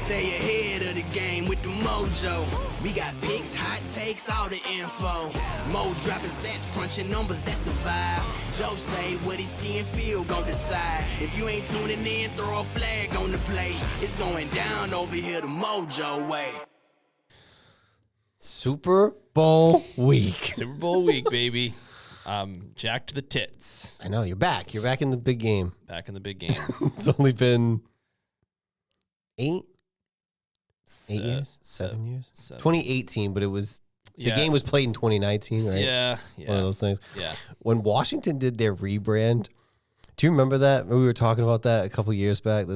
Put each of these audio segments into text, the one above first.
Stay ahead of the game with the MOJO. We got picks, hot takes, all the info. Mo dropping stats, crunching numbers, that's the vibe. Joe say what he see and feel gon' decide. If you ain't tuning in, throw a flag on the play. It's going down over here the MOJO way. Super Bowl week. Super Bowl week, baby. Jack to the tits. I know, you're back. You're back in the big game. Back in the big game. It's only been 8 years? 7 years? 2018, but it was, the game was played in 2019, right? Yeah. One of those things. Yeah. When Washington did their rebrand, do you remember that? We were talking about that a couple years back,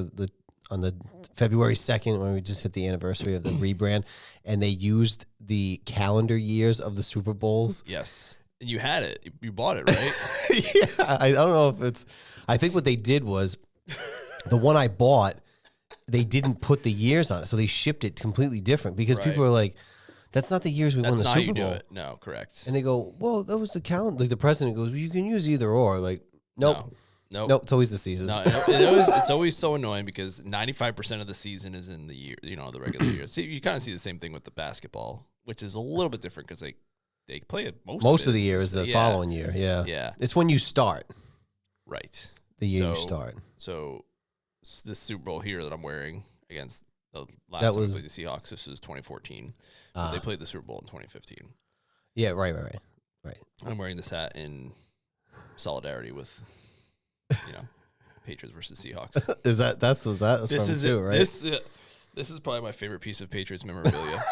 on the February 2nd, when we just hit the anniversary of the rebrand, and they used the calendar years of the Super Bowls. Yes. And you had it. You bought it, right? Yeah. I don't know if it's, I think what they did was, the one I bought, they didn't put the years on it, so they shipped it completely different because people are like, "That's not the years we won the Super Bowl." That's not how you do it. No, correct. And they go, "Well, that was the calendar." Like the president goes, "Well, you can use either or." Like, nope, nope. It's always the season. No, it's always so annoying because 95% of the season is in the year, the regular year. See, you kind of see the same thing with the basketball, which is a little bit different because they play it most of the year is the following year. Yeah, it's when you start. Right. The year you start. So this Super Bowl here that I'm wearing against the last time we played the Seahawks, this is 2014. They played the Super Bowl in 2015. Yeah, right. I'm wearing this hat in solidarity with, Patriots versus Seahawks. That's from too, right? This is probably my favorite piece of Patriots memorabilia.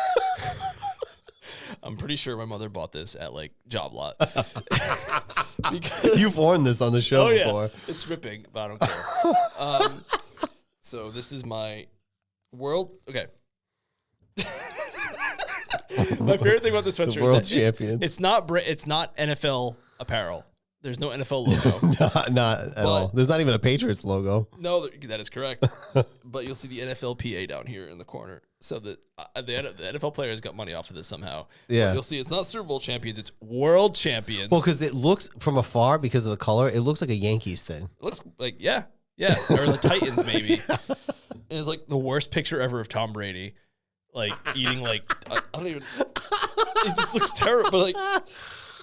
I'm pretty sure my mother bought this at Job Lot. You've worn this on the show before. It's ripping, but I don't care. So this is my okay. My favorite thing about this sweatshirt world is champions. It's not NFL apparel. There's no NFL logo. Not at all. There's not even a Patriots logo. No, that is correct. But you'll see the NFLPA down here in the corner. So the NFL players got money off of this somehow. Yeah. But you'll see it's not Super Bowl champions, it's world champions. Well, because it looks from afar, because of the color, it looks like a Yankees thing. It looks like, yeah. Or the Titans, maybe. And it's the worst picture ever of Tom Brady. Eating I don't even, it just looks terrible.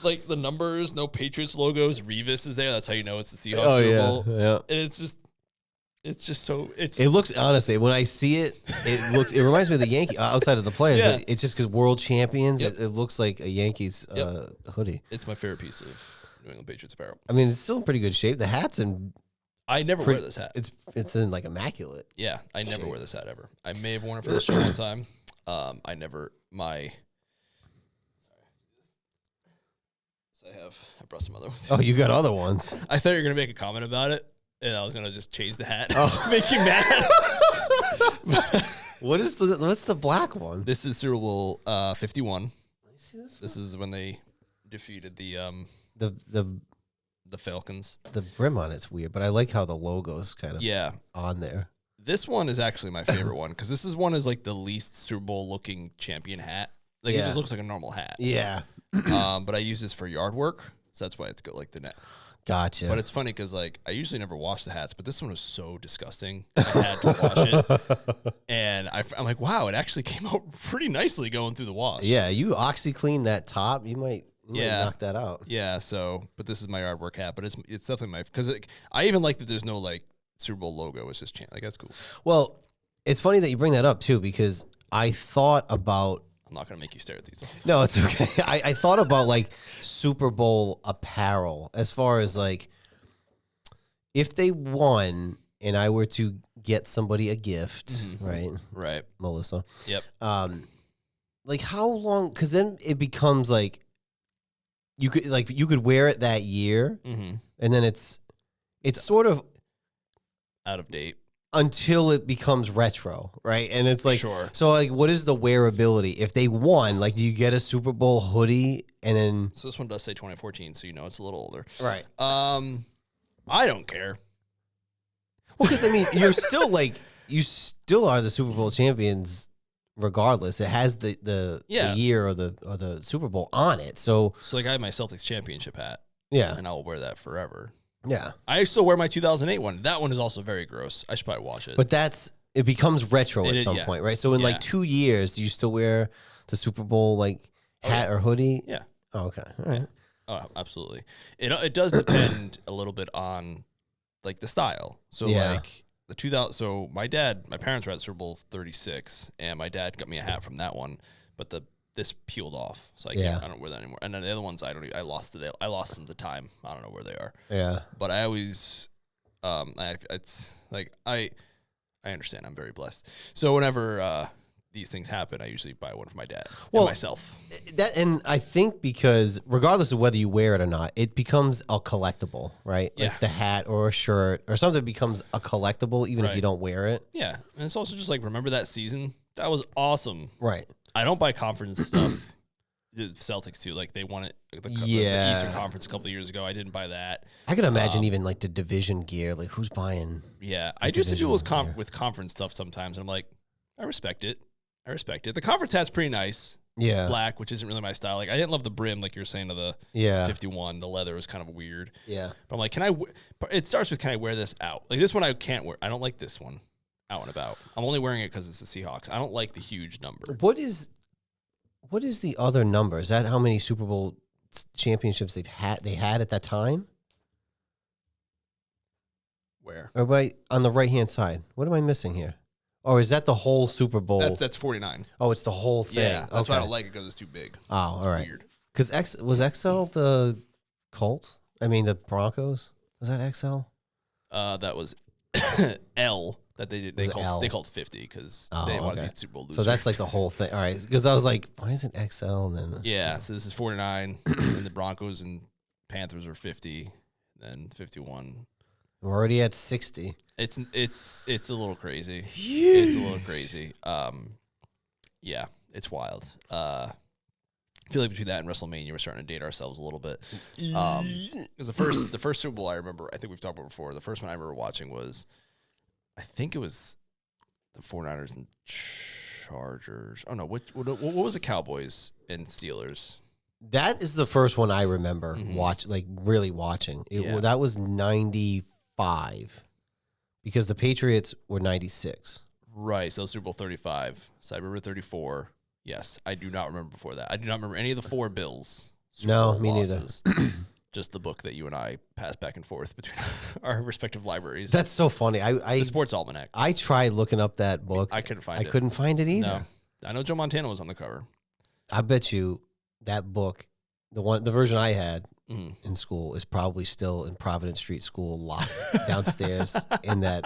But the numbers, no Patriots logos, Revis is there. That's how you know it's the Seahawks Super Bowl. Yeah. And it's just so, it looks, honestly, when I see it, it reminds me of the Yankees outside of the players, but it's just because world champions, it looks like a Yankees hoodie. It's my favorite piece of New England Patriots apparel. I mean, it's still in pretty good shape. The hat's in. I never wear this hat. It's in immaculate. Yeah, I never wear this hat ever. I may have worn it for the show one time. I brought some other ones. Oh, you got other ones. I thought you were going to make a comment about it, and I was going to just change the hat. Make you mad. What's the black one? This is Super Bowl 51. This is when they defeated the Falcons. The brim on it's weird, but I like how the logo's kind of on there. This one is actually my favorite one because this one is the least Super Bowl looking champion hat. It just looks like a normal hat. Yeah. But I use this for yard work, so that's why it's good, the net. Gotcha. But it's funny because I usually never wash the hats, but this one was so disgusting. I had to wash it, and I'm like, wow, it actually came out pretty nicely going through the wash. Yeah, you OxyClean that top, you might knock that out. Yeah. So, but this is my yard work hat, but it's definitely my because I even like that there's no Super Bowl logo. It's just that's cool. Well, it's funny that you bring that up too because I thought about. I'm not gonna make you stare at these. No, it's okay. I thought about Super Bowl apparel as far as if they won and I were to get somebody a gift, right, Melissa. Yep. How long? Because then it becomes you could wear it that year, and then it's sort of out of date. Until it becomes retro, right? And it's sure. So what is the wearability? If they won, do you get a Super Bowl hoodie and then? So this one does say 2014, so it's a little older, right? I don't care. Well, because I mean, you're still you still are the Super Bowl champions, regardless. It has the year or the Super Bowl on it. So I have my Celtics championship hat. Yeah, and I will wear that forever. Yeah. I still wear my 2008 one. That one is also very gross. I should probably wash it. But that's it becomes retro at some yeah. point, right? So in like 2 years, do you still wear the Super Bowl like hat or hoodie? Yeah. Oh, okay. All right. Oh, absolutely. It does depend a little bit on like the style. So like the 2000. So my parents were at Super Bowl 36, and my dad got me a hat from that one, but this peeled off, so I don't wear that anymore. And then the other ones, I lost them to time. I don't know where they are. Yeah. But I always, it's like I understand. I'm very blessed. So whenever these things happen, I usually buy one for my dad and myself. And I think because regardless of whether you wear it or not, it becomes a collectible, right? Yeah. Like the hat or a shirt or something becomes a collectible even if you don't wear it. Yeah. And it's also just like, remember that season? That was awesome. Right. I don't buy conference stuff. The Celtics too. Like they won it. The Eastern Conference a couple of years ago. I didn't buy that. I can imagine even like the division gear. Like who's buying? Yeah. I used to do with conference stuff sometimes. And I'm like, I respect it. The conference hat's pretty nice. Yeah. It's black, which isn't really my style. Like I didn't love the brim, like you were saying, of the 51. The leather was kind of weird. Yeah. But I'm like, it starts with, can I wear this out? Like this one I can't wear. I don't like this one out and about. I'm only wearing it because it's the Seahawks. I don't like the huge number. What is the other number? Is that how many Super Bowl championships they had at that time? Where? Or on the right-hand side. What am I missing here? Or is that the whole Super Bowl? That's 49. Oh, it's the whole thing. Yeah, that's why I don't like it, because it's too big. Oh, all right. Weird. Because was XL the Colts? I mean, the Broncos? Was that XL? That was L that they did. They called 50 because they didn't want to be Super Bowl losers. So that's like the whole thing. All right. Because I was like, why isn't XL? And then yeah. So this is 49, and the Broncos and Panthers are 50, then 51. We're already at 60. It's a little crazy. It's a little crazy. Yeah, it's wild. I feel like between that and WrestleMania, we're starting to date ourselves a little bit. Because the first Super Bowl I remember, I think we've talked about before. The first one I remember watching was, I think it was the 49ers and Chargers. Oh no, what was the Cowboys and Steelers? That is the first one I remember really watching. That was 95 because the Patriots were 96. Right, so Super Bowl 35, Cyber 34. Yes, I do not remember before that. I do not remember any of the 4 Bills. No, me neither. Just the book that you and I passed back and forth between our respective libraries. That's so funny. The Sports Almanac. I tried looking up that book. I couldn't find it. I couldn't find it either. No. I know Joe Montana was on the cover. I bet you that book, the version I had in school, is probably still in Providence Street School, locked downstairs in that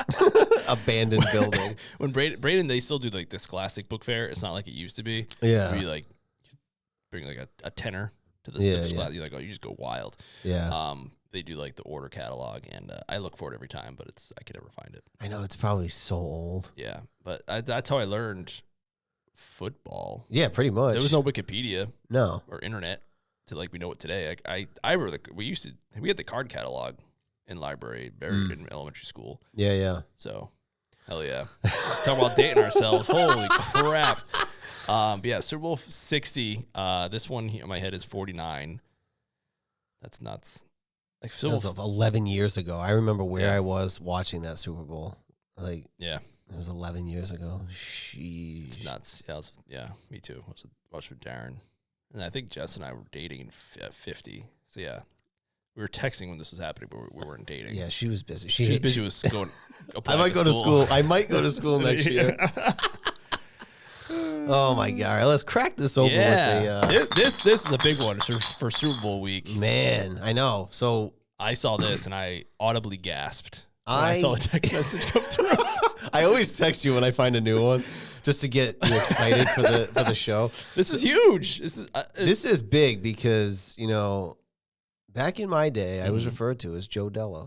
abandoned building. When Braden, they still do like this classic book fair. It's not like it used to be. Yeah. Where you like bring like a tenner to the class. You're like, oh, you just go wild. Yeah. They do like the order catalog, and I look for it every time, but I can never find it. I know, it's probably so old. Yeah, but that's how I learned football. Yeah, pretty much. There was no Wikipedia, or internet to like we know it today. I remember we had the card catalog in library buried in elementary school. Yeah. So, hell yeah, talking about dating ourselves. Holy crap! But yeah, Super Bowl 60. This one here in my head is 49. That's nuts. Like It was 11 years ago. I remember where I was watching that Super Bowl. Like, yeah, it was 11 years ago. Sheesh. It's nuts. Yeah, me too. I was watching with Darren, and I think Jess and I were dating at 50. So yeah, we were texting when this was happening, but we weren't dating. Yeah, she was busy. She was busy with going. I might go to school. I might go to school next year. Oh my god! All right, let's crack this open. Yeah, this is a big one for Super Bowl week. Man, I know. So I saw this and I audibly gasped when I saw the text message come through. I always text you when I find a new one, just to get you excited for the show. This is huge. This is big because back in my day, I was referred to as Joe Dello.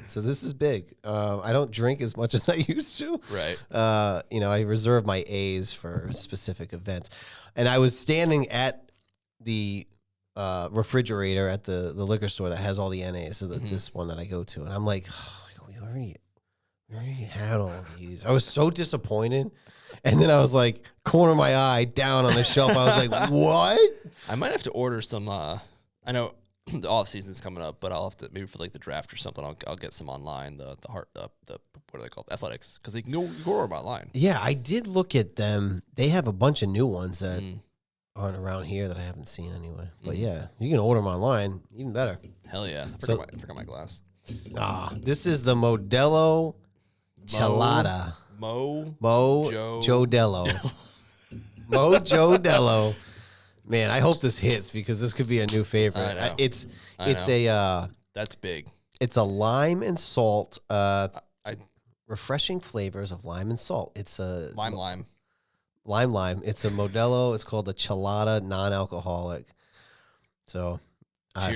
So this is big. I don't drink as much as I used to. Right. I reserve my A's for specific events, and I was standing at the refrigerator at the liquor store that has all the NAs. So this one that I go to, and I'm like, we already had all these. I was so disappointed, and then I was like, corner of my eye down on the shelf. I was like, what? I might have to order some. I know. the off season's coming up, but I'll have to maybe for like the draft or something. I'll get some online. The what are they called? Athletics, because they can go order them online. Yeah, I did look at them. They have a bunch of new ones that aren't around here that I haven't seen anyway. But yeah, you can order them online. Even better. Hell yeah! I forgot my glass. This is the Modelo Chelada. Mojo-dello. Mojo-dello. Man, I hope this hits because this could be a new favorite. I know. It's That's big. It's a lime and salt. Refreshing flavors of lime and salt. It's a lime. It's a Modelo. It's called the Chelada non-alcoholic. So,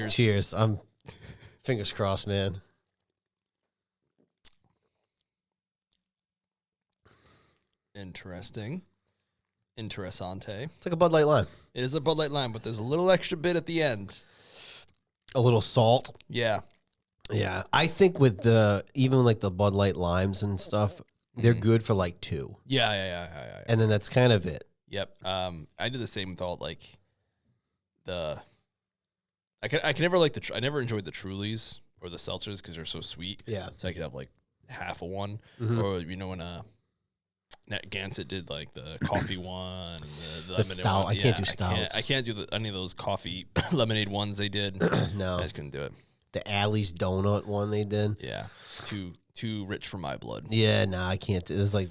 cheers. I'm fingers crossed, man. Interessante. It's like a Bud Light lime. It is a Bud Light lime, but there's a little extra bit at the end. A little salt. Yeah. Yeah. I think with even like the Bud Light limes and stuff, they're good for like 2. Yeah. And then that's kind of it. Yep. I did the same with all like I can never like I never enjoyed the Trulies or the seltzers because they're so sweet. Yeah. So I could have like half of one, or when Nat Gansett did like the coffee one, and the stout. one. I can't do stouts. I can't do any of those coffee lemonade ones they did. No, I just couldn't do it. The Alley's donut one they did. Yeah, too rich for my blood. Yeah, nah, I can't. It's like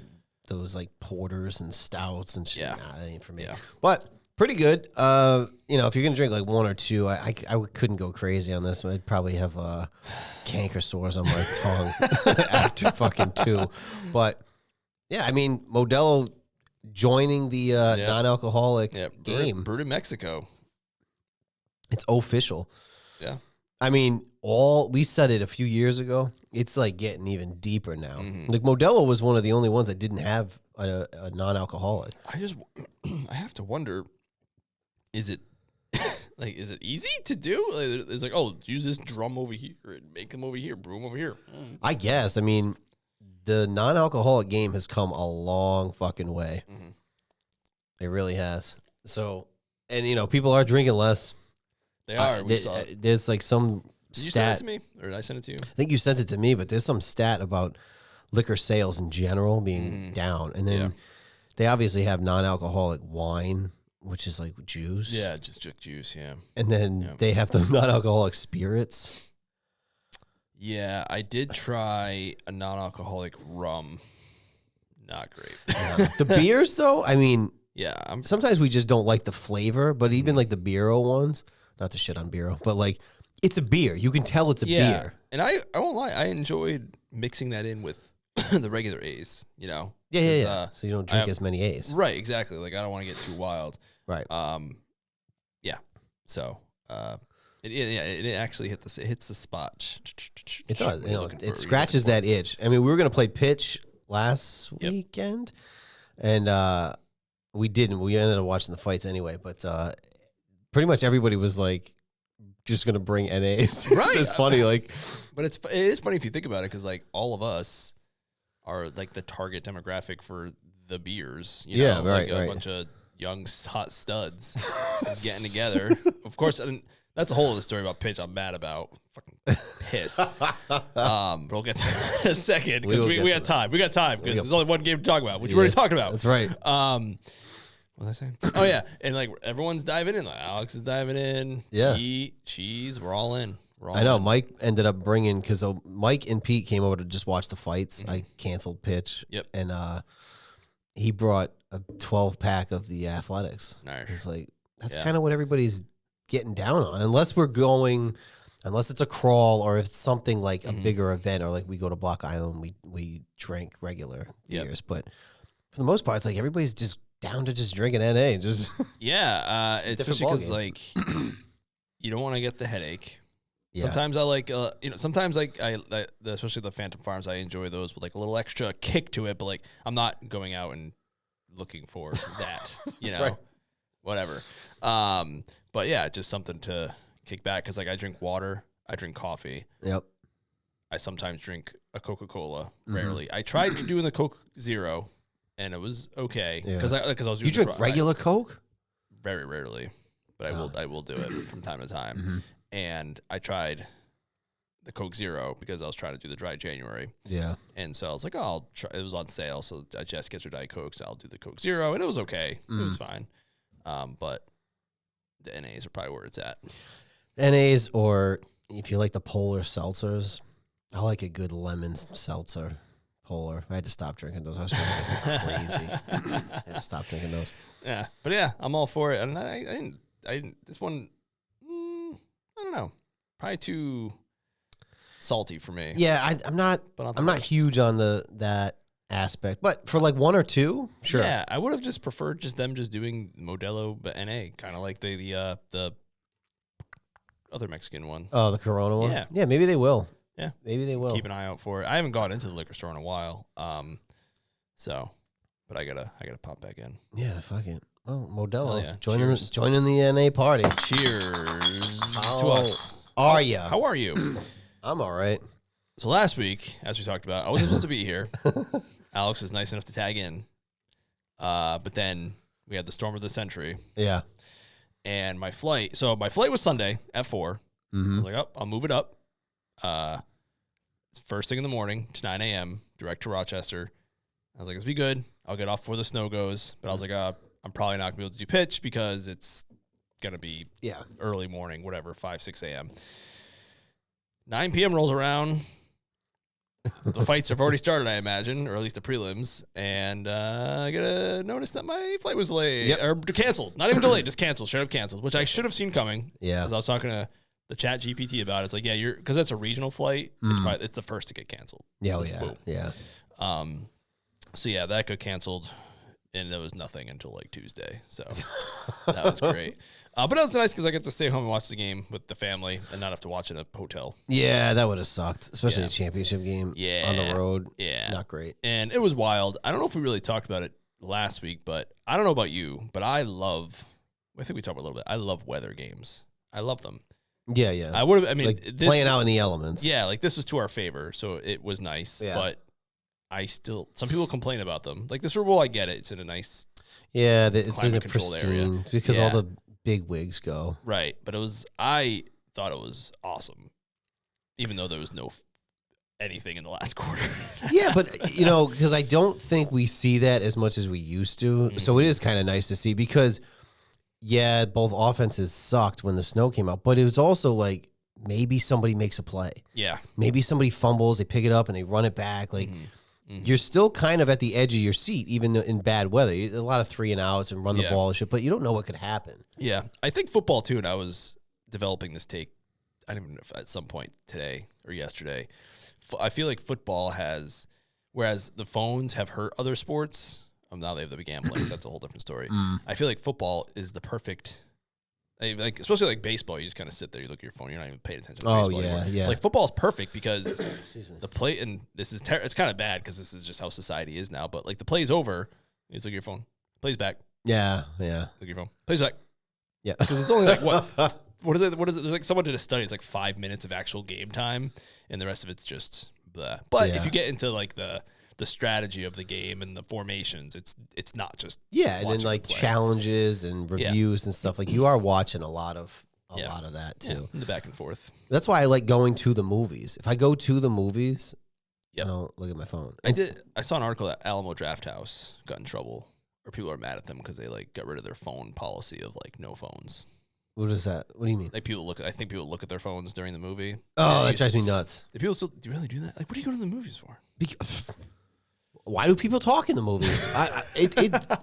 those like porters and stouts and shit. Yeah, nah, that ain't for me. Yeah, but pretty good. If you're gonna drink like 1 or 2, I couldn't go crazy on this. I'd probably have canker sores on my tongue after fucking 2. But yeah, I mean, Modelo joining the non-alcoholic game. Brewed in Mexico. It's official. Yeah. I mean, we said it a few years ago. It's like getting even deeper now. Like Modelo was one of the only ones that didn't have a non-alcoholic. I have to wonder, is it is it easy to do? It's like, oh, use this drum over here and make them over here, brew them over here. I guess. I mean, the non-alcoholic game has come a long fucking way. It really has. So, and people are drinking less. They are. We saw it. There's like some Did you stat. send it to me, or did I send it to you? I think you sent it to me, but there's some stat about liquor sales in general being down, and then they obviously have non-alcoholic wine, which is like juice. Yeah, just juice. Yeah, and then they have the non-alcoholic spirits. Yeah, I did try a non-alcoholic rum. Not great. The beers, though, I mean, yeah. Sometimes we just don't like the flavor, but even like the Biro ones, not to shit on Biro, but like it's a beer. You can tell it's a beer. And I won't lie, I enjoyed mixing that in with the regular A's. Yeah. So you don't drink as many A's. Right, exactly. Like I don't want to get too wild. Right. Yeah. So it actually hits the spot. It does. It scratches that itch. I mean, we were gonna play pitch last weekend, and we didn't. We ended up watching the fights anyway. But pretty much everybody was like just gonna bring NAs. Right. It's funny, like, but it is funny if you think about it, because like all of us are like the target demographic for the beers. You know? Right. A bunch of young hot studs getting together. Of course, that's a whole other story about pitch. I'm mad about. Fucking pissed. But we'll get to that in a second because we got time. We got time because there's only one game to talk about, which we already talked about. That's right. What was I saying? Oh yeah, and like everyone's diving in. Like Alex is diving in. Yeah. Pete, Cheese, we're all in. I know. Mike ended up bringing, because Mike and Pete came over to just watch the fights. I canceled pitch. Yep. And he brought a 12-pack of the Athletics. Nice. It's like, that's kind of what everybody's getting down on. Unless it's a crawl, or if it's something like a bigger event, or like we go to Block Island, we drink regular beers. But for the most part, it's like everybody's just down to just drinking NA. Just it's especially because like you don't want to get the headache. Yeah. Sometimes I like, sometimes like especially the Phantom Farms, I enjoy those with like a little extra kick to it. But like, I'm not going out and looking for that, Right. Whatever. But yeah, just something to kick back, because like I drink water, I drink coffee. Yep. I sometimes drink a Coca-Cola. Rarely. I tried doing the Coke Zero, and it was okay because I was. You drink regular Coke? Very rarely, but I will do it from time to time. and I tried the Coke Zero because I was trying to do the dry January. Yeah. And so I was like, oh, I'll try. It was on sale, so Jess gets her Diet Coke, so I'll do the Coke Zero, and it was okay. It was fine. But the NAs are probably where it's at. NAs, or if you like the polar seltzers, I like a good lemon seltzer. Polar. I had to stop drinking those. I was drinking those crazy. I had to stop drinking those. Yeah, but yeah, I'm all for it. And I didn't. This one, I don't know, probably too salty for me. Yeah, I'm not. But I'm not huge on that aspect. But for like one or two, sure. Yeah, I would have just preferred them doing Modelo but NA, kind of like the other Mexican one. Oh, the Corona one. Yeah, yeah. Maybe they will. Yeah, maybe they will. Keep an eye out for it. I haven't gone into the liquor store in a while. But I gotta pop back in. Yeah, fuck it. Well, Modelo, yeah. joining the NA party. Cheers to us. Are you? How are you? I'm all right. So last week, as we talked about, I wasn't supposed to be here. Alex was nice enough to tag in. But then we had the storm of the century. Yeah. And my flight was Sunday at 4. Mm-hmm. I was like, oh, I'll move it up. First thing in the morning to 9 a.m., direct to Rochester. I was like, this will be good. I'll get off before the snow goes. But I was like, I'm probably not going to be able to do pitch because it's going to be early morning, whatever, 5, 6 a.m. 9 p.m. rolls around. The fights have already started, I imagine, or at least the prelims. And I get a notice that my flight was late or canceled. Not even delayed, just canceled, straight up canceled, which I should have seen coming. Yeah. Because I was talking to the chat GPT about it. It's like, yeah, because that's a regional flight. It's the first to get canceled. Yeah, boom. Yeah. So yeah, that got canceled, and there was nothing until like Tuesday. So that was great. But it was nice because I get to stay home and watch the game with the family and not have to watch it at a hotel. Yeah, that would have sucked, especially a championship game on the road. Yeah. Not great. And it was wild. I don't know if we really talked about it last week, but I don't know about you, but I think we talked about it a little bit. I love weather games. I love them. Yeah, yeah. Like playing out in the elements. Yeah, like this was to our favor, so it was nice. Yeah. But some people complain about them. Like the Super Bowl, I get it. It's in a nice it's in a pristine area. Because all the big wigs go. Right, but I thought it was awesome, even though there was no anything in the last quarter. Yeah, but because I don't think we see that as much as we used to. Mm-hmm. So it is kind of nice to see because, yeah, both offenses sucked when the snow came out, but it was also like maybe somebody makes a play. Yeah, maybe somebody fumbles, they pick it up and they run it back. Like you're still kind of at the edge of your seat, even in bad weather. A lot of 3 and outs and run the ball and shit, but you don't know what could happen. Yeah, I think football too. And I was developing this take. I don't even know if at some point today or yesterday. I feel like football has, whereas the phones have hurt other sports. Now they have the gambling, so that's a whole different story. I feel like football is the perfect, like especially like baseball. You just kind of sit there, you look at your phone, you're not even paying attention to baseball anymore. Yeah. Like football is perfect because the play, and this is it's kind of bad because this is just how society is now. But like the play's over, you just look at your phone, plays back. Yeah. Look at your phone, plays back. Yeah, because it's only like what is it? There's like someone did a study. It's like 5 minutes of actual game time, and the rest of it's just blah. But if you get into like the strategy of the game and the formations, it's not just and then like challenges and reviews and stuff. Like you are watching a lot of that too. The back and forth. That's why I like going to the movies. If I go to the movies, I don't look at my phone. I saw an article that Alamo Drafthouse got in trouble, or people are mad at them because they like got rid of their phone policy of like no phones. What is that? What do you mean? Like I think people look at their phones during the movie. Oh, that drives me nuts. Do people still do you really do that? Like, what do you go to the movies for? Why do people talk in the movies?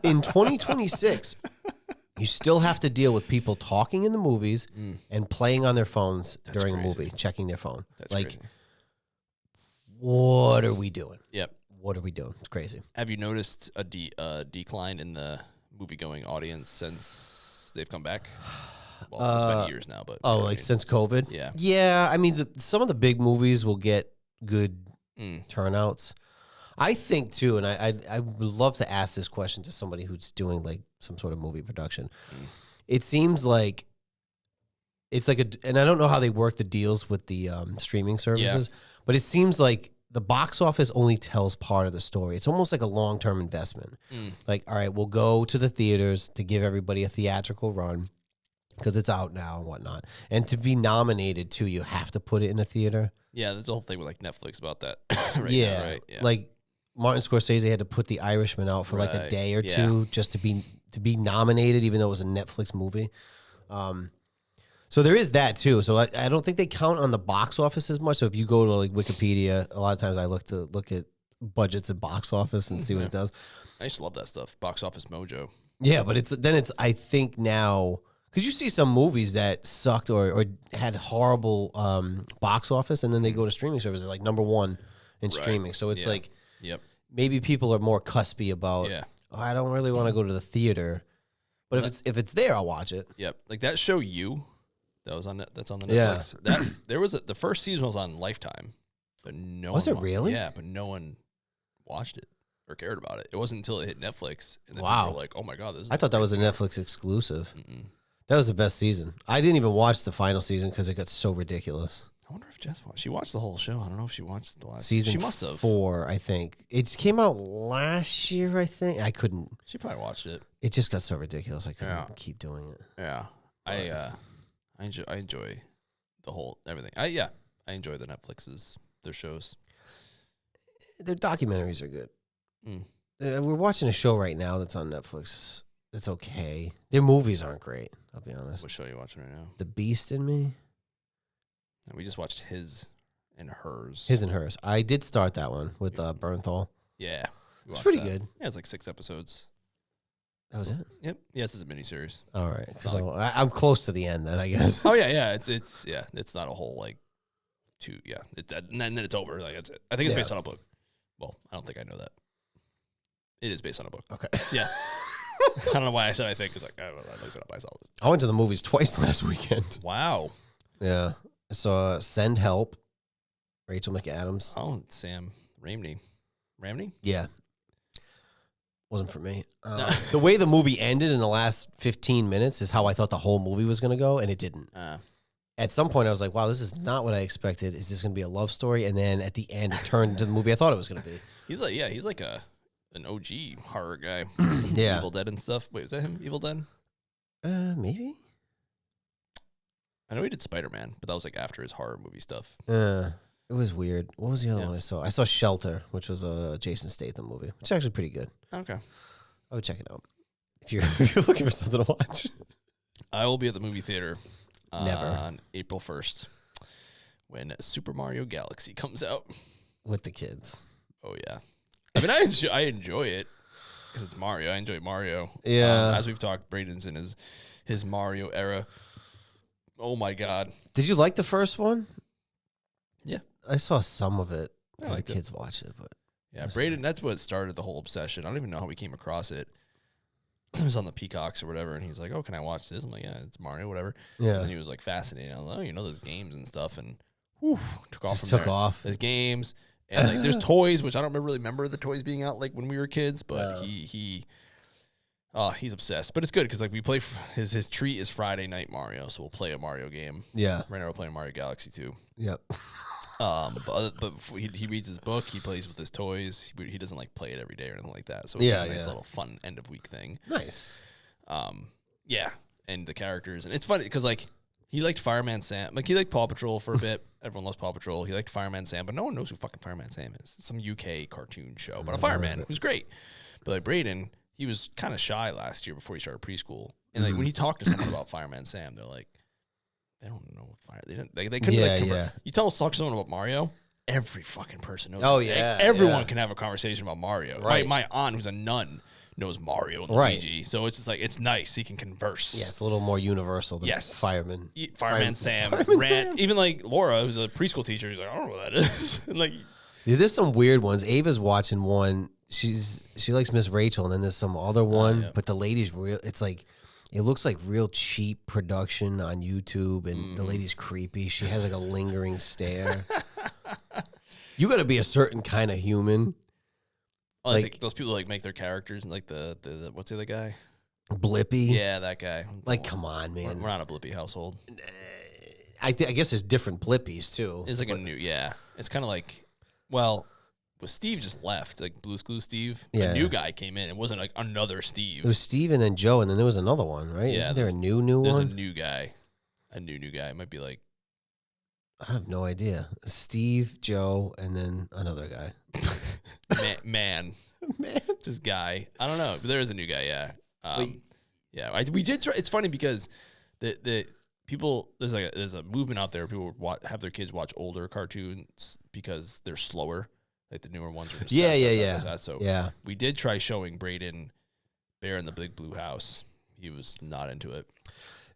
In 2026, you still have to deal with people talking in the movies and playing on their phones during a movie, checking their phone. That's crazy. What are we doing? Yep. What are we doing? It's crazy. Have you noticed a decline in the movie-going audience since they've come back? Well, it's been years now, but since COVID? Yeah. Yeah, I mean, some of the big movies will get good turnouts. I think too, and I would love to ask this question to somebody who's doing like some sort of movie production. It seems like it's like and I don't know how they work the deals with the streaming services, but it seems like the box office only tells part of the story. It's almost like a long-term investment. Like, all right, we'll go to the theaters to give everybody a theatrical run. because it's out now and whatnot. And to be nominated too, you have to put it in a theater. Yeah, there's a whole thing with like Netflix about that. Yeah, now, right? Yeah, like Martin Scorsese had to put The Irishman out for like a day or two just to be nominated, even though it was a Netflix movie. So there is that too. So I don't think they count on the box office as much. So if you go to like Wikipedia, a lot of times I look at budgets at box office and see what it does. I used to love that stuff. Box Office Mojo. Yeah, but it's I think now, because you see some movies that sucked or had horrible box office, and then they go to streaming services like #1 in streaming. So it's like maybe people are more cuspy about. Oh, I don't really want to go to the theater, but if it's there, I'll watch it. Yep, like that show that's on the Netflix. That there was the first season was on Lifetime, but was it really? Yeah, but no one watched it or cared about it. It wasn't until it hit Netflix, and then people were like, "Oh my god, this is." I thought that was a Netflix exclusive. That was the best season. I didn't even watch the final season because it got so ridiculous. I wonder if Jess watched. She watched the whole show. I don't know if she watched the last season. She must have 4, I think. It came out last year. I think I couldn't. She probably watched it. It just got so ridiculous. I couldn't keep doing it. Yeah, I enjoy the whole everything. I enjoy the their shows. Their documentaries are good. We're watching a show right now that's on Netflix. It's okay. Their movies aren't great, I'll be honest. What show are you watching right now? The Beast in Me. And we just watched His and Hers. His and Hers. I did start that one with Bernthal. Yeah. It's pretty good. Yeah, it's like 6 episodes. That was it? Yep. Yeah, this is a miniseries. All right. So I'm close to the end then, I guess. Oh, yeah. It's not a whole, like, and then it's over. Like, that's it. I think it's based on a book. Well, I don't think I know that. It is based on a book. Okay. Yeah. I don't know why I said I think. Because, like, I looked it up myself. I went to the movies twice last weekend. Wow. Yeah. I saw Send Help, Rachel McAdams. Oh, Sam Ramney. Yeah. Wasn't for me. The way the movie ended in the last 15 minutes is how I thought the whole movie was going to go, and it didn't. At some point, I was like, wow, this is not what I expected. Is this going to be a love story? And then at the end, it turned into the movie I thought it was going to be. He's like an OG horror guy. Yeah. Evil Dead and stuff. Wait, was that him? Evil Dead? Maybe. I know he did Spider-Man, but that was like after his horror movie stuff. It was weird. What was the other one I saw? I saw Shelter, which was a Jason Statham movie, which is actually pretty good. Okay. I would check it out if you're looking for something to watch. I will be at the movie theater Never. On April 1st when Super Mario Galaxy comes out. With the kids. Oh, yeah. I mean, I enjoy it because it's Mario. I enjoy Mario. Yeah. As we've talked, Braden's in his Mario era. Oh, my God. Did you like the first one? Yeah. I saw some of it. I kids watched it, but yeah, Braden, that's what started the whole obsession. I don't even know how we came across it. It was on the Peacocks or whatever, and he's like, "Oh, can I watch this?" I'm like, "Yeah, it's Mario, whatever." Yeah. And he was like fascinated. I was like, "Oh, you know, there's games and stuff," and took off. Just from took there. off. There's games and like there's toys, which I don't really remember the toys being out like when we were kids, but he's obsessed. But it's good because like we play his treat is Friday night Mario, so we'll play a Mario game. Yeah. Right now we're playing Mario Galaxy 2. Yep. But he reads his book. He plays with his toys. He doesn't like play it every day or anything like that. So it's like a nice little fun end of week thing. Nice. Yeah, and the characters, and it's funny because like he liked Fireman Sam. Like he liked Paw Patrol for a bit. Everyone loves Paw Patrol. He liked Fireman Sam, but no one knows who fucking Fireman Sam is. It's some UK cartoon show, but a fireman who's great. But like Braden, he was kind of shy last year before he started preschool, and like when he talked to someone about Fireman Sam, they're like, they don't know what fire. They couldn't You talk to someone about Mario, every fucking person knows. Oh it. yeah, everyone can have a conversation about Mario. Right. My aunt, who's a nun, knows Mario and Luigi. So it's just like it's nice. He can converse. Yeah, it's a little more universal than Fireman. Fireman Sam, Sam. Even like Laura, who's a preschool teacher, she's like, I don't know what that is. And like, there's some weird ones. Ava's watching one. She likes Miss Rachel, and then there's some other one. But the lady's real. It's like. It looks like real cheap production on YouTube, and the lady's creepy. She has like a lingering stare. You got to be a certain kind of human. Like I think those people like make their characters and like the what's the other guy? Blippy. Yeah, that guy. Like, come on, man. We're not a Blippy household. I guess there's different Blippies too. It's like a new, It's kind of like, well, Steve just left, like Blue's Clues Steve. Yeah. A new guy came in. It wasn't like another Steve. It was Steve and then Joe, and then there was another one, right? Yeah, Isn't there a new There's one? a new guy. A new guy. It might be like I have no idea. Steve, Joe, and then another guy. man. Just guy. I don't know. But there is a new guy. Yeah. Yeah. We did try. It's funny because the people there's a movement out there. People have their kids watch older cartoons because they're slower. Like the newer ones are just yeah. So yeah. we did try showing Braden Bear in the Big Blue House. He was not into it.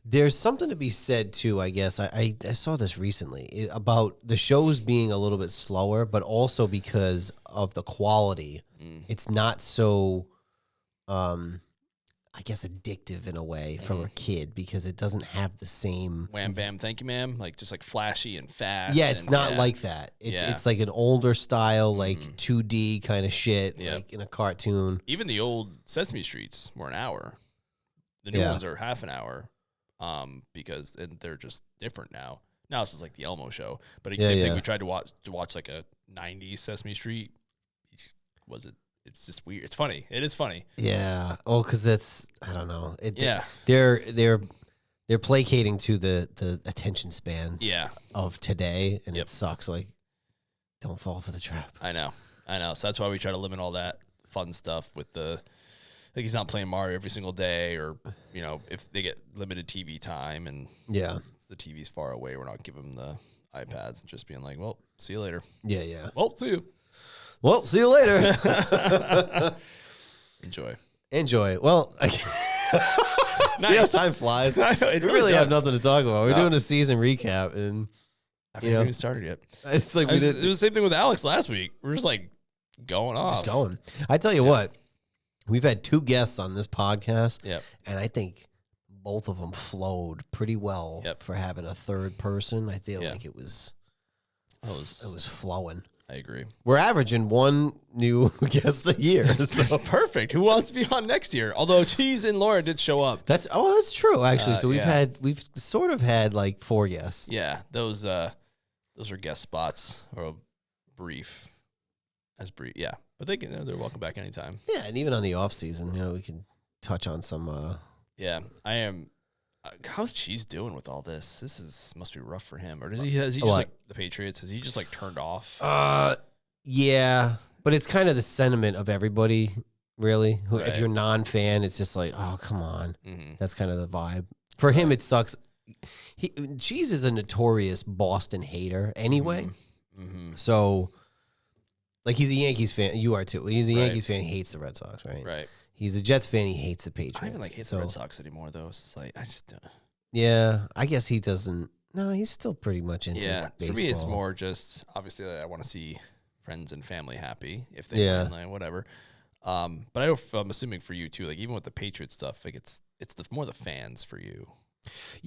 There's something to be said too, I guess. I saw this recently about the shows being a little bit slower, but also because of the quality. It's not so I guess addictive in a way from a kid because it doesn't have the same wham bam thank you ma'am, like just like flashy and fast. Yeah, it's not like that. It's like an older style, like 2D kind of shit, like in a cartoon. Even the old Sesame Streets were an hour. The new ones are half an hour, because they're just different now. Now it's just like the Elmo show. But same thing. We tried to watch like a '90s Sesame Street. It's just weird. It's funny. It is funny. Yeah. Oh, because I don't know. Yeah. They're placating to the attention spans of today, and it sucks. Like, don't fall for the trap. I know. So that's why we try to limit all that fun stuff with like he's not playing Mario every single day, or if they get limited TV time and the TV's far away, we're not giving them the iPads and just being like, well, see you later. Yeah. Well, see you. Well, see you later. Enjoy. Well, see how time flies. We really have nothing to talk about. We're doing a season recap, and I haven't even started yet. It's like it was the same thing with Alex last week. We're just like going off. Just going. I tell you what, we've had 2 guests on this podcast, and I think both of them flowed pretty well for having a third person. I feel like it was flowing. I agree. We're averaging 1 new guest a year. So perfect. Who wants to be on next year? Although Cheese and Laura did show up. That's true actually. So we've sort of had like 4 guests. Yeah, those are guest spots or brief. Yeah, but they're welcome back anytime. Yeah, and even on the off season, we can touch on some. Yeah, I am. How's Cheese doing with all this? Must be rough for him. Or has he just like the Patriots? Has he just like turned off? Yeah, but it's kind of the sentiment of everybody, really. Right. If you're non-fan, it's just like, oh, come on. That's kind of the vibe. For him, it sucks. Cheese is a notorious Boston hater anyway. So, like, he's a Yankees fan. You are too. He's a Yankees fan. He hates the Red Sox, right? Right. He's a Jets fan. He hates the Patriots. I don't even hate the Red Sox anymore, though. It's just like, I just don't. Yeah, I guess he doesn't. No, he's still pretty much into baseball. For me, it's more just, obviously, I want to see friends and family happy if they win, like, whatever. But I'm assuming for you, too, like, even with the Patriots stuff, like, it's more the fans for you.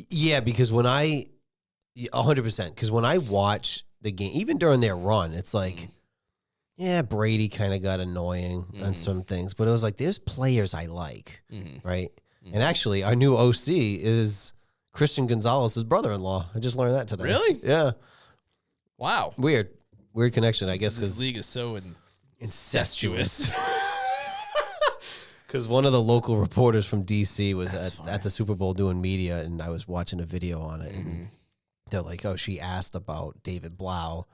Yeah, because 100%, because when I watch the game, even during their run, it's like, yeah, Brady kind of got annoying on some things, but it was like, there's players I like, right? And actually, our new OC is Christian Gonzalez's brother-in-law. I just learned that today. Really? Yeah. Wow. Weird connection, I guess. This league is so incestuous. Because one of the local reporters from D.C. was at the Super Bowl doing media, and I was watching a video on it, and they're like, oh, she asked about David Blau.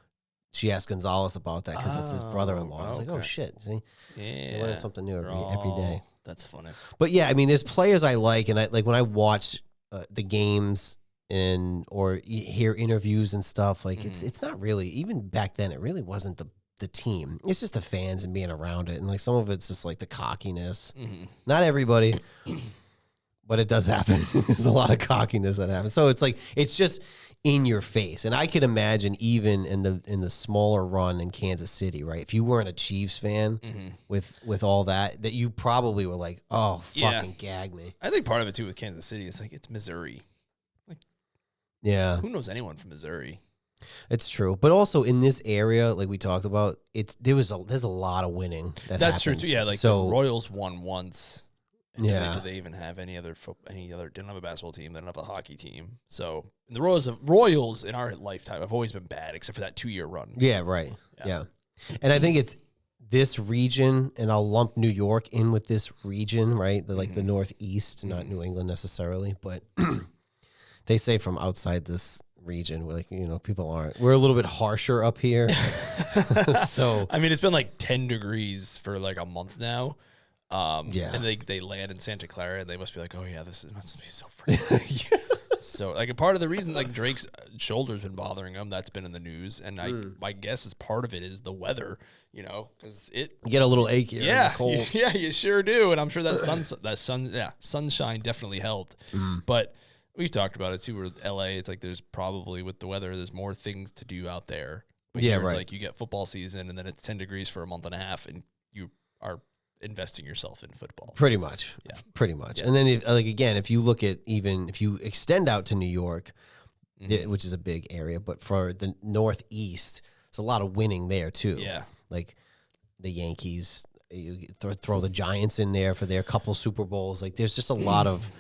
She asked Gonzalez about that because that's his brother-in-law. I was like, oh, shit. See? Yeah. You learn something new every day. That's funny. But, yeah, I mean, there's players I like, and when I watch the games or hear interviews and stuff, like, it's not really, even back then, it really wasn't the team. It's just the fans and being around it. And, like, some of it's just, like, the cockiness. Not everybody, but it does happen. There's a lot of cockiness that happens. So, it's like, it's just in your face. And I could imagine even in the smaller run in Kansas City, right? If you weren't a Chiefs fan with all that you probably were like, oh, fucking gag me. I think part of it too with Kansas City is like it's Missouri. Like, yeah, who knows anyone from Missouri? It's true, but also in this area, like we talked about, there's a lot of winning that That's happens. true too. Yeah, like the Royals won once. And do they even have any other? Didn't have a basketball team. They don't have a hockey team. So the Royals in our lifetime have always been bad, except for that 2-year run. Yeah, right. Yeah, and I think this region, and I'll lump New York in with this region, right? The Northeast, not New England necessarily, but they say from outside this region, people aren't. We're a little bit harsher up here. So I mean, it's been like 10 degrees for like a month now. Yeah. And they land in Santa Clara, and they must be like, oh yeah, this must be so freaking nice. So like a part of the reason like Drake's shoulder's been bothering him, that's been in the news, and my guess is part of it is the weather, because you get a little achy. Yeah, cold. you sure do, and I'm sure that sunshine definitely helped. But we've talked about it too. Where LA, it's like there's probably with the weather, there's more things to do out there. But yeah, here right. It's like you get football season, and then it's 10 degrees for a month and a half, and you are investing yourself in football. Pretty much. Yeah. Pretty much. Yeah. And then, if you look at if you extend out to New York, which is a big area, but for the Northeast, there's a lot of winning there too. Yeah. Like the Yankees, you throw the Giants in there for their couple Super Bowls. Like there's just a lot of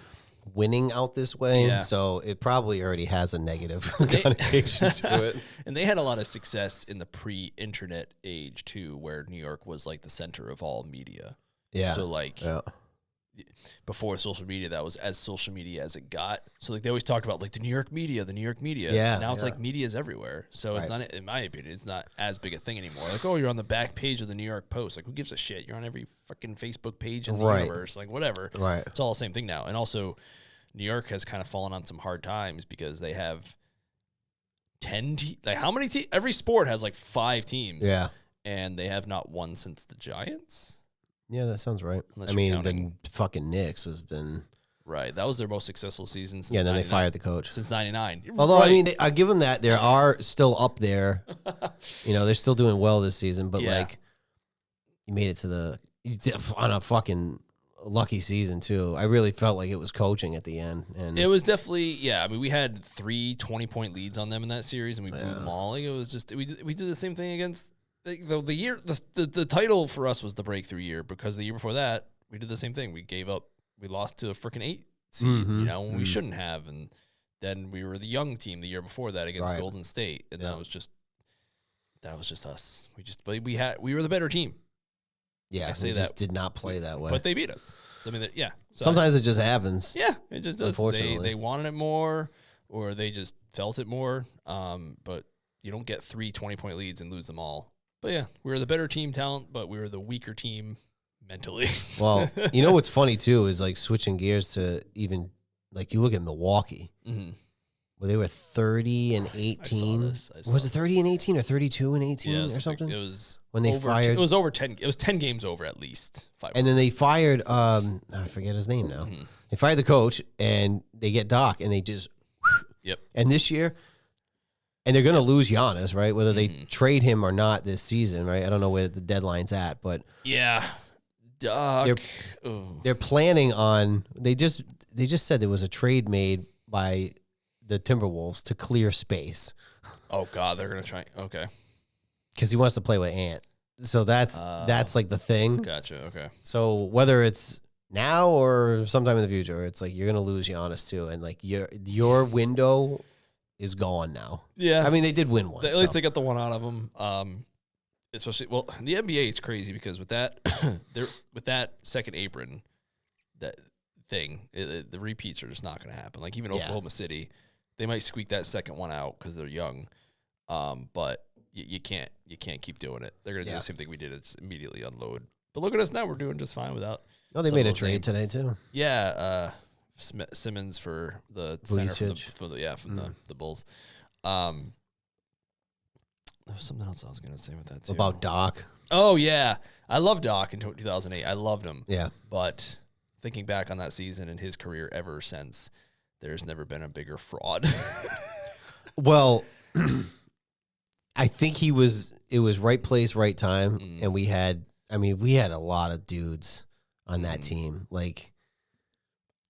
winning out this way. Yeah. So it probably already has a negative connotation to it. And they had a lot of success in the pre-internet age too, where New York was like the center of all media. Yeah. So like before social media, that was as social media as it got. So like they always talked about like the New York media. Yeah. And now it's like media is everywhere. So it's not, in my opinion, it's not as big a thing anymore. Like, oh, you're on the back page of the New York Post. Like, who gives a shit? You're on every fucking Facebook page in the universe. Like, whatever. Right. It's all the same thing now. And also, New York has kind of fallen on some hard times because they have 10 like how many teams? Every sport has like 5 teams. Yeah. And they have not won since the Giants. Yeah, that sounds right. Unless I you're mean, counting. the fucking Knicks has been. Right. That was their most successful season since Yeah, then they 99. fired the coach. Since 99. Although, Right. I mean, I give them that. They are still up there. They're still doing well this season, but like, you made it to on a fucking lucky season too. I really felt like it was coaching at the end. And It was definitely, I mean, we had 3 20-point leads on them in that series, and we blew them all. Like, it was just, we did the same thing against the year. The title for us was the breakthrough year because the year before that, we did the same thing. We gave up. We lost to a freaking 8 seed, when we shouldn't have. And then we were the young team the year before that against Golden State. And that was just us. We were the better team. Yeah, I say we just that. did not play that way. But they beat us. So, I mean, So sometimes it just happens. Yeah, it just does. Unfortunately. They wanted it more, or they just felt it more. But you don't get 3 20-point leads and lose them all. But yeah, we were the better team talent, but we were the weaker team mentally. Well, what's funny too is like switching gears to even like you look at Milwaukee, where they were 30 and 18. Was it 30 and 18 or 32 and 18 or something? It was when they fired. It was over 10. It was 10 games over at least. And then they fired. I forget his name now. They fired the coach, and they get Doc, and they just. Yep. And this year. And they're going to lose Giannis, right? Whether they trade him or not this season, right? I don't know where the deadline's at, but yeah, Doc. They're planning on. They just said there was a trade made by the Timberwolves to clear space. Oh God, they're going to try. Okay, because he wants to play with Ant. So that's like the thing. Gotcha. Okay. So whether it's now or sometime in the future, it's like you're going to lose Giannis too, and like your window is gone now. Yeah. I mean, they did win one. At least they got the one out of them. Especially, well, the NBA is crazy because with that, with that second apron, that thing, the repeats are just not going to happen. Like even Oklahoma City, they might squeak that second one out because they're young. But you can't keep doing it. They're going to do the same thing we did. It's immediately unload. But look at us now. We're doing just fine without. Oh, they made a trade today too. Yeah. Simmons for the center from the Bulls. There was something else I was going to say with that too. About Doc. Oh yeah, I love Doc in 2008. I loved him. Yeah, but thinking back on that season and his career ever since, there's never been a bigger fraud. Well, I think it was right place, right time, and we had a lot of dudes on that team. Like.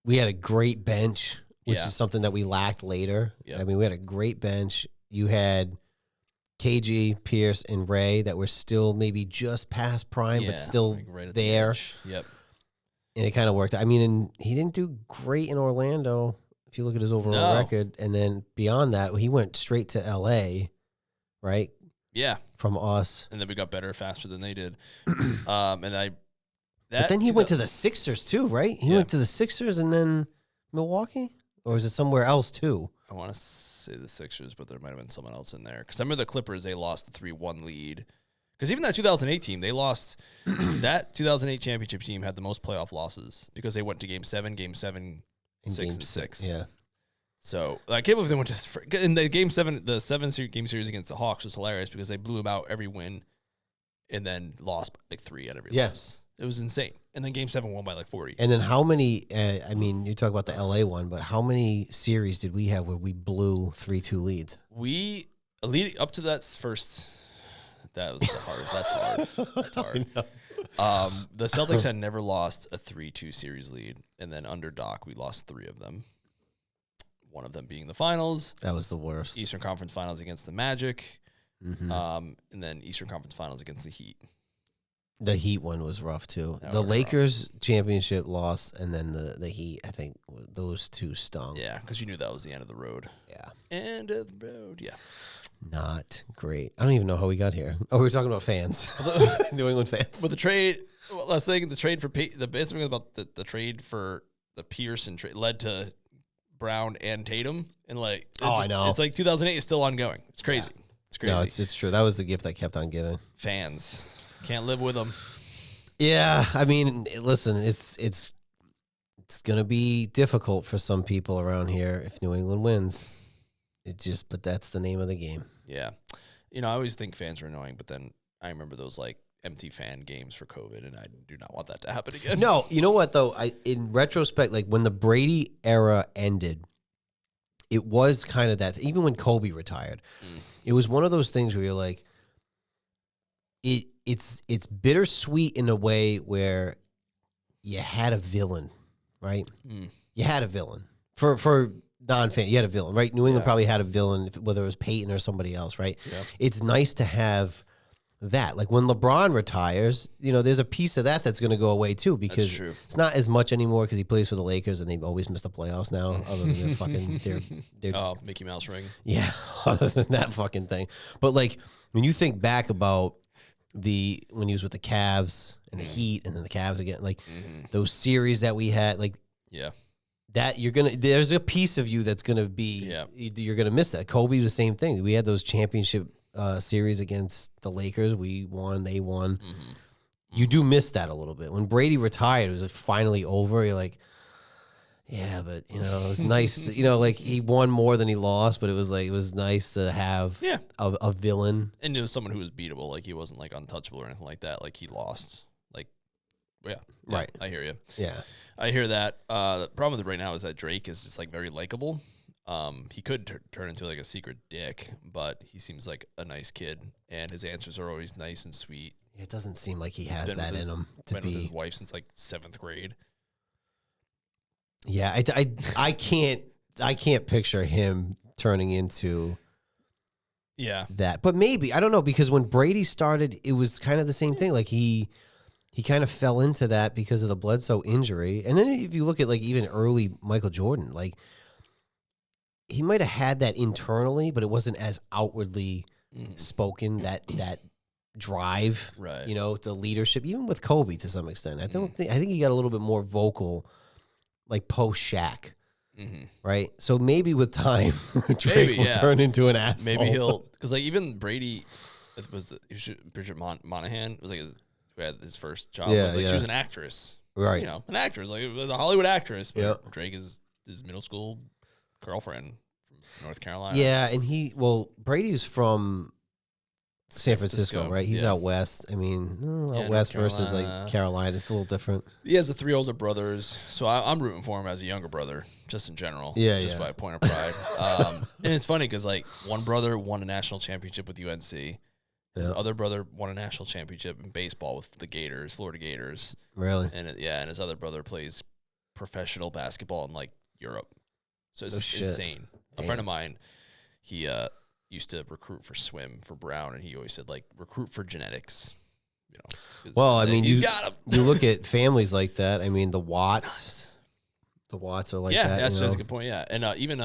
We had a great bench, which is something that we lacked later. Yep. I mean, we had a great bench. You had KG, Pierce, and Ray that were still maybe just past prime, but still like right there. Yep. And it kind of worked. I mean, and he didn't do great in Orlando, if you look at his overall record. And then beyond that, he went straight to L.A., right? Yeah. from us. And then we got better faster than they did. But then he went to the Sixers too, right? He went to the Sixers and then Milwaukee? Or is it somewhere else too? I want to say the Sixers, but there might have been someone else in there. Because I remember the Clippers, they lost the 3-1 lead. Because even that 2008 team, they lost. That 2008 championship team had the most playoff losses because they went to Game 7, 6, and 6. Yeah. So I can't believe they went to in the Game 7, the 7-game series against the Hawks was hilarious because they blew them out every win, and then lost like 3 at every loss. It was insane. And then Game 7 won by like 40. And then how many? I mean, you talk about the LA one, but how many series did we have where we blew 3-2 leads? We leading up to that first. That was the hardest. That's hard. That's hard. The Celtics had never lost a 3-2 series lead, and then under Doc, we lost 3 of them. One of them being the finals. That was the worst. Eastern Conference Finals against the Magic, Mm-hmm. and then Eastern Conference Finals against the Heat. The Heat one was rough too. That The was Lakers championship loss, and then the Heat. I think those two stung. Yeah, because you knew that was the end of the road. Yeah. End of the road. Yeah. Not great. I don't even know how we got here. Oh, we were talking about fans. New England fans. But the trade, well, I was thinking the trade for something about the trade for the Pearson trade led to Brown and Tatum, and like I know. It's like 2008 is still ongoing. It's crazy. Yeah. It's crazy. No, it's true. That was the gift that kept on giving. Fans can't live with them. Yeah, I mean, listen, it's gonna be difficult for some people around here if New England wins. But that's the name of the game. Yeah, I always think fans are annoying, but then I remember those like empty fan games for COVID, and I do not want that to happen again. No, you know what though? In retrospect, like when the Brady era ended, it was kind of that. Even when Kobe retired, it was one of those things where you're like, it's bittersweet in a way where you had a villain, right? You had a villain for non-fan. You had a villain, right? New England probably had a villain, whether it was Peyton or somebody else, right? Yeah. It's nice to have that. Like when LeBron retires, there's a piece of that's going to go away too because it's not as much anymore because he plays for the Lakers and they've always missed the playoffs now. Other than their fucking their Mickey Mouse ring. Yeah, other than that fucking thing. But like when you think back about when he was with the Cavs and the Heat and then the Cavs again, like those series that we had, like that there's a piece of you that's gonna be you're gonna miss that. Kobe, the same thing. We had those championship series against the Lakers. We won, they won. You do miss that a little bit. When Brady retired, it was finally over. You're like, yeah, but it was nice. Like he won more than he lost, but it was nice to have a villain. And it was someone who was beatable. Like he wasn't like untouchable or anything like that. Like he lost. Like, right. I hear you. Yeah, I hear that. The problem with it right now is that Drake is just like very likable. He could turn into like a secret dick, but he seems like a nice kid, and his answers are always nice and sweet. It doesn't seem like he has that in him to be with his wife since like 7th grade. Yeah, I can't picture him turning into that. But maybe, I don't know, because when Brady started, it was kind of the same thing. Like he kind of fell into that because of the Bledsoe injury. And then if you look at like even early Michael Jordan, like he might have had that internally, but it wasn't as outwardly spoken, that drive, right? The leadership, even with Kobe to some extent. I think he got a little bit more vocal, like post Shaq, right? So maybe with time, Drake will turn into an asshole. Maybe because like even Brady Bridget Monahan was like who had his first job. She was an actress, right? An actress, like a Hollywood actress. But Drake is his middle school girlfriend from North Carolina. Yeah, and Brady's from San Francisco, right? He's out west. I mean, out west versus like Carolina, it's a little different. He has the 3 older brothers, so I'm rooting for him as a younger brother, just in general. Just by point of pride. And it's funny because like one brother won a national championship with UNC. His other brother won a national championship in baseball with the Gators, Florida Gators. Really? And and his other brother plays professional basketball in like Europe. So it's insane. Damn. A friend of mine, he used to recruit for swim for Brown, and he always said like recruit for genetics. Well, I mean, you look at families like that. I mean, the Watts are like that. Yeah, that's a good point. Yeah, and even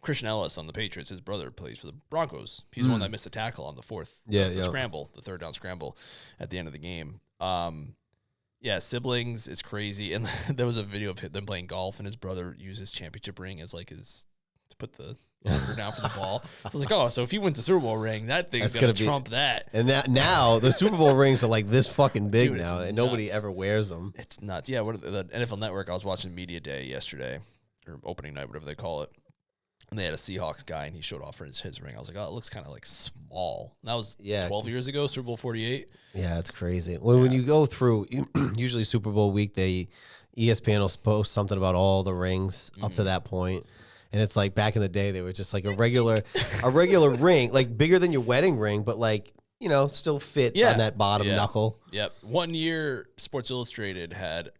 Christian Ellis on the Patriots, his brother plays for the Broncos. He's the one that missed a tackle on the scramble, the third down scramble at the end of the game. Yeah, siblings, it's crazy. And there was a video of them playing golf, and his brother used his championship ring as like to put the marker down for the ball. So I was like, oh, so if he wins the Super Bowl ring, that thing's gonna trump that. And that now the Super Bowl rings are like this fucking big Dude, now, and nobody ever wears them. It's nuts. Yeah, the NFL Network, I was watching Media Day yesterday, or opening night, whatever they call it. And they had a Seahawks guy, and he showed off his ring. I was like, oh, it looks kind of like small. And that was 12 years ago, Super Bowl 48. Yeah, it's crazy. When you go through, usually Super Bowl week, ESPN will post something about all the rings up to that point. And it's like back in the day, they were just like a regular ring, like bigger than your wedding ring, but like, still fits on that bottom knuckle. Yep. 1 year, Sports Illustrated had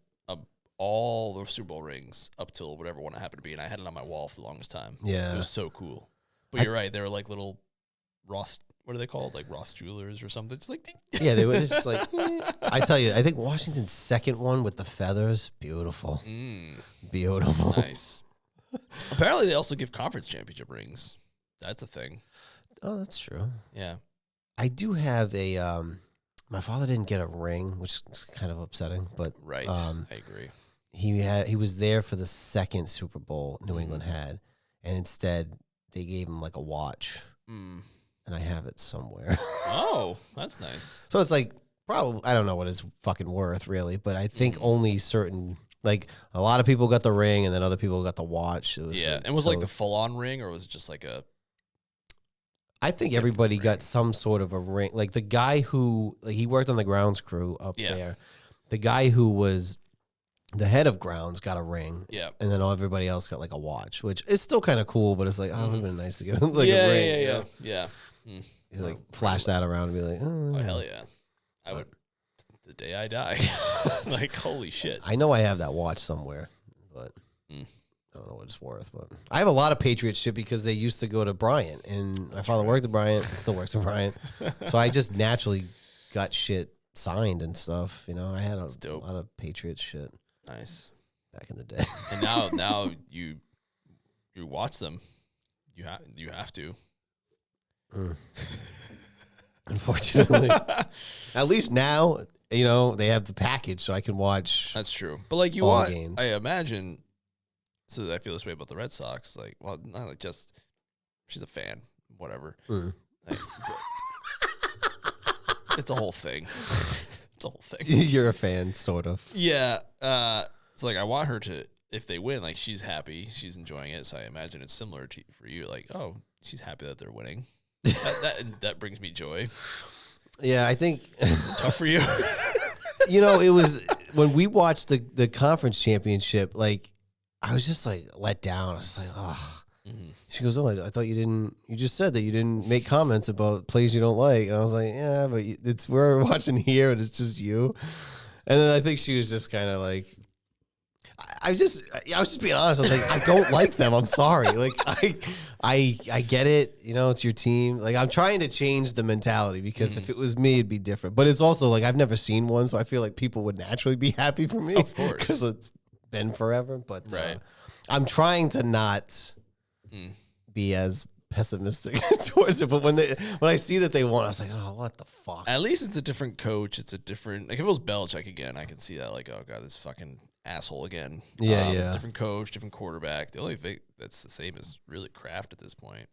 all the Super Bowl rings up till whatever one it happened to be, and I had it on my wall for the longest time. Yeah. It was so cool. But you're right, they were like little Ross, what are they called? Like Ross Jewelers or something. Just like ding. Yeah, they were just like I tell you, I think Washington's second one with the feathers, beautiful. Beautiful. Nice. Apparently they also give conference championship rings. That's a thing. Oh, that's true. Yeah. I do have a my father didn't get a ring, which is kind of upsetting, but right. I agree. He was there for the second Super Bowl New England had, and instead they gave him like a watch, and I have it somewhere. Oh, that's nice. So it's like probably I don't know what it's fucking worth really, but I think only certain like a lot of people got the ring, and then other people got the watch. It was and was like the full on ring, or was it just like a? I think everybody got some sort of a ring. Like the guy who he worked on the grounds crew up there, the guy who was the head of grounds got a ring. Yeah. And then everybody else got like a watch, which is still kind of cool, but it's like, oh, it would have been nice to get like a ring. Yeah. You like flash that around and be like, oh hell yeah. I would the day I die. Like, holy shit. I know I have that watch somewhere, but I don't know what it's worth. But I have a lot of Patriots shit because they used to go to Bryant, and my father worked at Bryant, still works at Bryant. So I just naturally got shit signed and stuff. I had a lot of Patriots shit. Nice. Back in the day. And now you watch them. You have to. Unfortunately. At least now, they have the package so I can watch. That's true. But like all games. I imagine, so I feel this way about the Red Sox. Like, well, not like just, she's a fan, whatever. Like, it's a whole thing. It's a whole thing. You're a fan, sort of. Yeah. So like I want her to, if they win, like she's happy, she's enjoying it. So I imagine it's similar for you. Like, oh, she's happy that they're winning. That brings me joy. Yeah, I think tough for you. It was when we watched the conference championship. Like, I was just like let down. I was like, oh. She goes, oh, I thought you didn't. You just said that you didn't make comments about plays you don't like, and I was like, yeah, but we're watching here, and it's just you. And then I think she was just kind of like, I was just being honest. I was like, I don't like them. I'm sorry. Like, I get it. It's your team. Like, I'm trying to change the mentality because if it was me, it'd be different. But it's also like I've never seen one, so I feel like people would naturally be happy for me. Of course, because it's been forever. But right. I'm trying to not be as pessimistic towards it. But when I see that they won, I was like, oh, what the fuck? At least it's a different coach. It's a different, like if it was Belichick again, I can see that. Like, oh god, this fucking asshole again. Yeah. Different coach, different quarterback. The only thing that's the same is really Kraft at this point.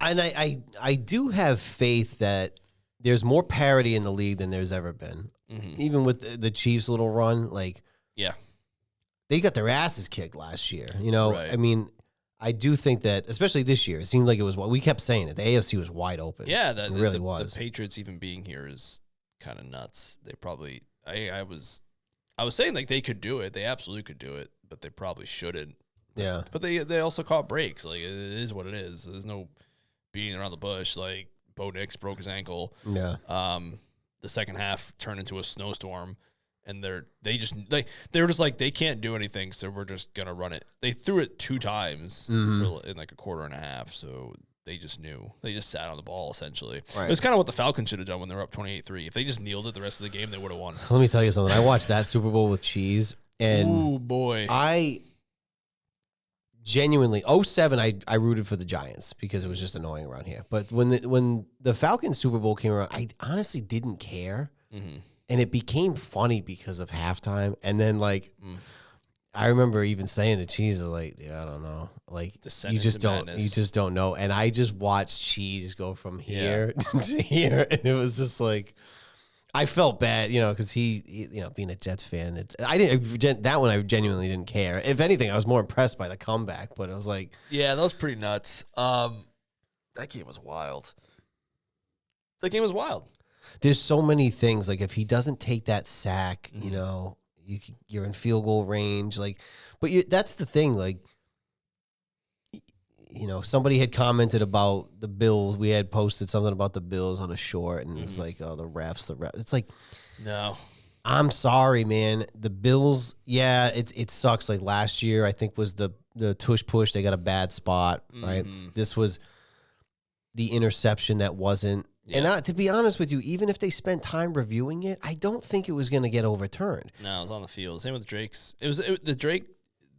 I do have faith that there's more parity in the league than there's ever been. Even with the Chiefs' little run, like they got their asses kicked last year. Right. I mean, I do think that, especially this year, it seemed like it was. We kept saying it. The AFC was wide open. Yeah, it really was. The Patriots even being here is kind of nuts. They probably. I was saying like they could do it. They absolutely could do it, but they probably shouldn't. Yeah. But they also caught breaks. Like, it is what it is. There's no beating around the bush. Like, Bo Nix broke his ankle. Yeah. The second half turned into a snowstorm, and they were just like, they can't do anything, so we're just gonna run it. They threw it 2 times in like a quarter and a half, so they just knew. They just sat on the ball, essentially. Right. It was kind of what the Falcons should have done when they were up 28-3. If they just kneeled it the rest of the game, they would have won. Let me tell you something. I watched that Super Bowl with Cheese, and ooh, boy. I genuinely, '07, I rooted for the Giants because it was just annoying around here. But when the Falcons Super Bowl came around, I honestly didn't care. Mm-hmm. And it became funny because of halftime. And then, like, I remember even saying to Cheese, like, yeah, I don't know. Like, you just don't know. And I just watched Cheese go from here to here. And it was just like, I felt bad, because he, being a Jets fan, that one I genuinely didn't care. If anything, I was more impressed by the comeback, but I was like, yeah, that was pretty nuts. That game was wild. There's so many things. Like, if he doesn't take that sack, you're in field goal range. Like, but that's the thing. Like, somebody had commented about the Bills. We had posted something about the Bills on a short, and it was like, oh, the refs. It's like, no. I'm sorry, man. The Bills, yeah, it sucks. Like, last year, I think was the tush push. They got a bad spot, right? This was the interception that wasn't. Yeah. And to be honest with you, even if they spent time reviewing it, I don't think it was going to get overturned. No, it was on the field. Same with Drake's.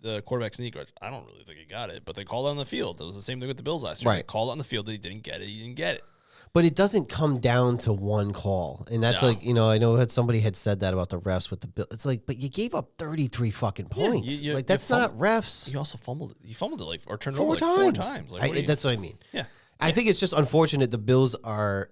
The quarterback sneak. I don't really think he got it, but they called it on the field. It was the same thing with the Bills last year. Right. They called it on the field that he didn't get it. He didn't get it. But it doesn't come down to one call. And that's like, I know somebody had said that about the refs with the Bills. It's like, but you gave up 33 fucking points. That's not refs. You also fumbled it. You fumbled it or turned it four over times. 4 times. That's what I mean. Yeah. I think it's just unfortunate the Bills are,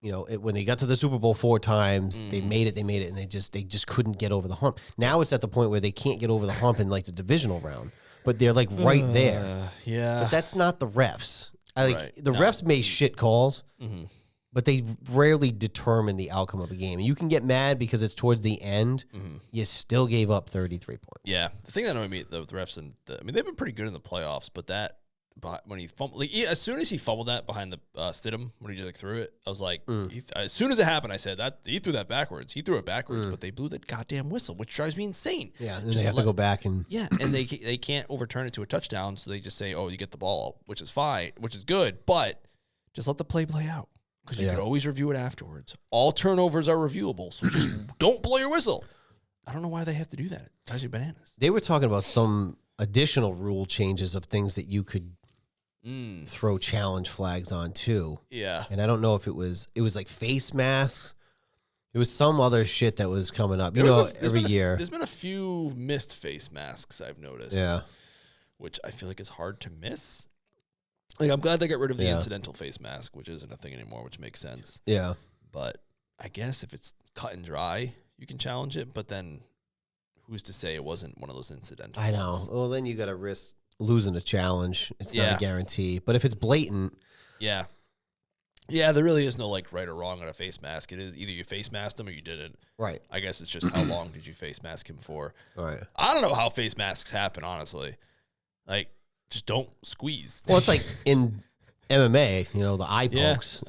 when they got to the Super Bowl 4 times, they made it, and they just couldn't get over the hump. Now it's at the point where they can't get over the hump in like the divisional round, but they're like right there. Yeah. But that's not the refs. Refs make shit calls, but they rarely determine the outcome of a game. And you can get mad because it's towards the end. You still gave up 33 points. Yeah. The thing that annoyed me, the refs, they've been pretty good in the playoffs, but when he fumbled, as soon as he fumbled that behind the Stidham, when he just threw it, I was like, as soon as it happened, I said that he threw that backwards. He threw it backwards, but they blew that goddamn whistle, which drives me insane. Yeah, and then they have to go back and and they can't overturn it to a touchdown, so they just say, "Oh, you get the ball," which is fine, which is good, but just let the play out because you can always review it afterwards. All turnovers are reviewable, so just don't blow your whistle. I don't know why they have to do that. It drives you bananas. They were talking about some additional rule changes of things that you could throw challenge flags on too. Yeah. And I don't know if it was like face masks. It was some other shit that was coming up. Every year. There's been a few missed face masks I've noticed. Yeah. Which I feel like is hard to miss. Like, I'm glad they got rid of the incidental face mask, which isn't a thing anymore, which makes sense. Yeah. But I guess if it's cut and dry, you can challenge it, but then who's to say it wasn't one of those incidental I know. ones? Well, then you got to risk losing a challenge. It's not a guarantee. But if it's blatant. Yeah. Yeah, there really is no like right or wrong on a face mask. It is either you face masked him or you didn't. Right. I guess it's just how long did you face mask him for. Right. I don't know how face masks happen, honestly. Like, just don't squeeze. Well, it's like in MMA, the eye pokes.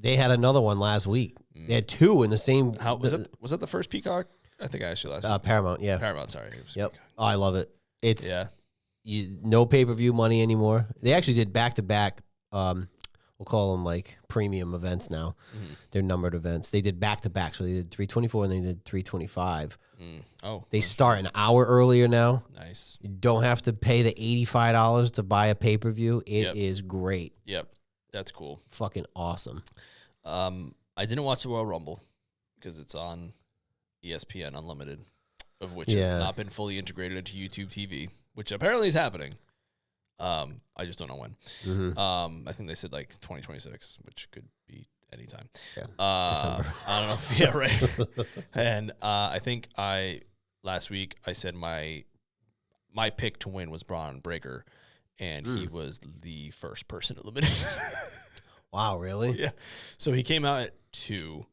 They had another one last week. They had 2 in the same. Was that the first Peacock? I think I asked you last week. Paramount, yeah. Paramount, sorry. Yep. Oh, I love it. It's no pay-per-view money anymore. They actually did back-to-back, we'll call them like premium events now. They're numbered events. They did back-to-back, so they did 324 and they did 325. They start an hour earlier now. Nice. You don't have to pay the $85 to buy a pay-per-view. It is great. Yep. That's cool. Fucking awesome. I didn't watch the Royal Rumble because it's on ESPN Unlimited, of which has not been fully integrated into YouTube TV, which apparently is happening. I just don't know when. I think they said like 2026, which could be anytime. Yeah. December. I don't know. Yeah, right. And I think last week I said my pick to win was Braun Breaker, and he was the first person eliminated. Wow, really? Yeah. So he came out at 2.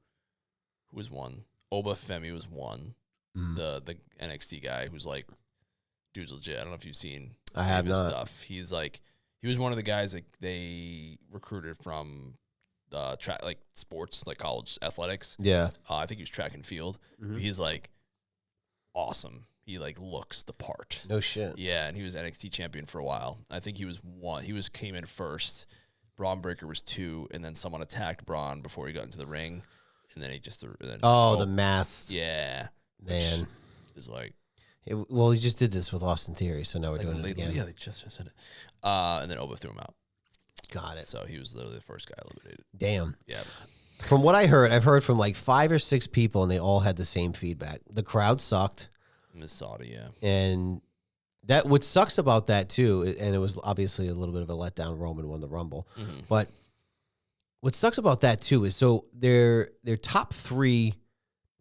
Who was 1? Oba Femi was 1. The NXT guy who's like, dude's legit. I don't know if you've seen his stuff. He's like, he was one of the guys that they recruited from track, like sports, like college athletics. Yeah. I think he was track and field. He's like awesome. He like looks the part. No shit. Yeah, and he was NXT champion for a while. I think he was 1. Came in first. Braun Breaker was 2, and then someone attacked Braun before he got into the ring, and then he just threw. The mask. Yeah, man, is like, Well, he just did this with Austin Theory, so now we're doing it again. Yeah, they just said it. And then Oba threw him out. Got it. So he was literally the first guy eliminated. Damn. Yeah. From what I heard, I've heard from like 5 or 6 people, and they all had the same feedback. The crowd sucked. Miss Saudi, yeah. And that what sucks about that too, and it was obviously a little bit of a letdown. Roman won the Rumble, but what sucks about that too is so their top 3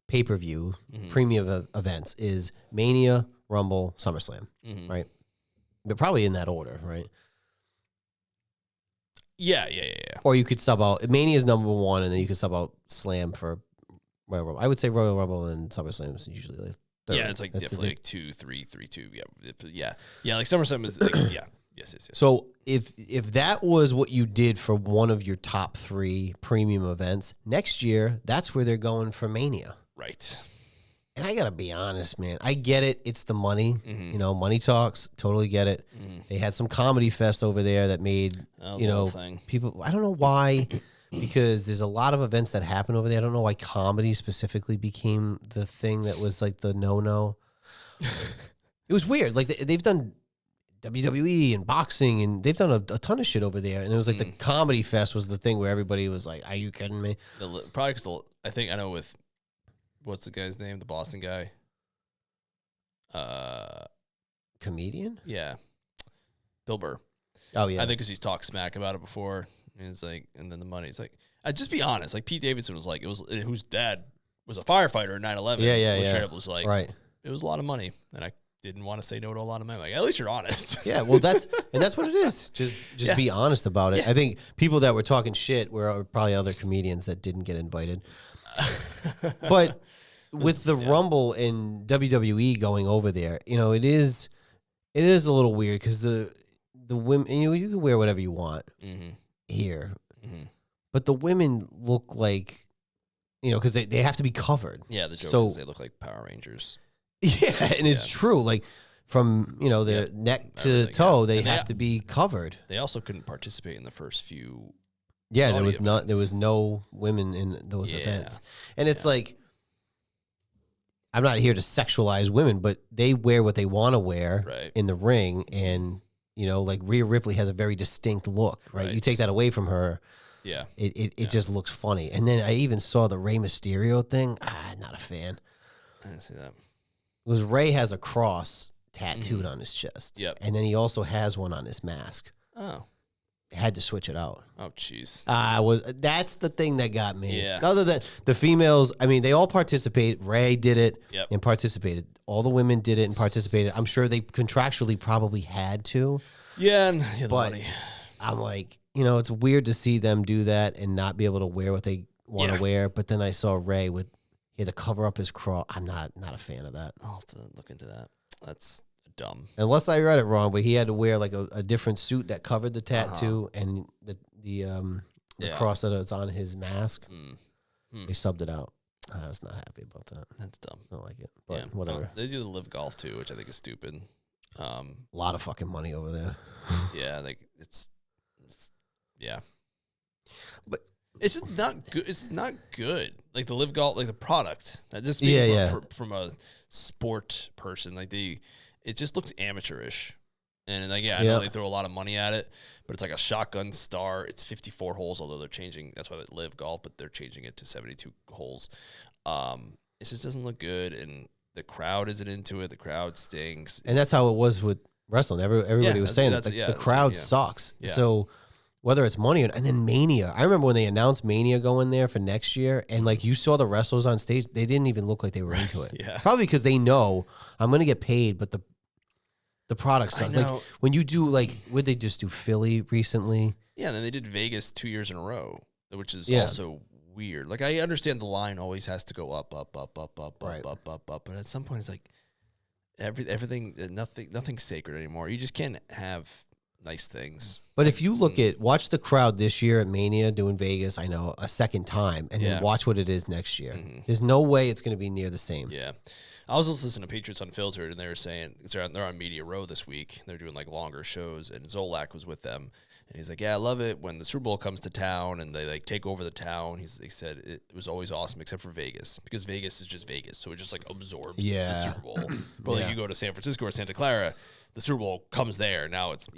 pay-per-view premium events is Mania, Rumble, SummerSlam, right? But probably in that order, right? Yeah. Or you could sub out Mania is number 1, and then you could sub out Slam for Royal Rumble. I would say Royal Rumble and SummerSlam is usually like third. Yeah, it's like definitely like 2, 3, 3, 2. Yeah. Like SummerSlam is like, yeah. Yes. So if that was what you did for one of your top 3 premium events, next year that's where they're going for Mania. Right. And I gotta be honest, man. I get it. It's the money. You know, money talks. Totally get it. They had some comedy fest over there that made people. I don't know why, because there's a lot of events that happen over there. I don't know why comedy specifically became the thing that was like the no. It was weird. Like they've done WWE and boxing, and they've done a ton of shit over there. And it was like the comedy fest was the thing where everybody was like, "Are you kidding me?" Probably because I think I know with. What's the guy's name? The Boston guy? Comedian? Yeah. Bill Burr. Oh, yeah. I think because he's talked smack about it before. And it's like, and then the money. It's like, just be honest. Like Pete Davidson was like, whose dad was a firefighter in 9/11. Yeah. Straight up was like, right. It was a lot of money. And I didn't want to say no to a lot of money. Like, at least you're honest. Yeah, well, that's what it is. Just be honest about it. Yeah. I think people that were talking shit were probably other comedians that didn't get invited. But with the Rumble and WWE going over there, you know, it is a little weird because the women, you can wear whatever you want here, but the women look like, you know, because they have to be covered. Yeah, the joke is they look like Power Rangers. Yeah, and it's true. Like from, you know, their neck to toe, they have to be covered. They also couldn't participate in the first few. Yeah, there was no women in those events, and it's like. I'm not here to sexualize women, but they wear what they want to wear in the ring. And, you know, like Rhea Ripley has a very distinct look, right? You take that away from her. Yeah. It just looks funny. And then I even saw the Rey Mysterio thing. Not a fan. I didn't see that. Because Rey has a cross tattooed on his chest. Yep. And then he also has one on his mask. Oh. Had to switch it out. Oh, jeez. That's the thing that got me. Yeah. Other than the females, I mean, they all participate. Ray did it and participated. All the women did it and participated. I'm sure they contractually probably had to. Yeah, and the but money. I'm like, you know, it's weird to see them do that and not be able to wear what they want to wear. But then I saw Ray he had to cover up his cross. I'm not a fan of that. I'll have to look into that. That's dumb. Unless I read it wrong, but he had to wear like a different suit that covered the tattoo and the cross that was on his mask. They subbed it out. I was not happy about that. That's dumb. I don't like it, but whatever. They do the live golf too, which I think is stupid. A lot of fucking money over there. Yeah, like it's yeah. But it's just not good. It's not good. Like the live golf, like the product. That just from a sport person, like it just looks amateurish. And like, I know they throw a lot of money at it, but it's like a shotgun star. It's 54 holes, although they're changing. That's why they live golf, but they're changing it to 72 holes. It just doesn't look good, and the crowd isn't into it. The crowd stinks. And that's how it was with wrestling. Everybody was saying the crowd sucks. Yeah. So whether it's money and then Mania. I remember when they announced Mania going there for next year, and like you saw the wrestlers on stage, they didn't even look like they were into it. Probably because they know I'm going to get paid, but the product sucks. Like when you do would they just do Philly recently? Yeah, and then they did Vegas 2 years in a row, which is also weird. Like I understand the line always has to go up, but at some point it's like everything, nothing's sacred anymore. You just can't have nice things. But if you watch the crowd this year at Mania doing Vegas, I know, a second time, and then watch what it is next year. There's no way it's going to be near the same. Yeah. I was just listening to Patriots Unfiltered, and they were saying they're on Media Row this week. They're doing like longer shows, and Zolak was with them, And he's like, yeah, I love it when the Super Bowl comes to town and they like take over the town. He said it was always awesome except for Vegas, because Vegas is just Vegas, so it just like absorbs the Super Bowl. But like you go to San Francisco or Santa Clara, the Super Bowl comes there. Now it's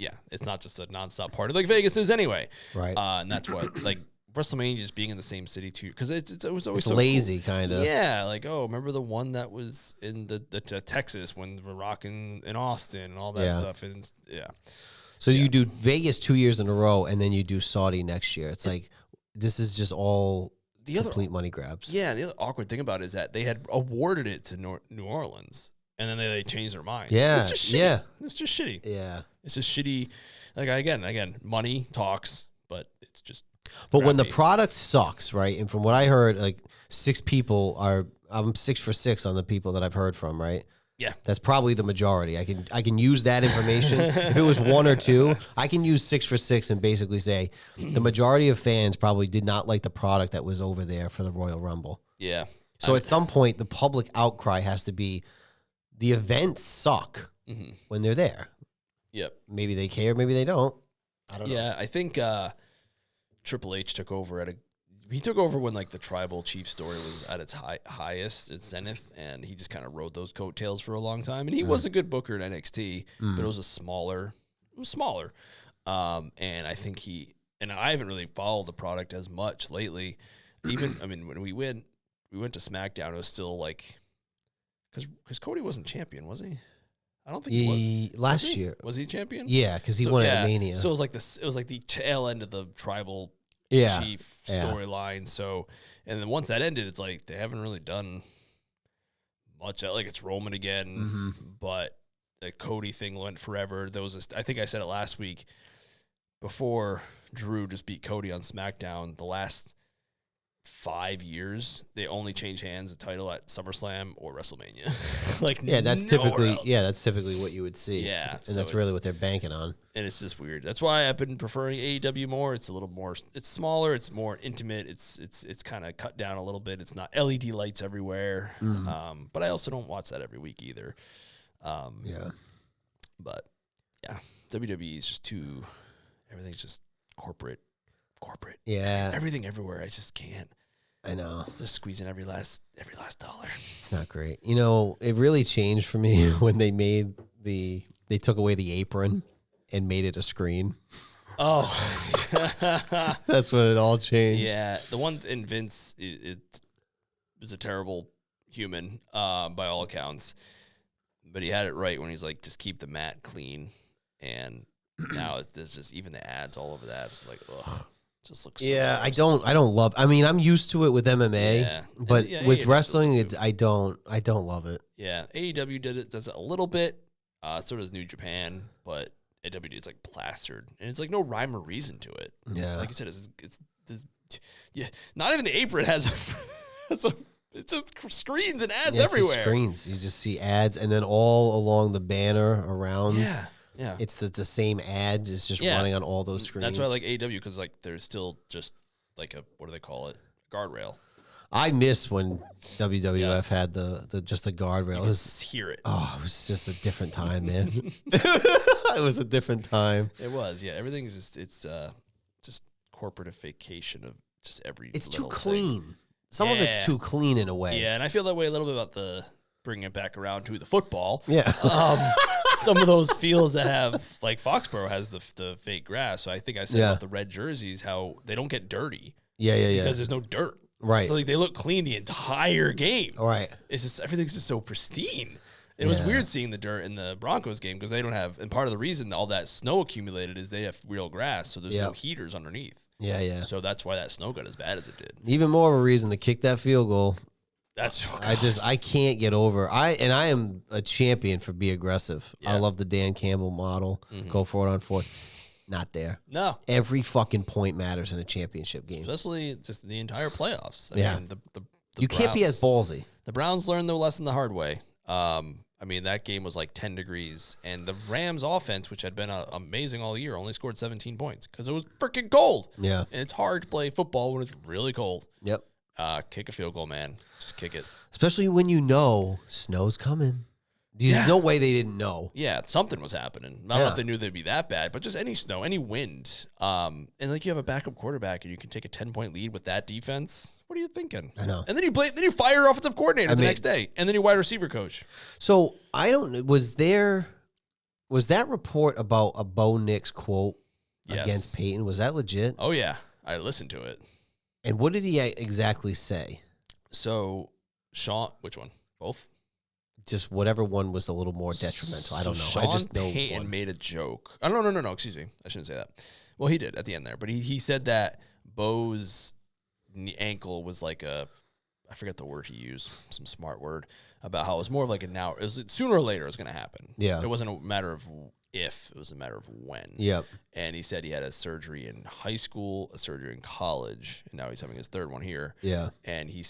not just a nonstop party like Vegas is anyway. Right. And that's what like WrestleMania just being in the same city too, because it was always so lazy cool. kind of. Yeah, like remember the one that was in the Texas when we're rocking in Austin and all that stuff, and So you do Vegas 2 years in a row, and then you do Saudi next year. It's like this is just all complete money grabs. Yeah, the other awkward thing about it is that they had awarded it to New Orleans, and then they changed their minds. Yeah, it's just shitty. It's just shitty. Yeah, it's just shitty. Like again, money talks, but it's just. But when the product sucks, right? And from what I heard, like 6 people I'm 6 for 6 on the people that I've heard from, right? Yeah, that's probably the majority. I can use that information. If it was 1 or 2, I can use 6 for 6 and basically say the majority of fans probably did not like the product that was over there for the Royal Rumble. Yeah. So at some point, the public outcry has to be the events suck when they're there. Yep. Maybe they care, maybe they don't. I don't know. Yeah, I think Triple H took over he took over when like the tribal chief story was at its highest, its zenith, and he just kind of rode those coattails for a long time. And he was a good booker in NXT, but it was smaller. And I think and I haven't really followed the product as much lately. Even, I mean, when we went to SmackDown, it was still like, because Cody wasn't champion, was he? I don't think he was. Last year. Was he champion? Yeah, because he won at Mania. So it was like the tail end of the tribal chief storyline. So, and then once that ended, it's like they haven't really done much. Like it's Roman again, but the Cody thing went forever. There was I think I said it last week, before Drew just beat Cody on SmackDown, the last 5 years they only change hands the title at SummerSlam or WrestleMania. That's typically what you would see. Yeah, and so that's really what they're banking on. And it's just weird. That's why I've been preferring AEW more. It's a little more. It's smaller. It's more intimate. It's kind of cut down a little bit. It's not LED lights everywhere. But I also don't watch that every week either. But yeah, WWE is just too. Everything's just corporate. Yeah, everything everywhere. I just can't. I know. Just squeezing every last dollar. It's not great. You know, it really changed for me when they took away the apron and made it a screen. Oh, that's when it all changed. Yeah, the one in Vince, it was a terrible human by all accounts, but he had it right when he's like, just keep the mat clean, and now there's just even the ads all over that. It's like, ugh. Just looks so gross. I don't love. I mean, I'm used to it with MMA, but with wrestling, I don't love it. Yeah, AEW does it a little bit. So does New Japan, but AEW is like plastered, and it's like no rhyme or reason to it. Yeah, like you said, it's not even the apron has. It's just screens and ads everywhere. Just screens. You just see ads, and then all along the banner around. Yeah, it's the same ad. It's just running on all those screens. That's why I like AEW, because like there's still just like a, what do they call it? Guardrail. I miss when WWF had the just a guardrail. You just hear it. Oh, it was just a different time, man. It was a different time. It was, yeah. Everything's just just corporatification of just every. It's too clean. Some of it's too clean in a way. Yeah, and I feel that way a little bit about bringing it back around to the football. Yeah. Some of those fields that have, like Foxborough has the fake grass. So I think I said about the red jerseys, how they don't get dirty. Yeah. Because there's no dirt. Right. So like they look clean the entire game. Right. It's just, everything's just so pristine. It was weird seeing the dirt in the Broncos game, because they don't have, and part of the reason all that snow accumulated is they have real grass, so there's no heaters underneath. Yeah. So that's why that snow got as bad as it did. Even more of a reason to kick that field goal. That's I can't get over. I am a champion for be aggressive. Yeah. I love the Dan Campbell model. Go for it on fourth. Not there. No. Every fucking point matters in a championship game. Especially just the entire playoffs. I mean, the you Browns, can't be as ballsy. The Browns learned their lesson the hard way. I mean, that game was like 10 degrees, and the Rams offense, which had been amazing all year, only scored 17 points because it was freaking cold. Yeah. And it's hard to play football when it's really cold. Yep. Kick a field goal, man. Just kick it. Especially when you know snow's coming. There's no way they didn't know. Yeah, something was happening. I don't know if they knew they'd be that bad, but just any snow, any wind. And like you have a backup quarterback and you can take a 10-point lead with that defense. What are you thinking? I know. And then you fire your offensive coordinator the next day, and then your wide receiver coach. So I don't. Was that report about a Bo Nix quote against Peyton? Was that legit? Oh yeah, I listened to it. And what did he exactly say? So Sean, which one? Both? Just whatever one was a little more detrimental. I don't know. Sean I just know Payton one. made a joke. Oh, no. Excuse me. I shouldn't say that. Well, he did at the end there, but he said that Bo's ankle was like I forget the word he used, some smart word about how it was more of like it was sooner or later it was going to happen. Yeah. It wasn't a matter of if, it was a matter of when. Yep. And he said he had a surgery in high school, a surgery in college, and now he's having his third one here. Yeah. And he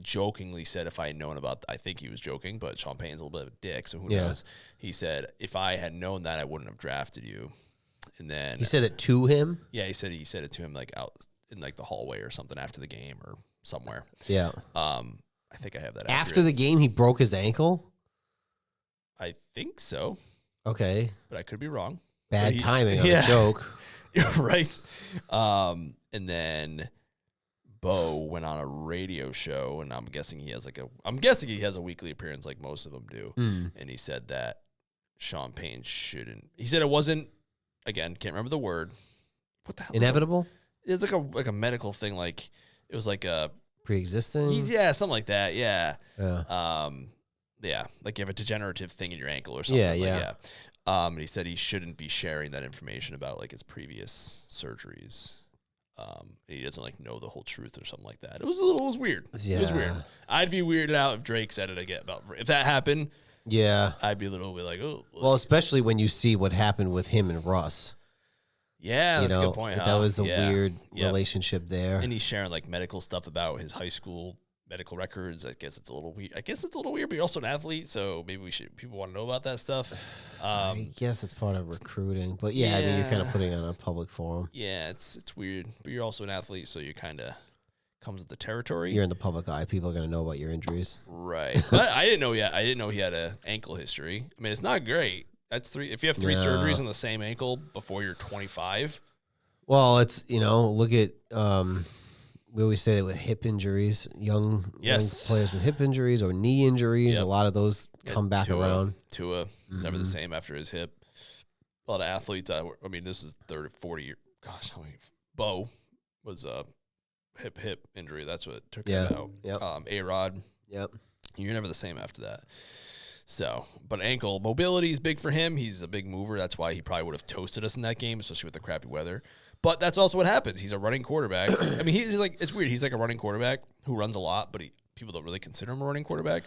jokingly said, if I had known about, I think he was joking, but Sean Payton's a little bit of a dick, so who knows? He said, if I had known that, I wouldn't have drafted you. And then he said it to him. Yeah, he said it to him like out in like the hallway or something after the game or somewhere. Yeah. I think I have that. After the game, he broke his ankle. I think so. Okay. But I could be wrong. Bad timing on a joke. You're right. And then Bo went on a radio show, and I'm guessing he has a weekly appearance like most of them do. And he said that Sean Payton shouldn't. He said it wasn't. Again, can't remember the word. What the hell? Inevitable? It was like a medical thing. Like it was like a pre-existing. Yeah, something like that. Yeah. Yeah. Like you have a degenerative thing in your ankle or something. Yeah. And he said he shouldn't be sharing that information about like his previous surgeries. He doesn't like know the whole truth or something like that. It was weird. Yeah. It was weird. I'd be weirded out if Drake said it again if that happened. Yeah. I'd be a little bit like, oh. Well, especially when you see what happened with him and Russ. Yeah, that's a good point. That was a weird relationship there. And he's sharing like medical stuff about his high school medical records. I guess it's a little weird. But you're also an athlete, so maybe people want to know about that stuff. I guess it's part of recruiting, but I mean, you're kind of putting it on a public forum. Yeah, it's weird, but you're also an athlete, so you kind of comes with the territory. You're in the public eye. People are going to know about your injuries. Right. But I didn't know yet. I didn't know he had an ankle history. I mean, it's not great. That's 3. If you have 3 surgeries on the same ankle before you're 25. Well, it's, look at, we always say that with hip injuries, young players with hip injuries or knee injuries, a lot of those come back around. Tua is never the same after his hip. A lot of athletes, I mean, this is 30, 40 years. Gosh, how many? Bo was a hip injury. That's what took him out. Yep. A-Rod. Yep. You're never the same after that. So, but ankle mobility is big for him. He's a big mover. That's why he probably would have toasted us in that game, especially with the crappy weather. But that's also what happens. He's a running quarterback. I mean, he's like, it's weird. He's like a running quarterback who runs a lot, but people don't really consider him a running quarterback.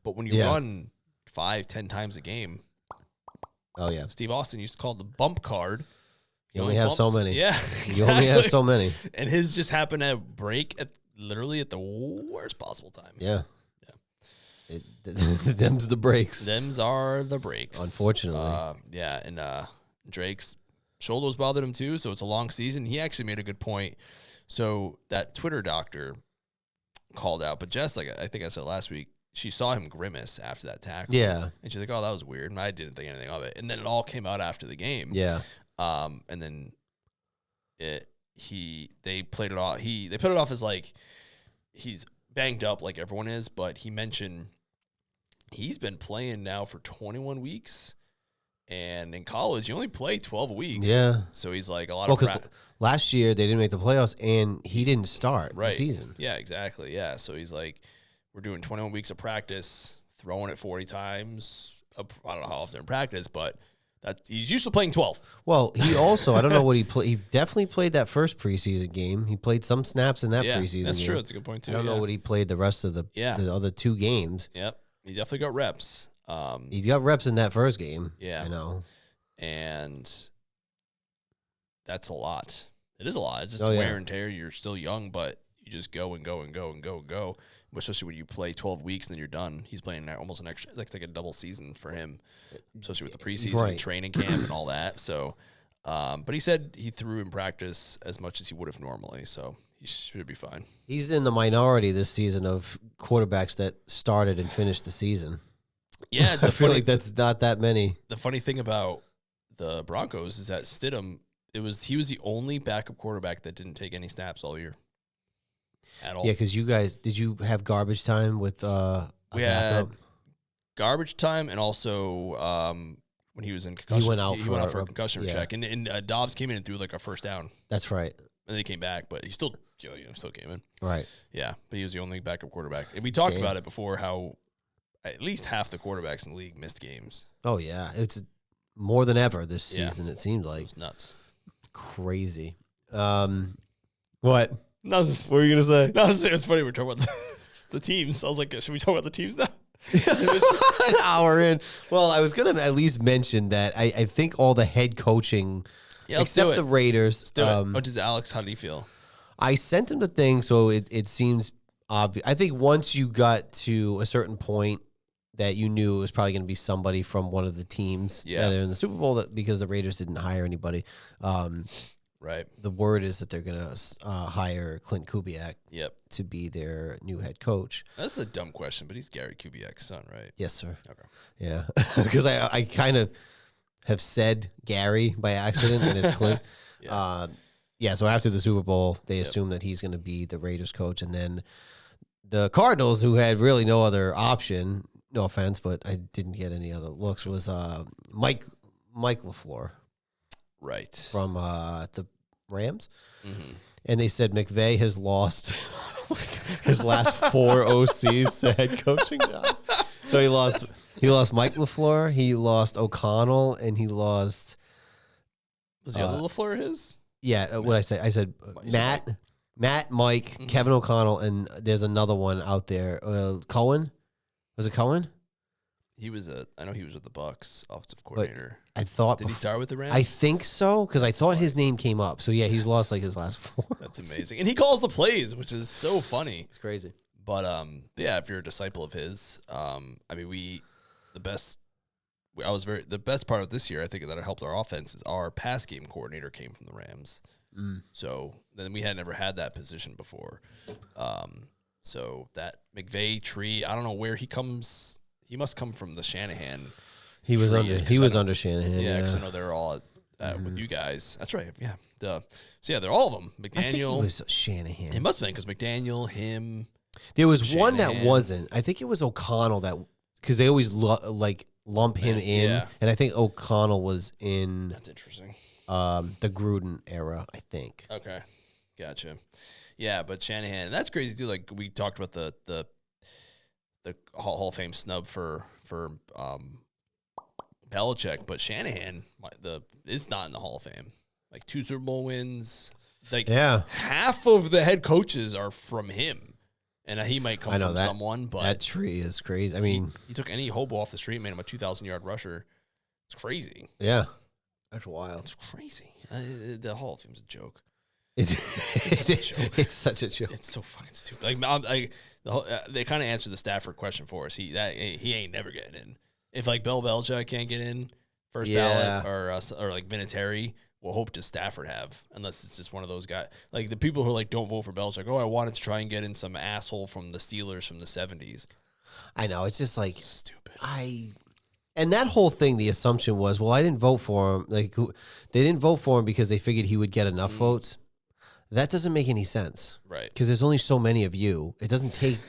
But when you run 5-10 times a game, Steve Austin used to call it the bump card. You only have so many. Yeah, exactly. You only have so many. And his just happened to break literally at the worst possible time. Yeah. Them's the breaks. Them's are the breaks. Unfortunately. And Drake's shoulders bothered him too, so it's a long season. He actually made a good point. So that Twitter doctor called out, but Jess, like I think I said last week, she saw him grimace after that tackle. Yeah. And she's like, oh, that was weird. And I didn't think anything of it. And then it all came out after the game. Yeah. And then they played it off. They put it off as like he's banged up like everyone is, but he mentioned he's been playing now for 21 weeks. And in college, you only play 12 weeks. Yeah. So he's like a lot of because last year they didn't make the playoffs and he didn't start the season. Yeah, exactly. Yeah. So he's like, we're doing 21 weeks of practice, throwing it 40 times. I don't know how often in practice, but he's used to playing 12. Well, he also, I don't know what he played. He definitely played that first preseason game. He played some snaps in that preseason that's game. true. That's a good point, too. I don't know what he played the rest of the other 2 games. Yep. He definitely got reps. He's got reps in that first game. Yeah. I know. And that's a lot. It is a lot. It's just wear and tear. You're still young, but you just go and go and go and go and go. Especially when you play 12 weeks and then you're done. He's playing almost an extra, like a double season for him, especially with the preseason training camp and all that. So, but he said he threw in practice as much as he would have normally. So he should be fine. He's in the minority this season of quarterbacks that started and finished the season. Yeah, I feel like that's not that many. The funny thing about the Broncos is that Stidham, he was the only backup quarterback that didn't take any snaps all year. At all. Yeah, because did you have garbage time with we backup? had garbage time, and also when he was in concussion, he went out for a concussion check, and Dobbs came in and threw like a first down. That's right. And then he came back, but he still came in. Right. Yeah, but he was the only backup quarterback, and we talked about it before how at least half the quarterbacks in the league missed games. Oh yeah, it's more than ever this season. It seemed like it was nuts, crazy. What? No, what were you gonna say? No, it's funny. We're talking about the teams. I was like, should we talk about the teams now? An hour in. Well, I was going to at least mention that I think all the head coaching, except the Raiders. What does Alex? How do you feel? I sent him the thing, so it seems obvious. I think once you got to a certain point that you knew it was probably going to be somebody from one of the teams that are in the Super Bowl, because the Raiders didn't hire anybody. Right. The word is that they're going to hire Clint Kubiak to be their new head coach. That's a dumb question, but he's Gary Kubiak's son, right? Yes, sir. Okay. Yeah. Because I kind of have said Gary by accident, and it's Clint. So after the Super Bowl, they assume that he's going to be the Raiders coach. And then the Cardinals, who had really no other option, no offense, but I didn't get any other looks, was Mike LaFleur. Right. From the Rams. Mm-hmm. And they said McVay has lost his last 4 OCs to head coaching jobs. So he lost Mike LaFleur, he lost O'Connell, and he lost... Was the other LaFleur his? Yeah, what I say? I said Matt, Mike, Kevin O'Connell, and there's another one out there. Cohen? Was it Cohen? I know he was with the Bucks, offensive coordinator. But I thought... Did he start with the Rams? I think so, because I thought his name came up. So, yeah, he's lost like his last 4. That's amazing. And he calls the plays, which is so funny. It's crazy. But, if you're a disciple of his, the best part of this year, I think, that it helped our offense is our pass game coordinator came from the Rams. So, then we had never had that position before. So, that McVay tree, I don't know where he comes... He must come from the Shanahan. He was under Shanahan. Yeah, because I know they're all with you guys. That's right. Yeah. Duh. So, they're all of them. McDaniel. I think it was Shanahan. It must have been because McDaniel, him. There was Shanahan. One that wasn't. I think it was O'Connell because they always lump him in. Yeah. And I think O'Connell was in. That's interesting. The Gruden era, I think. Okay. Gotcha. Yeah, but Shanahan, and that's crazy too. Like we talked about the Hall of Fame snub for Belichick, but Shanahan is not in the Hall of Fame. Like 2 Super Bowl wins. Like half of the head coaches are from him, and he might come from someone. But that tree is crazy. I mean, he took any hobo off the street, made him a 2,000-yard rusher. It's crazy. Yeah, that's wild. It's crazy. The Hall of Fame's a joke. It's such a joke. It's so fucking stupid. They kind of answered the Stafford question for us. He ain't never getting in. If like Bill Belichick can't get in first ballot, or like Vinatieri, we'll hope does Stafford have, unless it's just one of those guys. Like the people who are like don't vote for Belichick. Oh, I wanted to try and get in some asshole from the Steelers from the 70s. I know, it's just like stupid. And that whole thing, the assumption was, well, I didn't vote for him. Like they didn't vote for him because they figured he would get enough votes. That doesn't make any sense, right? Because there's only so many of you. It doesn't take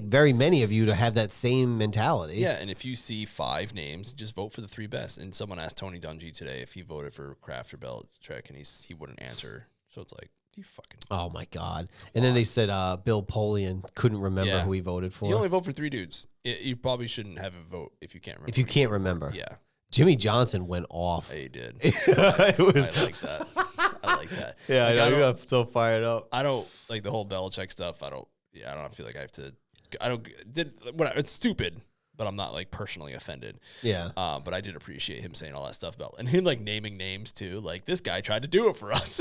very many of you to have that same mentality. Yeah, and if you see 5 names, just vote for the 3 best. And someone asked Tony Dungy today if he voted for Kraft or Belichick, and he wouldn't answer. So it's like, you fucking. Oh my god! And then they said Bill Polian couldn't remember who he voted for. You only vote for 3 dudes. You probably shouldn't have a vote if you can't remember. If you can't remember, yeah. Jimmy Johnson went off. Yeah, he did. I like that. I like that. Yeah, like, I know. You got so fired up. I don't like the whole Belichick stuff. I don't feel like I have to. It's stupid, but I'm not like personally offended. Yeah. But I did appreciate him saying all that stuff about and him like naming names too. Like this guy tried to do it for us.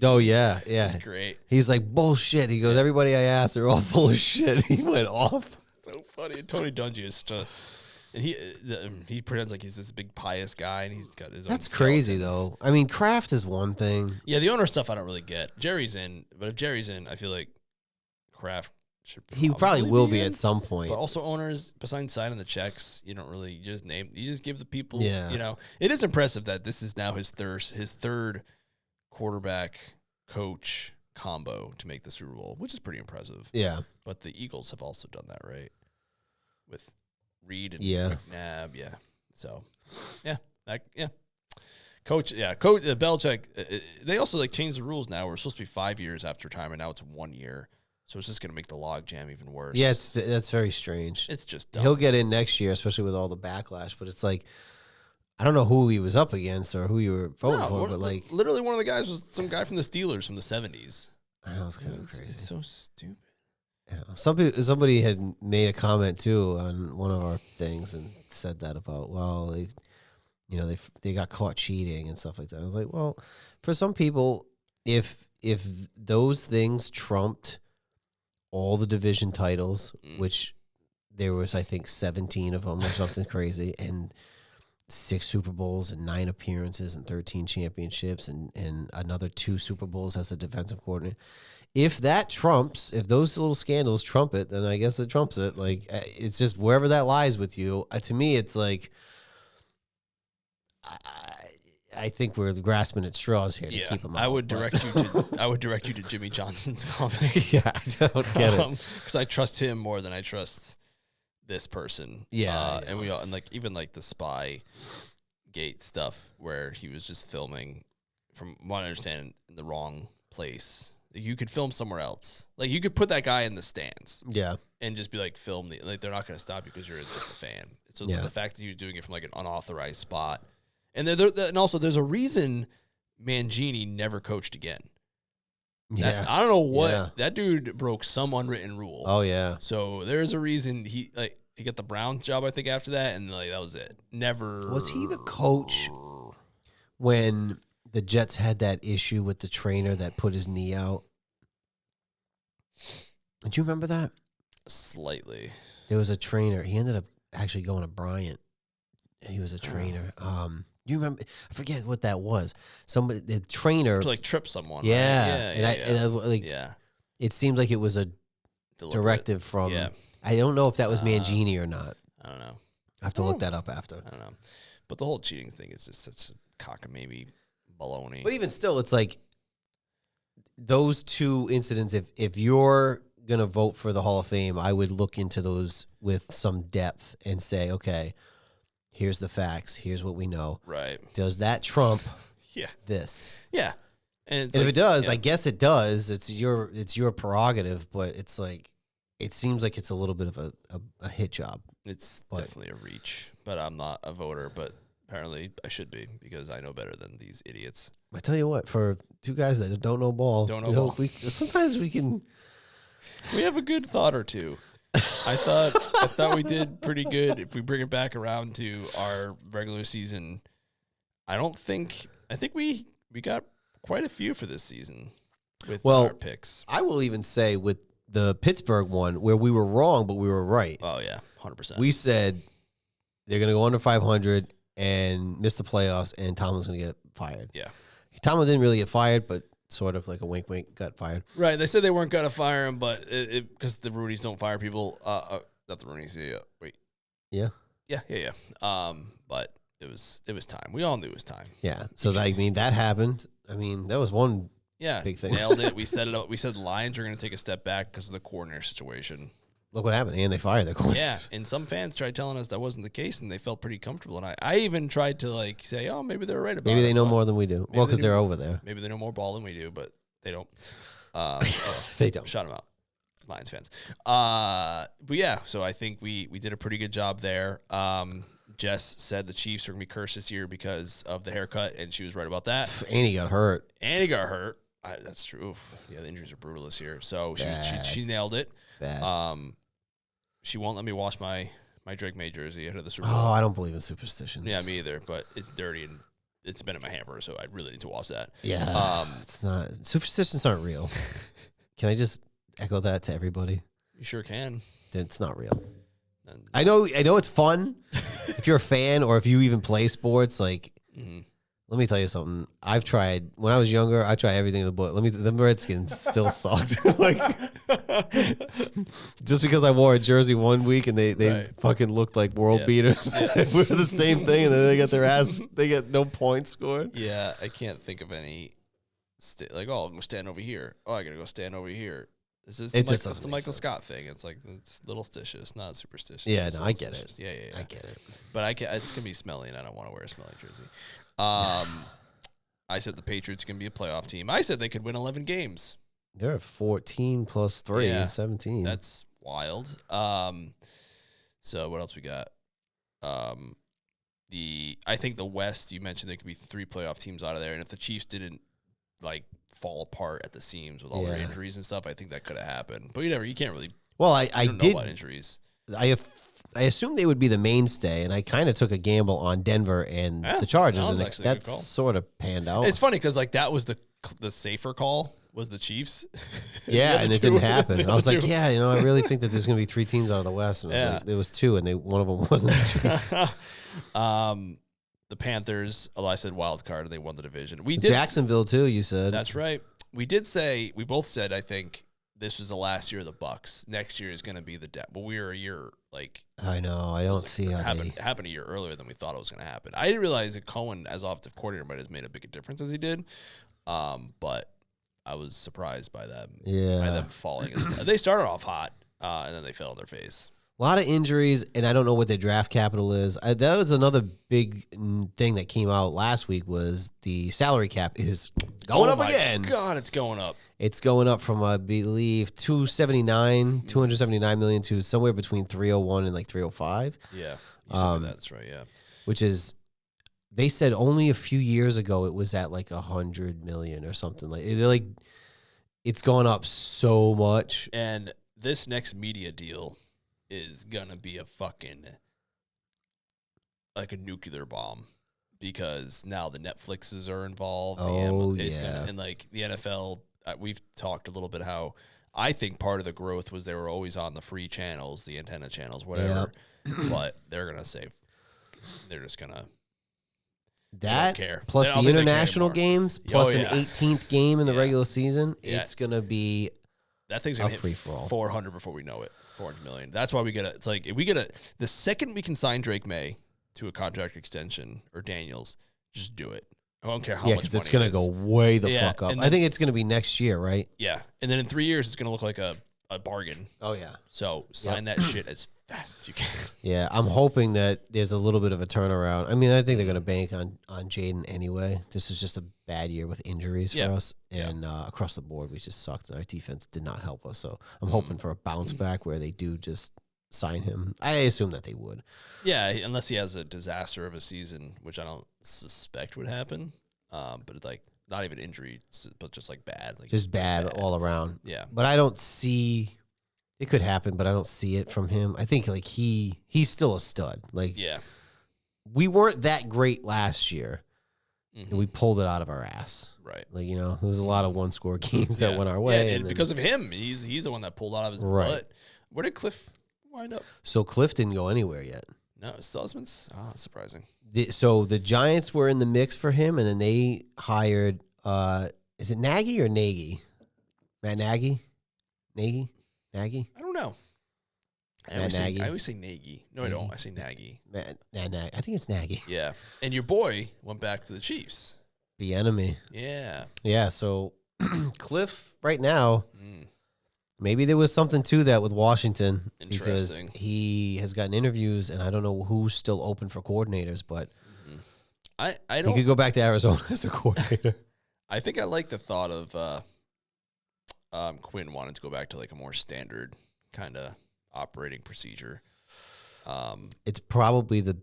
Oh yeah, yeah. It's great. He's like bullshit. He goes, everybody I asked are all full of shit. He went off. So funny. And Tony Dungy is such a. And he pretends like he's this big pious guy, and he's got his own. That's crazy, though. I mean, Kraft is one thing. Yeah, the owner stuff I don't really get. Jerry's in, but if Jerry's in, I feel like Kraft He probably will be in. at some point. But also owners, besides signing the checks, you don't really you just give the people. Yeah. You know, it is impressive that this is now his third quarterback coach combo to make the Super Bowl, which is pretty impressive. Yeah. But the Eagles have also done that, right? With Reed and Yeah. McNabb, yeah. So, Coach Belichick. They also like changed the rules now. We're supposed to be 5 years after retirement. Now it's 1 year. So it's just going to make the log jam even worse. Yeah, that's very strange. It's just dumb. He'll get in next year, especially with all the backlash. But it's like, I don't know who he was up against or who you were voting for, but like, literally one of the guys was some guy from the Steelers from the 70s. I know, it's kind of crazy. It's so stupid. Somebody had made a comment too on one of our things and said that about, well, they got caught cheating and stuff like that. I was like, well, for some people, if those things trumped all the division titles, which there was, I think, 17 of them or something crazy, and 6 Super Bowls and 9 appearances and 13 championships and another 2 Super Bowls as a defensive coordinator. If that trumps, if those little scandals trump it, then I guess it trumps it. Like, it's just wherever that lies with you. To me, it's like, I think we're grasping at straws here to keep them out. I would direct you to Jimmy Johnson's comics. Yeah, I don't get it. Because I trust him more than I trust this person. Yeah, and we all, and like even like the spy gate stuff where he was just filming, from what I understand, in the wrong place. You could film somewhere else. Like you could put that guy in the stands. Yeah. And just be like, film the, like they're not going to stop you because you're just a fan. So the fact that he was doing it from like an unauthorized spot. And and also there's a reason Mangini never coached again. I don't know what that dude broke some unwritten rule. Oh yeah. So there's a reason he got the Browns job, I think, after that, and like that was it. Never was he the coach when the Jets had that issue with the trainer that put his knee out? Did you remember that? Slightly. There was a trainer. He ended up actually going to Bryant. He was a trainer. You remember? I forget what that was. Somebody, the trainer, to like trip someone. Yeah, right? It seemed like it was a directive from. Yeah. I don't know if that was Mangini or not. I don't know. I have to look that up after. I don't know. But the whole cheating thing is just such cockamamie baloney. But even still, it's like those 2 incidents. If you're gonna vote for the Hall of Fame, I would look into those with some depth and say, okay, here's the facts. Here's what we know. Right. Does that trump this? Yeah. And if it does, I guess it does. It's your prerogative, but it's like, it seems like it's a little bit of a hit job. It's definitely a reach, but I'm not a voter, but apparently I should be because I know better than these idiots. I tell you what, for 2 guys that don't know ball, sometimes we can. We have a good thought or two. I thought we did pretty good. If we bring it back around to our regular season, I think we got quite a few for this season with our picks. I will even say with the Pittsburgh one where we were wrong, but we were right. Oh yeah, 100%. We said they're going to go under 500 and miss the playoffs, and Tomlin's going to get fired. Yeah, Tomlin didn't really get fired, but sort of like a wink, wink, got fired. Right. They said they weren't going to fire him, but because the Roonies don't fire people. Not the Roonies. Wait. Yeah. Yeah. But it was time. We all knew it was time. Yeah. So that happened. I mean, that was one. Yeah. Big thing. Nailed it. We set it up. We said the Lions are going to take a step back because of the coordinator situation. Look what happened, and they fired their coordinator. Yeah, and some fans tried telling us that wasn't the case, and they felt pretty comfortable. And I even tried to say, oh, maybe they're right about it. Maybe they know more than we do. Well, because they're over there. Maybe they know more ball than we do, but they don't. They don't. Shut them out, Lions fans. But yeah, so I think we did a pretty good job there. Jess said the Chiefs are going to be cursed this year because of the haircut, and she was right about that. And he got hurt. That's true. Oof. Yeah, the injuries are brutal this year. So she nailed it. Bad. She won't let me wash my Drake May jersey ahead of the Super Bowl. Oh, I don't believe in superstitions. Yeah, me either. But it's dirty and it's been in my hamper, so I really need to wash that. Yeah, it's not. Superstitions aren't real. Can I just echo that to everybody? You sure can. It's not real. I know it's fun if you're a fan or if you even play sports. Like Let me tell you something. I've tried when I was younger. I tried everything in the book. The Redskins still sucked. Like, just because I wore a jersey one week and they fucking looked like world beaters. We're the same thing, and then they got their ass. They get no points scored. Yeah, I can't think of any. Like, oh, I'll go stand over here. Oh, I gotta go stand over here. It's a Michael Scott thing. It's like it's little stitious, not superstitious. Yeah, no, I get it. Yeah. I get it. But it's gonna be smelly, and I don't want to wear a smelly jersey. I said the Patriots can be a playoff team. I said they could win 11 games. They're 14 plus 3, 17. That's wild. So what else we got? I think the West, you mentioned there could be 3 playoff teams out of there, and if the Chiefs didn't like fall apart at the seams with all their injuries and stuff, I think that could have happened. But you can't really. Well, I don't did know about injuries. I assumed they would be the mainstay, and I kind of took a gamble on Denver and the Chargers, and that sort of panned out. It's funny because like that was the safer call was the Chiefs. Yeah, and it didn't happen. And I was like, I really think that there's going to be 3 teams out of the West, and it was like, there was 2, and one of them wasn't the Chiefs. The Panthers, I said wild card, and they won the division. Jacksonville too. You said that's right. We both said I think this was the last year of the Bucks. Next year is going to be the depth. But we were a year like I know. I don't see how happened a year earlier than we thought it was going to happen. I didn't realize that Cohen, as offensive coordinator, might have made a big difference as he did. But I was surprised by them. Yeah, by them falling. They started off hot, and then they fell on their face. A lot of injuries, and I don't know what their draft capital is. That was another big thing that came out last week was the salary cap is going up again. God, it's going up. It's going up from, I believe, 279 million to somewhere between 301 and like 305. Yeah, you said that's right, yeah. Which is, they said only a few years ago it was at like 100 million or something. Like it's gone up so much. And this next media deal is gonna be a fucking like a nuclear bomb because now the Netflixes are involved. And like the NFL, we've talked a little bit how I think part of the growth was they were always on the free channels, the antenna channels, whatever. But they're gonna say they're just gonna that care. Plus the international games, plus an 18th game in the regular season. It's gonna be that thing's gonna hit 400 before we know it. 400 million. That's why we get it's like if we get the second we can sign Drake May to a contract extension or Daniels, just do it. I don't care how much money because it's going to go way the fuck up. I think it's going to be next year, right? Yeah. And then in 3 years, it's going to look like a bargain. Oh, yeah. So sign that shit as fast as you can. Yeah. I'm hoping that there's a little bit of a turnaround. I mean, I think they're going to bank on Jaden anyway. This is just a bad year with injuries for us. And across the board, we just sucked. Our defense did not help us. So I'm hoping for a bounce back where they do just sign him. I assume that they would. Yeah, unless he has a disaster of a season, which I don't suspect would happen. But it's like not even injury, but just like bad. Like just bad all around. Yeah. But I don't see it could happen, but I don't see it from him. I think like he's still a stud. Like we weren't that great last year. And we pulled it out of our ass. Right. Like, there was a lot of one-score games that went our way. Yeah, and because of him, he's the one that pulled out of his butt. Where did Cliff wind up? So Cliff didn't go anywhere yet. No, Sussman's surprising. So the Giants were in the mix for him, and then they hired, is it Nagy or Nagy? Matt Nagy? Nagy? I don't know. I always say Nagy. No, I don't. I say Nagy. I think it's Nagy. Yeah. And your boy went back to the Chiefs. The enemy. Yeah. Yeah, so Cliff right now, maybe there was something to that with Washington because he has gotten interviews, and I don't know who's still open for coordinators, but I don't. He could go back to Arizona as a coordinator. I think I like the thought of Quinn wanting to go back to like a more standard kind of operating procedure. It's probably the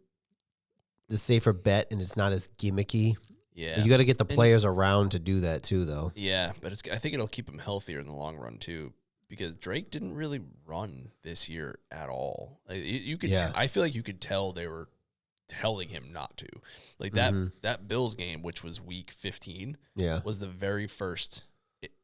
safer bet, and it's not as gimmicky. Yeah, you got to get the players around to do that too, though. Yeah, but I think it'll keep him healthier in the long run too, because Drake didn't really run this year at all. Like, you could, I feel like you could tell they were telling him not to. Like that Bills game, which was week 15, was the very first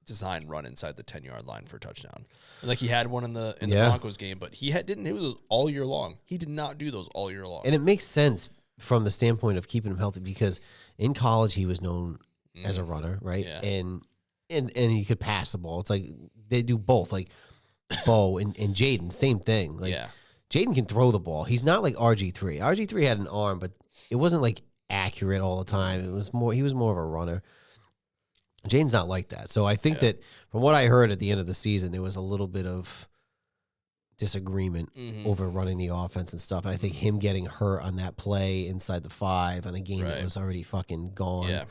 design run inside the 10-yard line for a touchdown. And like he had one in the Broncos game, but he didn't. It was all year long. He did not do those all year long. And it makes sense. from the standpoint of keeping him healthy, because in college he was known as a runner, right? Yeah. And he could pass the ball. It's like they do both. Like Bo and Jaden, same thing. Like Jaden can throw the ball. He's not like RG3. RG3 had an arm, but it wasn't like accurate all the time. He was more of a runner. Jaden's not like that. So I think that from what I heard at the end of the season, there was a little bit of disagreement over running the offense and stuff. And I think him getting hurt on that play inside the 5 on a game that was already fucking gone. Yeah.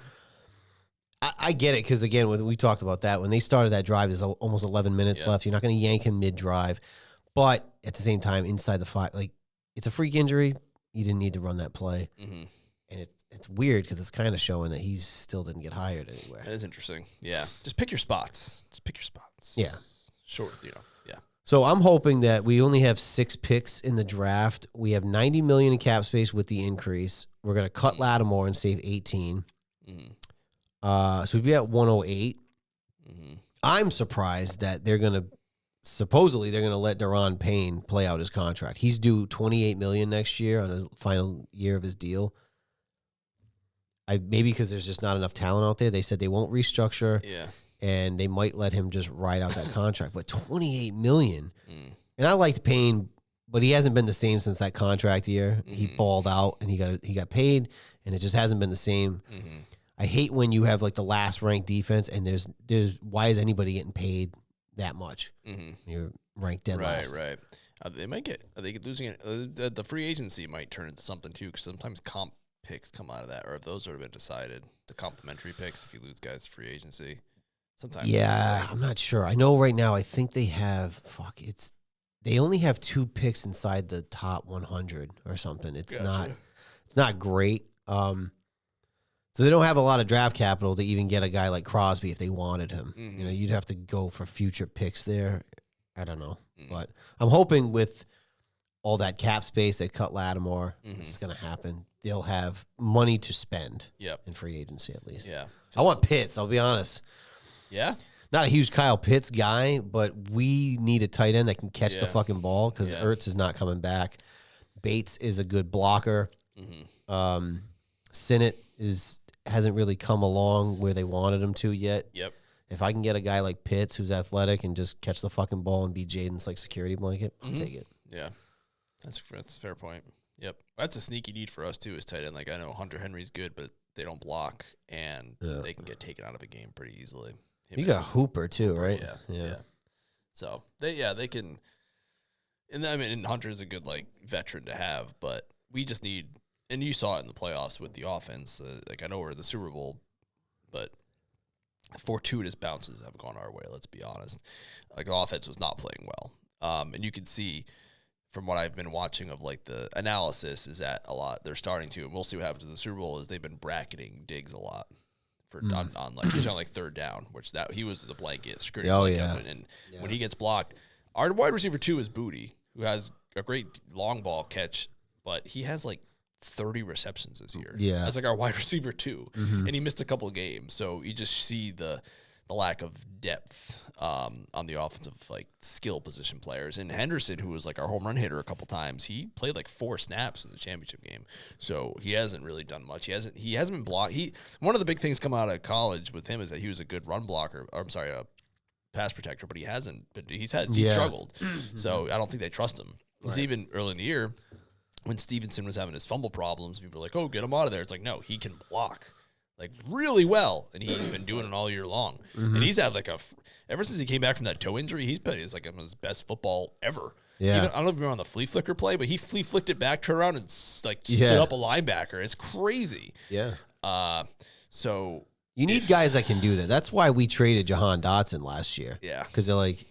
I get it, because, again, we talked about that. When they started that drive, there's almost 11 minutes left. You're not going to yank him mid-drive. But at the same time, inside the 5, like, it's a freak injury. You didn't need to run that play. And it's weird, because it's kind of showing that he still didn't get hired anywhere. That is interesting. Yeah. Just pick your spots. Yeah. Short, yeah. So I'm hoping that we only have 6 picks in the draft. We have $90 million in cap space with the increase. We're going to cut Lattimore and save 18. So we'd be at 108. I'm surprised that supposedly they're going to let Deron Payne play out his contract. He's due $28 million next year on his final year of his deal. Maybe because there's just not enough talent out there. They said they won't restructure. Yeah. And they might let him just ride out that contract. But $28 million. And I liked Payne, but he hasn't been the same since that contract year. He balled out and he got paid, and it just hasn't been the same. I hate when you have like the last ranked defense, and there's why is anybody getting paid that much? You're ranked dead last. Right. They might get losing it. The free agency might turn into something too, because sometimes comp picks come out of that, or if those have been decided, the complimentary picks if you lose guys to free agency. Sometimes. Yeah, I'm not sure. I know right now I think they have they only have 2 picks inside the top 100 or something. It's not great. So they don't have a lot of draft capital to even get a guy like Crosby if they wanted him. You know, you'd have to go for future picks there. I don't know. But I'm hoping with all that cap space, they cut Lattimore. This is going to happen. They'll have money to spend in free agency at least. Yeah. I want Pitts, I'll be honest. Yeah. Not a huge Kyle Pitts guy, but we need a tight end that can catch the fucking ball, because Ertz is not coming back. Bates is a good blocker. Sinnott hasn't really come along where they wanted him to yet. Yep. If I can get a guy like Pitts who's athletic and just catch the fucking ball and be Jaden's like security blanket, I'll take it. Yeah. That's a fair point. Yep. That's a sneaky need for us too, as tight end. Like, I know Hunter Henry's good, but they don't block, and they can get taken out of a game pretty easily. You got Hooper too, right? Yeah. So they can. And I mean, Hunter's a good like veteran to have, but we just need. And you saw it in the playoffs with the offense. Like, I know we're in the Super Bowl, but fortuitous bounces have gone our way. Let's be honest. Like, the offense was not playing well, and you can see from what I've been watching of like the analysis is that a lot they're starting to, and we'll see what happens in the Super Bowl, is they've been bracketing Diggs a lot. On like especially on like third down, which that he was the blanket screwing and when he gets blocked, our wide receiver 2 is Booty, who has a great long ball catch, but he has like 30 receptions this year. Yeah, that's like our wide receiver 2, and he missed a couple of games, so you just see the lack of depth on the offensive like skill position players. And Henderson, who was like our home run hitter a couple times, he played like 4 snaps in the championship game, so he hasn't really done much. He hasn't been blocked. One of the big things come out of college with him is that he was a good run blocker. Or, I'm sorry, a pass protector, but he hasn't been. He's struggled. So I don't think they trust him. Because even early in the year, when Stevenson was having his fumble problems, people were like, "Oh, get him out of there." It's like, no, he can block like really well, and he's been doing it all year long. And he's had like ever since he came back from that toe injury, he's played like his best football ever. Yeah, I don't know if you remember on the flea flicker play, but he flea flicked it back, turned around, and like stood up a linebacker. It's crazy. Yeah. So you need guys that can do that. That's why we traded Jahan Dotson last year. Yeah, because they're like,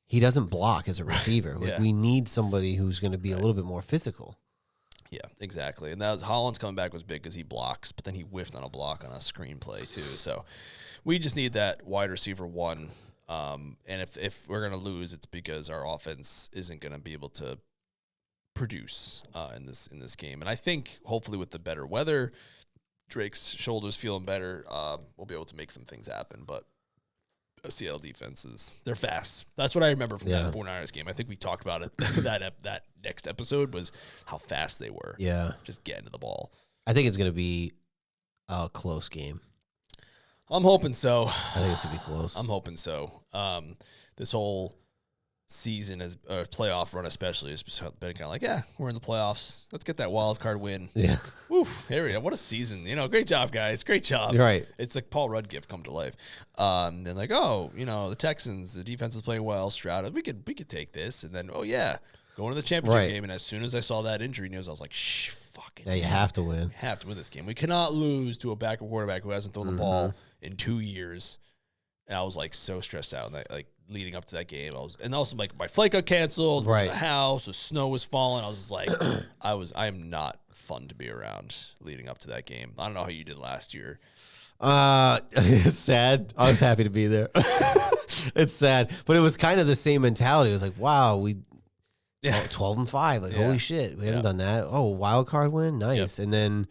he doesn't block as a receiver. Like, we need somebody who's going to be a little bit more physical. Yeah, exactly. And that was Holland's coming back was big because he blocks, but then he whiffed on a block on a screenplay too. So we just need that wide receiver 1. And if we're gonna lose, it's because our offense isn't gonna be able to produce in this game. And I think hopefully with the better weather, Drake's shoulders feeling better, we'll be able to make some things happen. But Seattle defenses. They're fast. That's what I remember from that 49ers game. I think we talked about it. that next episode was how fast they were. Yeah. Just getting to the ball. I think it's going to be a close game. I'm hoping so. I think it's going to be close. I'm hoping so. This whole season, playoff run especially, has been kind of like, yeah, we're in the playoffs. Let's get that wild card win. Yeah. Woo, here we go. What a season. Great job, guys. Great job. You're right. It's like Paul Rudd gift come to life. Then like, oh, the Texans, the defense is playing well. Stroud, we could take this. And then, oh, yeah, going to the championship game. And as soon as I saw that injury news, I was like, fucking. Yeah, you have to win. We have to win this game. We cannot lose to a backup quarterback who hasn't thrown the ball in 2 years. And I was like so stressed out, like leading up to that game. And also like my flight got canceled. Right. The house, the snow was falling. I was just like, I am not fun to be around leading up to that game. I don't know how you did last year. It's sad. I was happy to be there. It's sad, but it was kind of the same mentality. It was like, wow, we 12-5. Like, holy shit, we haven't done that. Oh, wild card win, nice. And then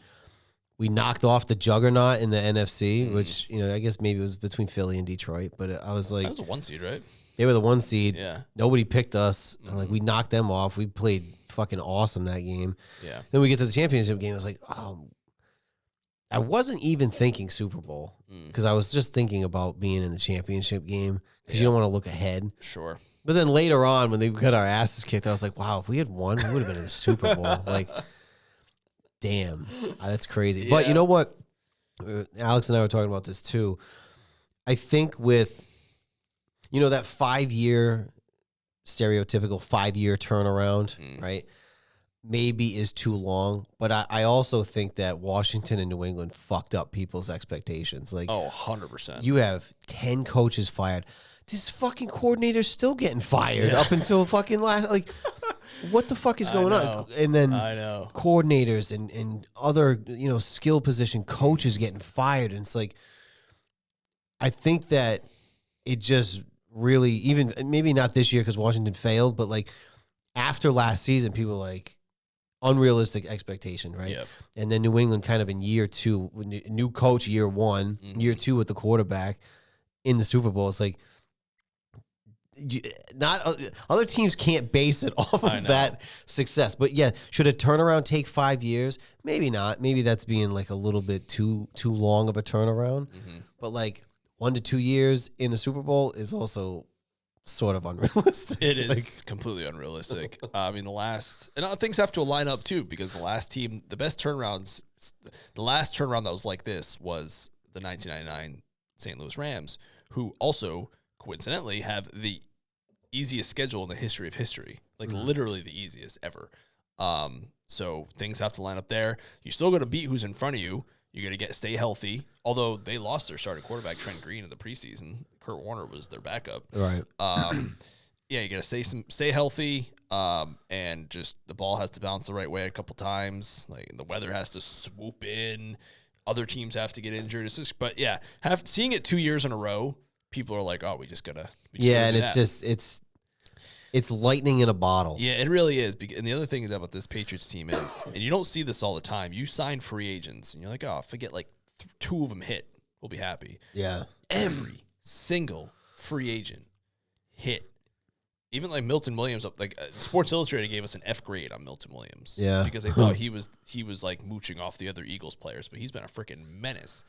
we knocked off the juggernaut in the NFC, which, I guess maybe it was between Philly and Detroit. But I was like... That was a 1 seed, right? They were the 1 seed. Yeah. Nobody picked us. Like, we knocked them off. We played fucking awesome that game. Yeah. Then we get to the championship game. I was like, oh... I wasn't even thinking Super Bowl because I was just thinking about being in the championship game because you don't want to look ahead. Sure. But then later on, when they got our asses kicked, I was like, wow, if we had won, we would have been in the Super Bowl. Like... Damn, that's crazy. Yeah. But you know what? Alex and I were talking about this too. I think with, that 5-year, stereotypical 5-year turnaround, right? Maybe is too long. But I also think that Washington and New England fucked up people's expectations. Like, 100%. You have 10 coaches fired. This fucking coordinator's still getting fired up until fucking last, like... What the fuck is going on? And then coordinators and other, skill position coaches getting fired. And it's like, I think that it just really, even maybe not this year because Washington failed, but like after last season, people like unrealistic expectation, right? Yep. And then New England kind of in year 2, new coach year 1, year 2 with the quarterback in the Super Bowl. It's like, not other teams can't base it off of that success, but should a turnaround take 5 years? Maybe not. Maybe that's being like a little bit too long of a turnaround. But like 1 to 2 years in the Super Bowl is also sort of unrealistic. It is completely unrealistic. I mean, things have to line up too because the last turnaround that was like this was the 1999 St. Louis Rams, who also coincidentally have the easiest schedule in the history of history, like literally the easiest ever. So things have to line up there. You still got to beat who's in front of you. You got to stay healthy. Although they lost their starting quarterback Trent Green in the preseason, Kurt Warner was their backup. Right. You got to stay healthy. And just the ball has to bounce the right way a couple times. Like the weather has to swoop in. Other teams have to get injured. Seeing it 2 years in a row. People are like, oh, we just gotta. And it's lightning in a bottle. Yeah, it really is. And the other thing about this Patriots team is, and you don't see this all the time. You sign free agents, and you're like, oh, forget like 2 of them hit, we'll be happy. Yeah, every single free agent hit. Even like Milton Williams, like Sports Illustrated gave us an F grade on Milton Williams. Yeah, because they thought he was like mooching off the other Eagles players, but he's been a freaking menace.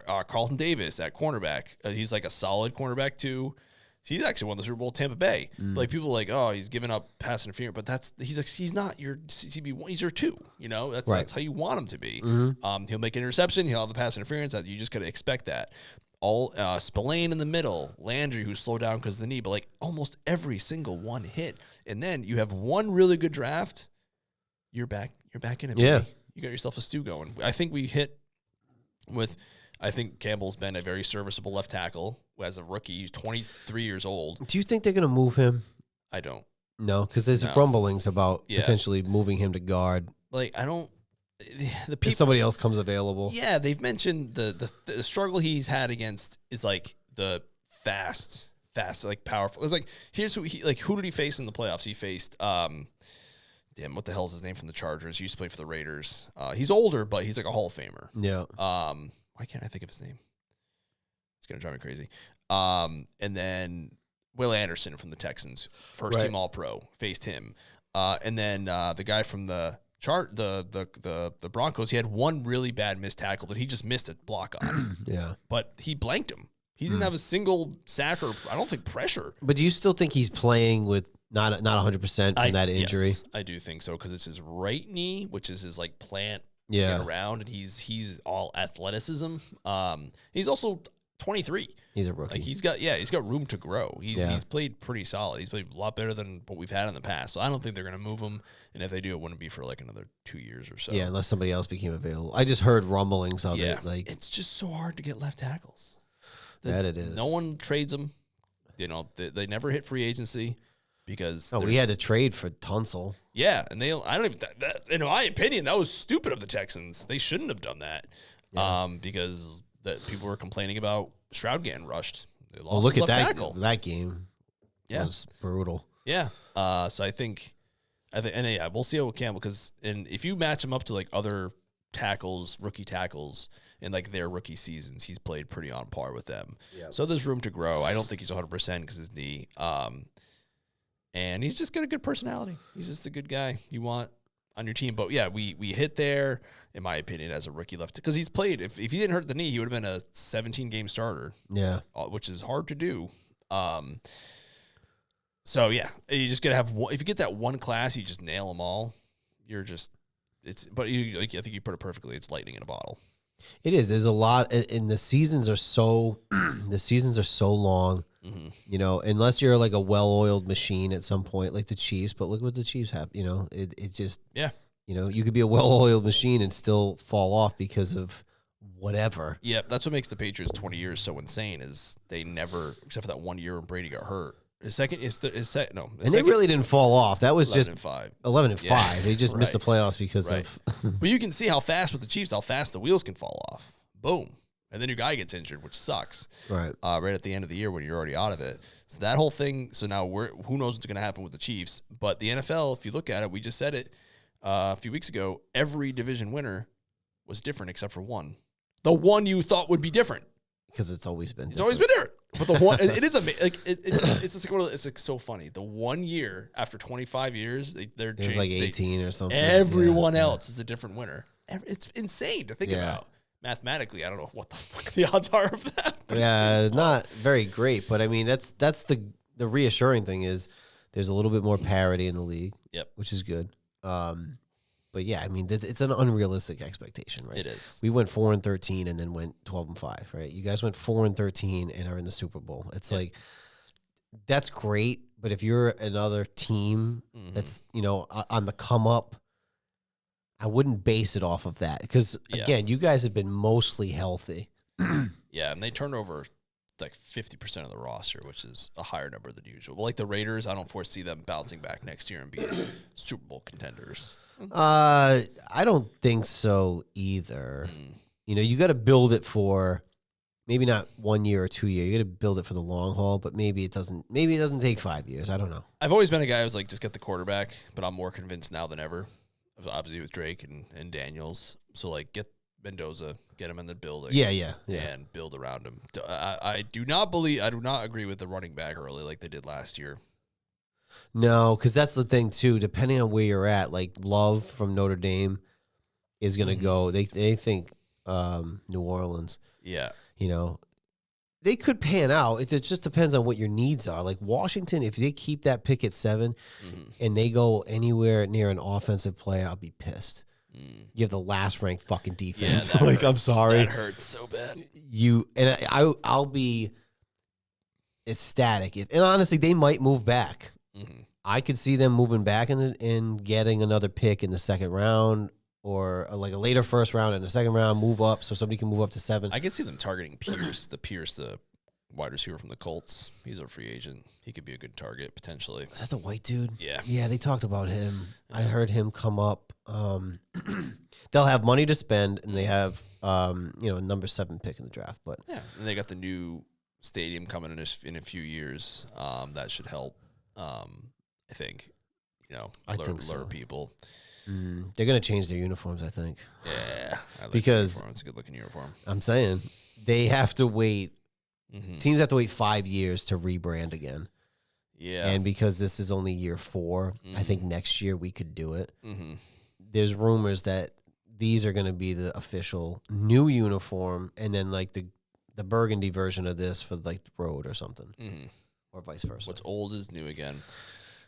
Our Carlton Davis at cornerback, he's like a solid cornerback too. He's actually won the Super Bowl with Tampa Bay. Like people are like, oh, he's giving up pass interference, but he's not your CB1. He's your 2. That's how you want him to be. He'll make an interception. He'll have a pass interference. You just got to expect that. All Spillane in the middle, Landry who slowed down because of the knee, but like almost every single one hit. And then you have one really good draft. You're back in it. Yeah, baby. You got yourself a stew going. I think we hit. I think Campbell's been a very serviceable left tackle as a rookie. He's 23 years old. Do you think they're going to move him? I don't. No, because there's rumblings about potentially moving him to guard. Like, I don't. The people, if somebody else comes available. Yeah, they've mentioned the struggle he's had against is like the fast, like powerful. It's like here's who did he face in the playoffs? He faced what the hell is his name from the Chargers? He used to play for the Raiders. He's older, but he's like a Hall of Famer. Yeah. Why can't I think of his name? It's going to drive me crazy. And then Will Anderson from the Texans, first team All-Pro, faced him. And then the guy from the Broncos, he had one really bad missed tackle that he just missed a block on. Yeah. But he blanked him. He didn't have a single sack or, I don't think, pressure. But do you still think he's playing with not 100% from that injury? Yes, I do think so, because it's his right knee, which is his like plant Yeah. get around, and he's all athleticism. He's also 23. He's a rookie. Like he's got room to grow. He's played pretty solid. He's played a lot better than what we've had in the past. So I don't think they're going to move him. And if they do, it wouldn't be for like another 2 years or so. Yeah, unless somebody else became available. I just heard rumblings of it. Like it's just so hard to get left tackles. That it is. No one trades them. You know, they never hit free agency because we had to trade for Tunsil. Yeah, and I don't even that in my opinion, that was stupid of the Texans. They shouldn't have done that. Because people were complaining about Stroud getting rushed. They lost Look at tackle. That game. Yeah. Was brutal. Yeah. So I think we'll see how Campbell, because if you match him up to like other tackles, rookie tackles in like their rookie seasons, he's played pretty on par with them. Yep. So there's room to grow. I don't think he's 100% because his knee. And he's just got a good personality. He's just a good guy you want on your team. But yeah, we hit there, in my opinion, as a rookie left, because he's played. If he didn't hurt the knee, he would have been a 17-game starter. Yeah, which is hard to do. So yeah, you just gotta have one. If you get that one class, you just nail them all. You're just But I think you put it perfectly. It's lightning in a bottle. It is. There's a lot, and the seasons are so long. Mm-hmm. You know, unless you're like a well-oiled machine at some point, like the Chiefs. But look what the Chiefs have. You know, it just You know, you could be a well-oiled machine and still fall off because of whatever. Yeah, that's what makes the Patriots 20 years so insane. Is they never, except for that 1 year when Brady got hurt. They really didn't fall off. That was 11-5. 11-5. They just missed the playoffs because of. But you can see how fast with the Chiefs, how fast the wheels can fall off. Boom, and then your guy gets injured, which sucks. Right at the end of the year when you're already out of it. So that whole thing. So now who knows what's going to happen with the Chiefs? But the NFL, if you look at it, we just said it a few weeks ago. Every division winner was different except for one. The one you thought would be different. Because it's always been different. But the one, it is amazing. Like it's like so funny. The 1 year after 25 years, they're like 18 or something. Everyone else is a different winner. It's insane to think about. Mathematically, I don't know what the fuck the odds are of that. Yeah, not very great. But I mean, that's the reassuring thing is there's a little bit more parity in the league. Yep, which is good. But yeah, I mean, it's an unrealistic expectation, right? It is. We went 4-13 and then went 12-5, right? You guys went 4-13 and are in the Super Bowl. It's like, that's great. But if you're another team that's, you know, on the come up, I wouldn't base it off of that. Because again, you guys have been mostly healthy. Yeah, and they turn over like 50% of the roster, which is a higher number than usual. Like the Raiders, I don't foresee them bouncing back next year and being Super Bowl contenders. I don't think so either. You know, you got to build it for maybe not 1 year or 2 years. You got to build it for the long haul, but maybe it doesn't take 5 years. I don't know. I've always been a guy who's like, just get the quarterback, but I'm more convinced now than ever. Obviously with Drake and Daniels. So like get Mendoza, get him in the building. Yeah. And build around him. I do not agree with the running back early like they did last year. No, because that's the thing too. Depending on where you're at, like Love from Notre Dame is going to go. They think New Orleans. Yeah, you know, they could pan out. It just depends on what your needs are. Like Washington, if they keep that pick at 7 and they go anywhere near an offensive play, I'll be pissed. You have the last ranked fucking defense. Yeah, like, I'm sorry, that hurts so bad. I'll be ecstatic. And honestly, they might move back. I could see them moving back and getting another pick in the second round, or like a later first round and a second round, move up so somebody can move up to 7. I could see them targeting Pierce, the wide receiver from the Colts. He's a free agent. He could be a good target potentially. Is that the white dude? Yeah. Yeah, they talked about him. I heard him come up. They'll have money to spend, and they have a number 7 pick in the draft. But yeah, and they got the new stadium coming in a few years. That should help. I think, lure people. They're going to change their uniforms, I think. Yeah. Because it's a good looking uniform. I'm saying they have to wait Teams have to wait 5 years to rebrand again. Yeah. And because this is only year 4, I think next year we could do it. Mm-hmm. There's rumors that these are going to be the official new uniform, and then like the burgundy version of this for like the road or something, or vice versa. What's old is new again.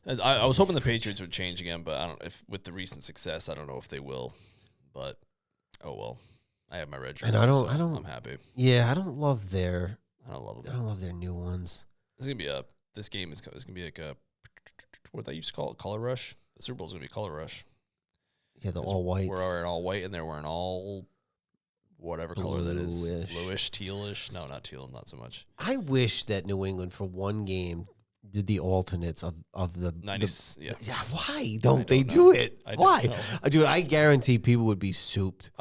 I was hoping the Patriots would change again, but I don't. If with the recent success, I don't know if they will. But oh well, I have my red jersey, and I'm happy. Yeah, I don't love their. I don't love them. I don't love their new ones. This game is gonna be like a what they used to call it, color rush. The Super Bowl's gonna be color rush. Yeah, the all white. We're wearing all white, and they're wearing all whatever color that is. Bluish. Bluish, tealish. No, not teal, not so much. I wish that New England for one game did the alternates of the 90s. Yeah. Why don't they do it? Why? Dude, I guarantee people would be souped.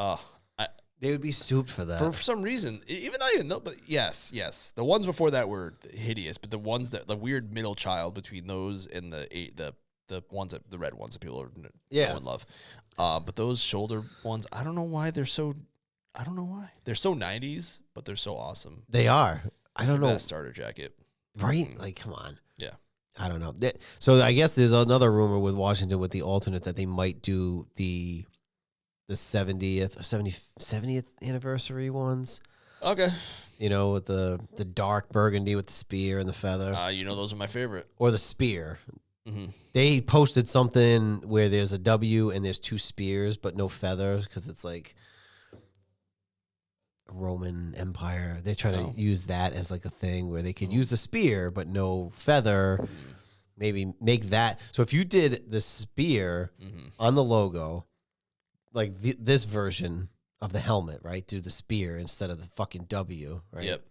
They would be souped for that. For some reason, not even though, but yes. The ones before that were hideous, but the ones that the weird middle child between those and the ones that the red ones that people know and love. But those shoulder ones, I don't know why they're so 90s, but they're so awesome. They are. I don't know. Best starter jacket. Right? Like, come on. Yeah. I don't know. So I guess there's another rumor with Washington with the alternate that they might do the 70th anniversary ones. Okay. You know, with the dark burgundy with the spear and the feather. Those are my favorite. Or the spear. Mm-hmm. They posted something where there's a W and there's 2 spears, but no feathers because it's like Roman Empire. They're trying to use that as like a thing where they could use the spear, but no feather. Maybe make that. So if you did the spear on the logo, like this version of the helmet, right? Do the spear instead of the fucking W, right? Yep.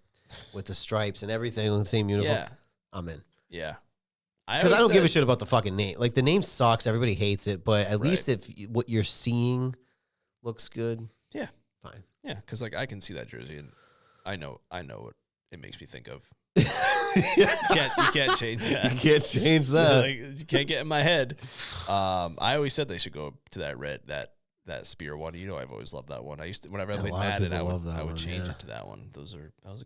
With the stripes and everything on the same uniform. Yeah. I'm in. Yeah. Because I don't give a shit about the fucking name. Like, the name sucks. Everybody hates it. But at least if what you're seeing looks good, yeah, fine. Yeah, because like I can see that jersey and I know what it makes me think of. You can't change that. You can't change that. Like, you can't get in my head. I always said they should go to that spear one. I've always loved that one. I used to whenever I played Madden, I would change it to that one. That was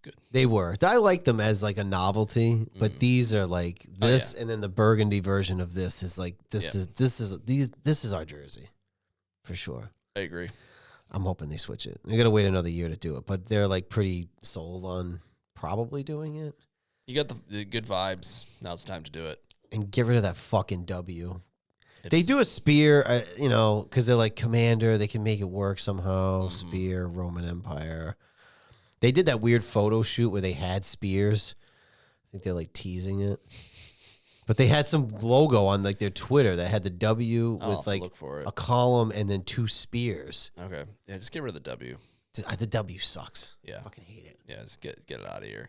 good. They were. I liked them as like a novelty, but these are like this, and then the burgundy version of this is like this is our jersey for sure. I agree. I'm hoping they switch it. They're gonna wait another year to do it, but they're like pretty sold on probably doing it. You got the good vibes. Now it's time to do it and get rid of that fucking W. They do a spear, because they're like commander. They can make it work somehow. Spear, Roman Empire. They did that weird photo shoot where they had spears. I think they're like teasing it. But they had some logo on like their Twitter that had the W with like a column and then 2 spears. Okay. Yeah, just get rid of the W. The W sucks. Yeah. I fucking hate it. Yeah, just get it out of here.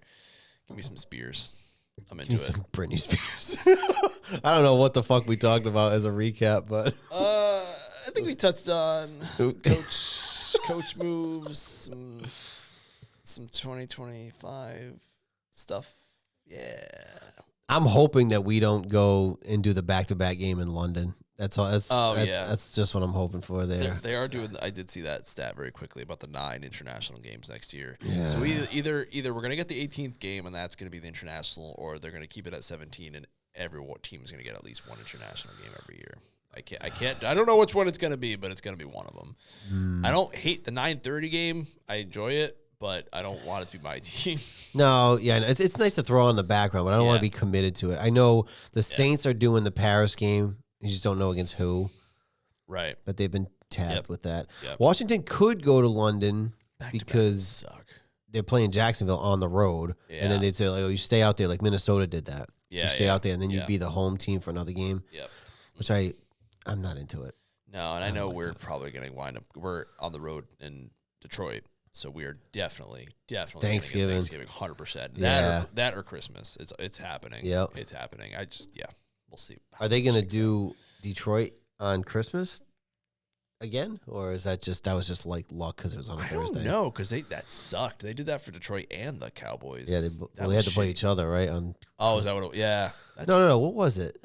Give me some spears. I'm into Give me some Britney Spears. I don't know what the fuck we talked about as a recap, but I think we touched on coach moves, some 2025 stuff. Yeah. I'm hoping that we don't go and do the back-to-back game in London. That's all. That's just what I'm hoping for there. They are doing. I did see that stat very quickly about the 9 international games next year. Yeah. So either we're gonna get the 18th game and that's gonna be the international, or they're gonna keep it at 17 and every team is gonna get at least one international game every year. I don't know which one it's gonna be, but it's gonna be one of them. I don't hate the 9:30 game. I enjoy it, but I don't want it to be my team. No, yeah, it's nice to throw on the background, but I don't want to be committed to it. I know the Saints are doing the Paris game. You just don't know against who. Right. But they've been tapped with that. Yep. Washington could go to London because they're playing Jacksonville on the road. Yeah. And then they'd say, like, you stay out there like Minnesota did that. Yeah, you stay out there, and then you'd be the home team for another game. Yep. Which I'm not into it. No, and I know we're probably going to wind up. We're on the road in Detroit, so we're definitely Thanksgiving, 100%. Yeah. That or Christmas. It's happening. Yep. It's happening. We'll see. Are they going to do Detroit on Christmas again, or is that was just like luck because it was on a Thursday? I don't know, because that sucked. They did that for Detroit and the Cowboys. Yeah, they had to play each other, right? Is that what? Yeah. No. What was it?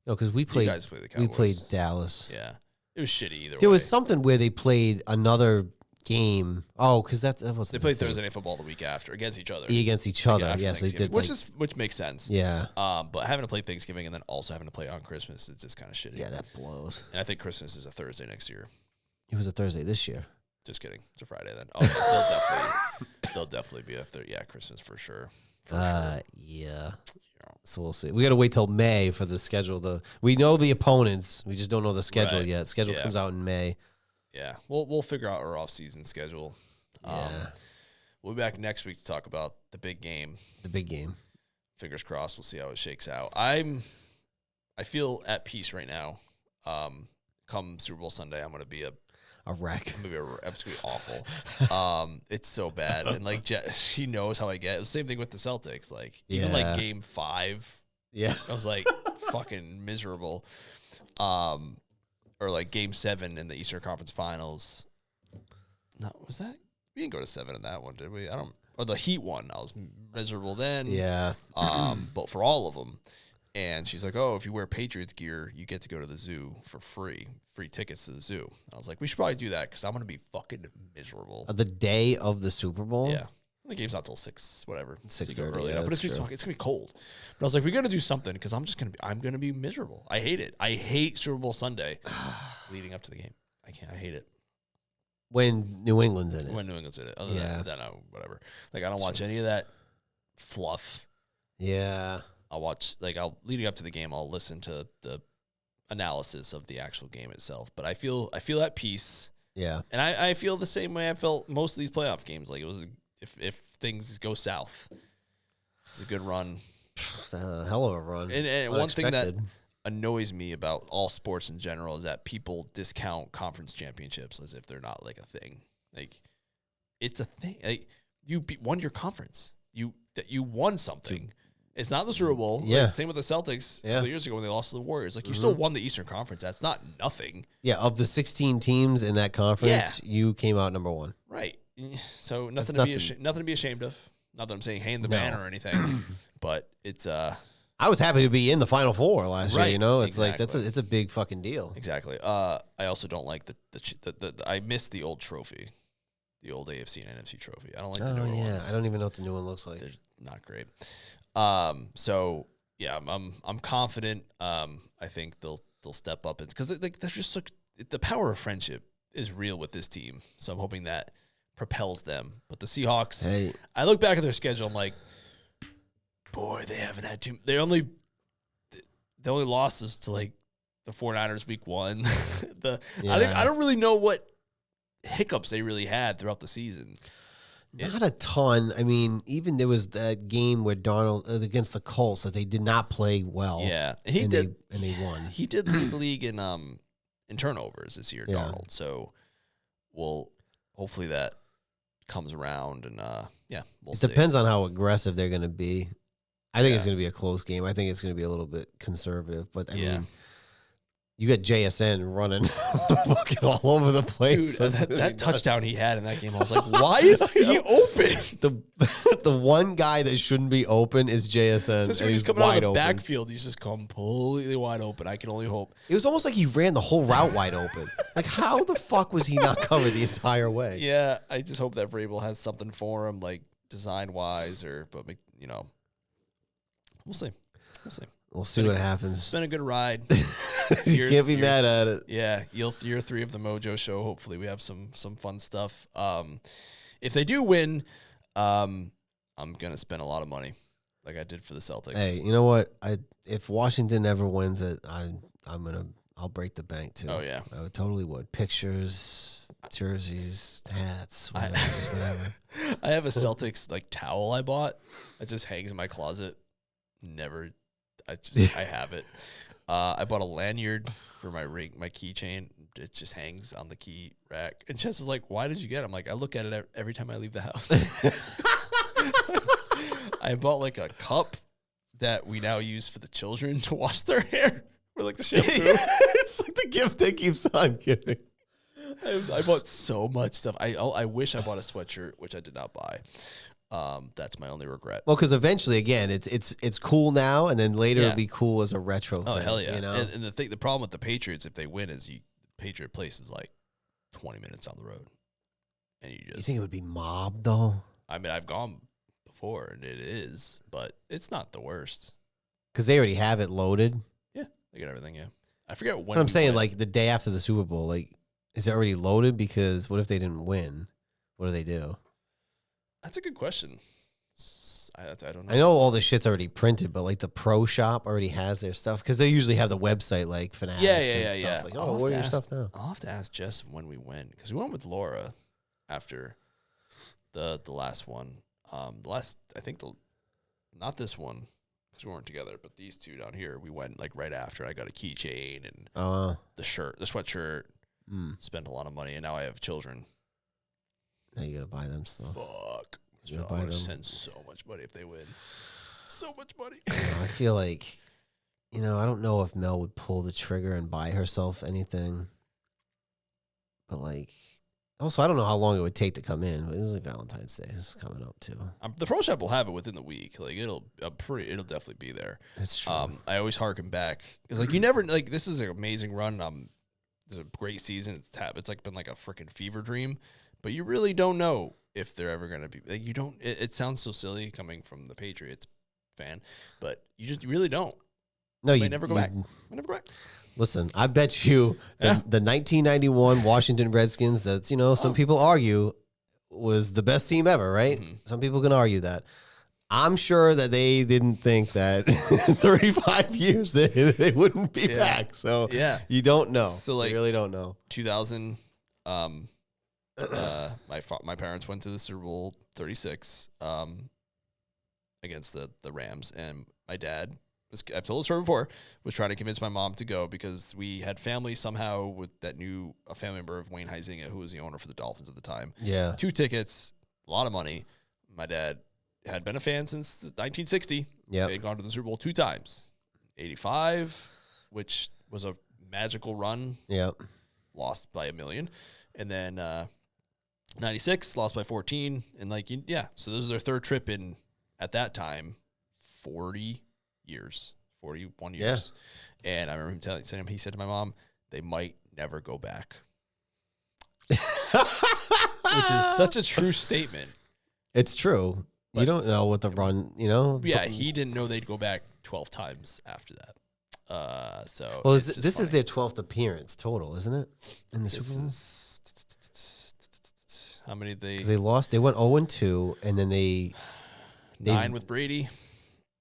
No, because we played. You guys played the Cowboys. We played Dallas. Yeah, it was shitty either way. There was something where they played another game. Oh, because that was They played Thursday Night Football the week after against each other. Against each other, After yes, they did. Which makes sense. Yeah. But having to play Thanksgiving and then also having to play on Christmas, it's just kind of shitty. Yeah, that blows. And I think Christmas is a Thursday next year. It was a Thursday this year. Just kidding. It's a Friday then. Oh, they'll definitely be a Christmas for sure. Yeah. So we'll see. We got to wait till May for the schedule. We know the opponents. We just don't know the schedule yet. Schedule comes out in May. Yeah, we'll figure out our off-season schedule. We'll be back next week to talk about the big game. The big game. Fingers crossed. We'll see how it shakes out. I feel at peace right now. Come Super Bowl Sunday, I'm gonna be a wreck. I'm gonna be absolutely awful. It's so bad, and like she knows how I get. It was the same thing with the Celtics. Like even like Game 5. Yeah, I was like fucking miserable. Or like Game 7 in the Eastern Conference Finals. No, was that? We didn't go to 7 in that one, did we? Or the Heat one. I was miserable then. Yeah. But for all of them. And she's like, oh, if you wear Patriots gear, you get to go to the zoo for free. Free tickets to the zoo. I was like, we should probably do that because I'm going to be fucking miserable. The day of the Super Bowl? Yeah. The game's not till 6, whatever. 6:30. Early enough, but it's gonna be cold. But I was like, we got to do something because I'm gonna be miserable. I hate it. I hate Super Bowl Sunday leading up to the game. I hate it. When New England's in it. When New England's in it. Other than that, whatever. Like I don't watch any of that fluff. Yeah. I'll watch leading up to the game. I'll listen to the analysis of the actual game itself. But I feel at peace. Yeah. And I feel the same way I felt most of these playoff games. Like it was. If things go south, it's a good run. It's a hell of a run. And one thing that annoys me about all sports in general is that people discount conference championships as if they're not like a thing. Like it's a thing. Like you won your conference. You won something. It's not the Super Bowl. Yeah. Like, same with the Celtics a couple years ago when they lost to the Warriors. Like you still won the Eastern Conference. That's not nothing. Yeah. Of the 16 teams in that conference, you came out number 1. Right. So nothing to be ashamed of. Not that I'm saying hang the banner or anything, but it's I was happy to be in the Final Four last year. You know, it's exactly. like it's a big fucking deal. Exactly. I also don't like the I miss the old trophy, the old AFC and NFC trophy. I don't like the newer ones. I don't even know what the new one looks like. They're not great. So yeah, I'm confident. I think they'll step up because like there's just the power of friendship is real with this team. So I'm hoping that propels them. But the Seahawks, I look back at their schedule, I'm like, boy, they haven't had too. The only losses to like the 49ers week 1. I don't really know what hiccups they really had throughout the season. Not a ton. I mean, even there was that game where Darnold against the Colts that they did not play well. Yeah, and they won. He did lead the league in turnovers this year, Darnold. So hopefully that comes around and we'll see. It depends on how aggressive they're going to be. I think it's going to be a close game. I think it's going to be a little bit conservative, but I mean, you got JSN running fucking all over the place. Dude, that touchdown he had in that game, I was like, why is he open? The one guy that shouldn't be open is JSN. And he's coming out of the backfield. He's just completely wide open. I can only hope. It was almost like he ran the whole route wide open. Like, how the fuck was he not covered the entire way? Yeah, I just hope that Vrabel has something for him, like design-wise, but we'll see. We'll see what happens. It's been a good ride. You can't be mad at it. Yeah, year 3 of the MOJO show. Hopefully, we have some fun stuff. If they do win, I'm gonna spend a lot of money, like I did for the Celtics. Hey, you know what? If Washington ever wins it, I'll break the bank too. Oh yeah, I would totally would. Pictures, jerseys, hats, whatever. I have a Celtics like towel I bought. It just hangs in my closet. I have it. I bought a lanyard for my keychain. It just hangs on the key rack. And Chess is like, "Why did you get it?" I'm like, "I look at it every time I leave the house." I bought like a cup that we now use for the children to wash their hair. Or like the shampoo. It's like the gift that keeps on giving. I bought so much stuff. I wish I bought a sweatshirt, which I did not buy. That's my only regret. Well, because eventually, again, it's cool now, and then later it'll be cool as a retro. Oh thing, hell yeah! You know? And the problem with the Patriots, if they win, is the Patriot place is like 20 minutes down the road, and you You think it would be mobbed though? I mean, I've gone before, and it is, but it's not the worst. Because they already have it loaded. Yeah, they get everything. Yeah, I forget when. But I'm saying, went. like, the day after the Super Bowl, like, is it already loaded? Because what if they didn't win? What do they do? That's a good question. I don't know. I know all the shit's already printed, but like the pro shop already has their stuff because they usually have the website like Fanatics and stuff. Like, oh, what are your stuff now? I'll have to ask Jess when we went because we went with Laura after the last one. Not this one because we weren't together, but these two down here we went like right after. I got a keychain and the sweatshirt. Spent a lot of money, and now I have children. Now you gotta buy them stuff. Fuck. You I'm going to send so much money if they win. So much money. I feel like, I don't know if Mel would pull the trigger and buy herself anything. But, like, also, I don't know how long it would take to come in. But it was like Valentine's Day is coming up, too. The pro shop will have it within the week. Like, it'll definitely be there. It's true. I always harken back. It's like, you never, like, this is an amazing run. It's a great season. It's like been like a freaking fever dream. But you really don't know if they're ever going to be, like, you don't, it sounds so silly coming from the Patriots fan, but you really don't. No, you never go back. Listen, I bet you the 1991 Washington Redskins, that's, some people argue was the best team ever, right? Mm-hmm. Some people can argue that. I'm sure that they didn't think that 35 years they wouldn't be back. So you don't know. So, like, you really don't know. 2000, my parents went to the Super Bowl 36 against the Rams, and my dad I've told this story before, was trying to convince my mom to go because we had family somehow with that knew a family member of Wayne Huizinga, who was the owner for the Dolphins at the time. Yeah. 2 tickets, a lot of money. My dad had been a fan since 1960. Yeah. He had gone to the Super Bowl 2 times. 85, which was a magical run. Yeah. Lost by 1 million. And then 96, lost by 14. And so this is their third trip in, at that time, 41 years. And I remember him saying, he said to my mom, they might never go back. Which is such a true statement. It's true. But you don't know what the run, Yeah, he didn't know they'd go back 12 times after that. This is their 12th appearance total, isn't it? In the Super Bowl? How many they lost? They went 0-2, and then they 9 with Brady.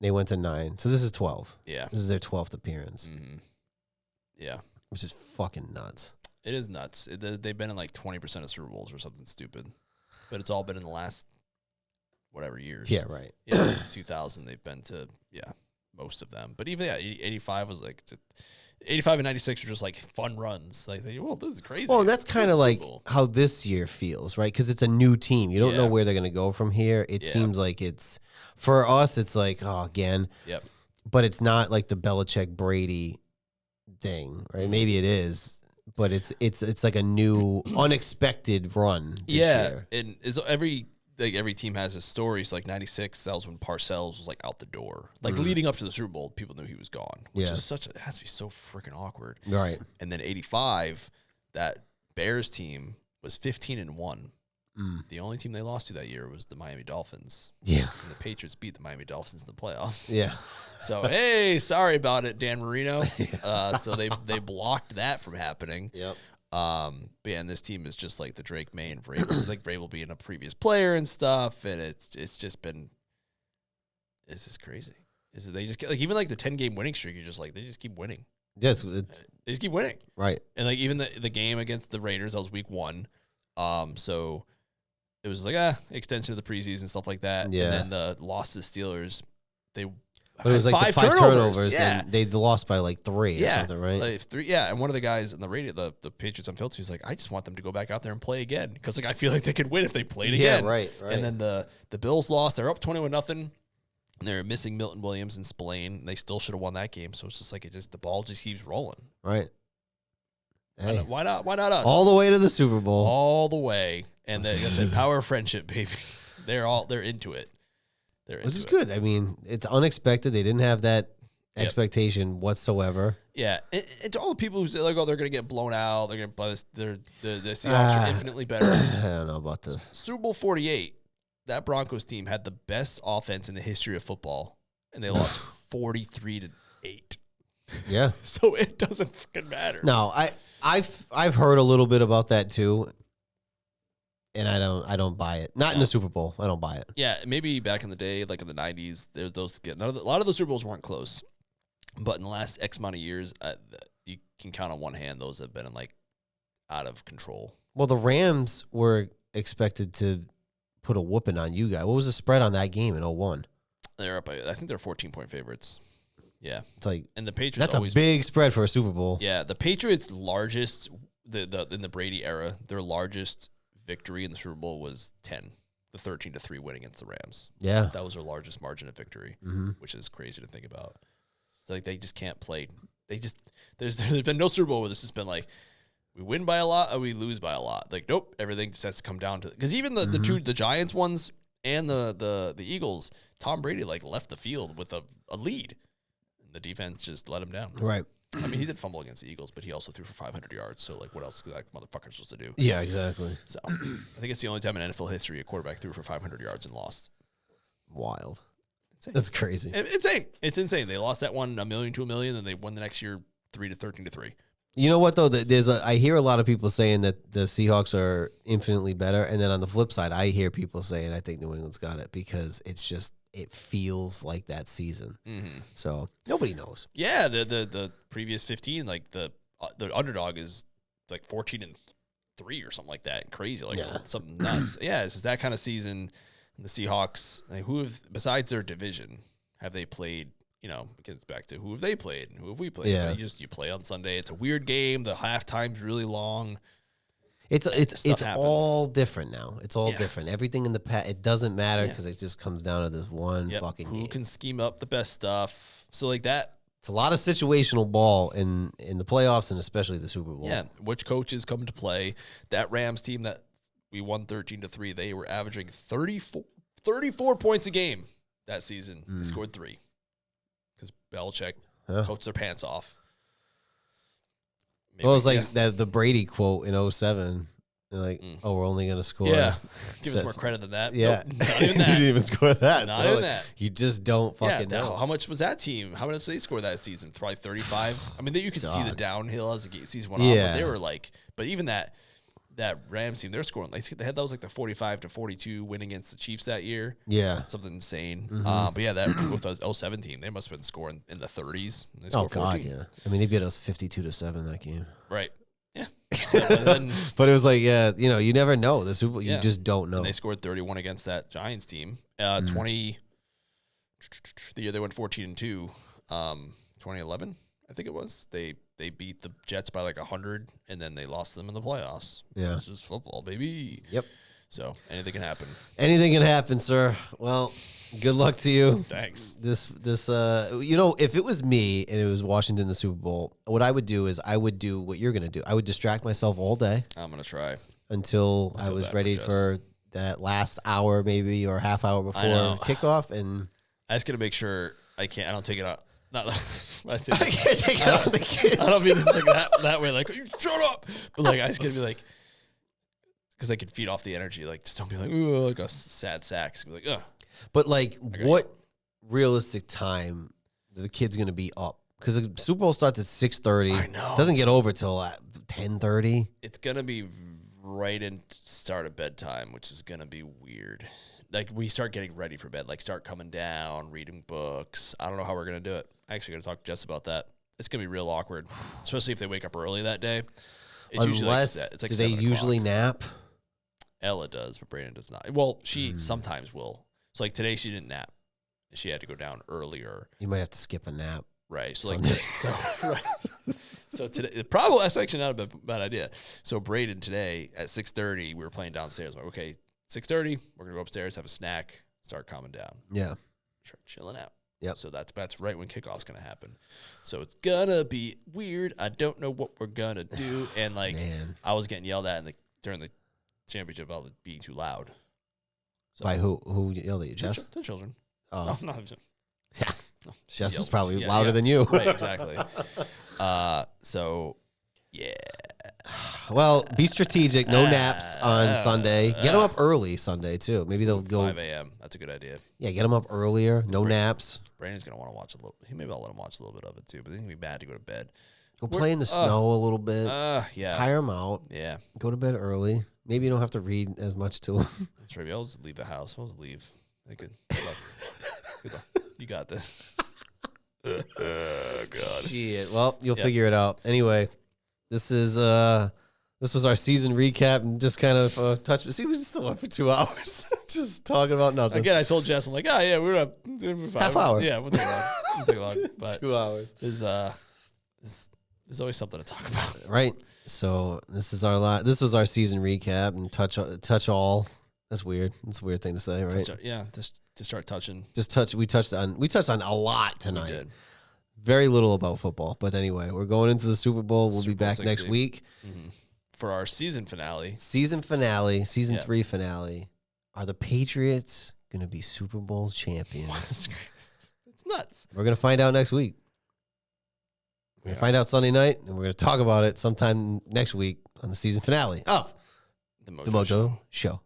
They went to 9. So this is 12. Yeah. This is their 12th appearance. Mm-hmm. Yeah. Which is fucking nuts. It is nuts. They've been in like 20% of Super Bowls or something stupid. But it's all been in the last whatever years. Yeah, right. Yeah, since 2000 they've been to, most of them. But even 85 was like 85 and 96 were just like fun runs. Like, this is crazy. Well, that's kind of like how this year feels, right? Because it's a new team. You don't know where they're going to go from here. It seems like for us, it's like, again. Yep. But it's not like the Belichick-Brady thing, right? Maybe it is, but it's like a new, unexpected run this year. And every team has a story. So like 96, that was when Parcells was like out the door. Like leading up to the Super Bowl, people knew he was gone, which is it has to be so freaking awkward. Right. And then 85, that Bears team was 15-1. The only team they lost to that year was the Miami Dolphins. Yeah. And the Patriots beat the Miami Dolphins in the playoffs. Yeah. So, hey, sorry about it, Dan Marino. So they blocked that from happening. Yep. But yeah, and this team is just like the Drake May and Vrabel, like Vrabel being a previous player and stuff, and it's just been, this is crazy. They just get, like, even like the 10-game winning streak, you're just like, they just keep winning. Yes, they just keep winning. Right. And like even the game against the Raiders, that was week 1. So it was like extension of the preseason, stuff like that. Yeah. And then the loss to the Steelers, but it was like 5 turnovers and they lost by like 3 or something, right? Like 3, and one of the guys in the radio, the Patriots on Field, he's like, I just want them to go back out there and play again because like I feel like they could win if they played again. Yeah, right. And then the Bills lost. They're up 21-0. And they're missing Milton Williams and Spillane. And they still should have won that game. So it's just like the ball just keeps rolling. Right. Hey. Why not us? All the way to the Super Bowl. All the way. And like I said, power of friendship, baby. They're into it. Which is good. I mean, it's unexpected. They didn't have that expectation whatsoever. Yeah, and to all the people who say like, "Oh, they're going to get blown out," they're going to play the Seahawks are infinitely better. I don't know about this. Super Bowl 48, that Broncos team had the best offense in the history of football, and they lost 43-8. Yeah. So it doesn't fucking matter. No, I've heard a little bit about that too, and I don't buy it. Not in the Super Bowl. I don't buy it. Yeah, maybe back in the day, like in the 90s, a lot of the Super Bowls weren't close. But in the last X amount of years, you can count on one hand those have been like out of control. Well, the Rams were expected to put a whooping on you guys. What was the spread on that game in 01? They're up. I think they're 14-point favorites. Yeah, it's like, and the Patriots. That's a big spread for a Super Bowl. Yeah, the Patriots' largest in the Brady era, their largest victory in the Super Bowl was the 13-3 win against the Rams. Yeah, that was their largest margin of victory, which is crazy to think about. It's like they just can't play. There's been no Super Bowl where this has been like we win by a lot or we lose by a lot. Like nope, everything just has to come down to because even the Giants ones and the Eagles, Tom Brady like left the field with a lead, and the defense just let him down. Right. I mean, he did fumble against the Eagles, but he also threw for 500 yards. So like, what else is that motherfucker supposed to do? Yeah, exactly. So I think it's the only time in NFL history a quarterback threw for 500 yards and lost. Wild. That's crazy. It's insane. They lost that one $1 million to $1 million, and they won the next year 13-3. You know what though? I hear a lot of people saying that the Seahawks are infinitely better, and then on the flip side, I hear people saying I think New England's got it because it feels like that season. Mm-hmm. So nobody knows. Yeah, the previous 15, like the underdog is like 14-3 or something like that, crazy, like something nuts. Yeah, it's that kind of season. And the Seahawks, like, besides their division, have they played? You know, it gets back to who have they played and who have we played? Yeah. You play on Sunday. It's a weird game. The halftime's really long. It's all different now. It's all different. Everything in the past, it doesn't matter because it just comes down to this one fucking game. Who can scheme up the best stuff? So like that. It's a lot of situational ball in the playoffs and especially the Super Bowl. Yeah, which coaches come to play? That Rams team that we won 13-3. They were averaging 34 points a game that season. They scored 3 because Belichick coached their pants off. Maybe, well, it was like the Brady quote in 07. They're like, oh, we're only going to score. Yeah, give us more credit than that. Yeah, nope, not even that. You didn't even score that. Not even that. You just don't fucking know. How much was that team? How much did they score that season? Probably 35. I mean, you could see the downhill as the season went on. But they were like, but even that Rams team, they're scoring. Like that was like the 45-42 win against the Chiefs that year. Yeah, something insane. But yeah, that with the 07 team, they must have been scoring in the 30s. They scored 14. Yeah. I mean, they beat us 52-7 that game. Right. Yeah. So, but it was like, you never know. The Super Bowl, you just don't know. And they scored 31 against that Giants team. 20. The year they went 14-2. 2011, I think it was. They beat the Jets by like 100, and then they lost them in the playoffs. Yeah, this is football, baby. Yep. So anything can happen. Anything can happen, sir. Well, good luck to you. Thanks. This if it was me and it was Washington in the Super Bowl, what I would do is I would do what you're gonna do. I would distract myself all day. I'm gonna try until I was ready for that last hour, maybe or half hour before kickoff, and I just gotta make sure I don't take it out. Not I say I can't take it out on the kids. I don't mean this like that way. Like you shut up, but like I just gotta be like, because I can feed off the energy. Like just don't be like, ooh, like a sad sack. Just be like, ugh. But like, what realistic time the kid's gonna be up? Because the Super Bowl starts at 6:30. I know. Doesn't get over till 10:30. It's gonna be right in start of bedtime, which is gonna be weird. Like we start getting ready for bed, like start coming down, reading books. I don't know how we're gonna do it. I actually gotta talk to Jess about that. It's gonna be real awkward, especially if they wake up early that day. It's usually it's like do they usually nap? Ella does, but Brandon does not. Well, she sometimes will. So like today she didn't nap. She had to go down earlier. You might have to skip a nap. Right. So like so today probably that's actually not a bad idea. So Braden today at 6:30 we were playing downstairs. I'm like, okay, 6:30, we're gonna go upstairs, have a snack, start calming down. Yeah. Start chilling out. Yep. So that's right when kickoff's gonna happen. So it's gonna be weird. I don't know what we're gonna do. And like I was getting yelled at during the championship about it being too loud. So, by who yelled at you, Jess? The children. Oh. No, yeah. Jess was probably louder than you. Right, exactly. So, yeah. Well, be strategic. No naps on Sunday. Get them up early Sunday, too. Maybe they'll go. 5 a.m. That's a good idea. Yeah, get them up earlier. No naps. Brandon's going to want to watch a little. Maybe I'll let him watch a little bit of it, too. But he's going to be bad to go to bed. Go play in the snow a little bit. Yeah. Tire them out. Yeah. Go to bed early. Maybe you don't have to read as much to them. That's right. I'll just leave the house. I'll just leave. Good luck. Good luck. You got this. Oh, God. Shit. Well, you'll figure it out. Anyway, this was our season recap and just kind of touch. See, we still went for 2 hours, just talking about nothing. Again, I told Jess, I'm like, we're up half hour. Yeah, we'll take long. We'll take long. But 2 hours. There's always something to talk about, right? So this was our season recap and touch all. That's weird. That's a weird thing to say, right? Just to start touching. We touched on a lot tonight. We did. Very little about football, but anyway, we're going into the Super Bowl. We'll be back 60. next week For our season finale. Season 3 finale. Are the Patriots going to be Super Bowl champions? It's nuts. We're going to find out next week. We're going to find out Sunday night, and we're going to talk about it sometime next week on the season finale of The MOJO Show.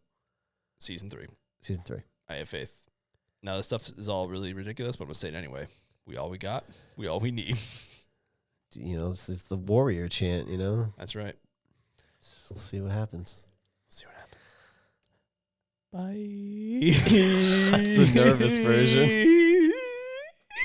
Season 3. Season 3. I have faith. Now, this stuff is all really ridiculous, but I'm going to say it anyway. We all we got. We all we need. You know, it's the warrior chant, you know? That's right. We'll see what happens. Bye. That's the nervous version.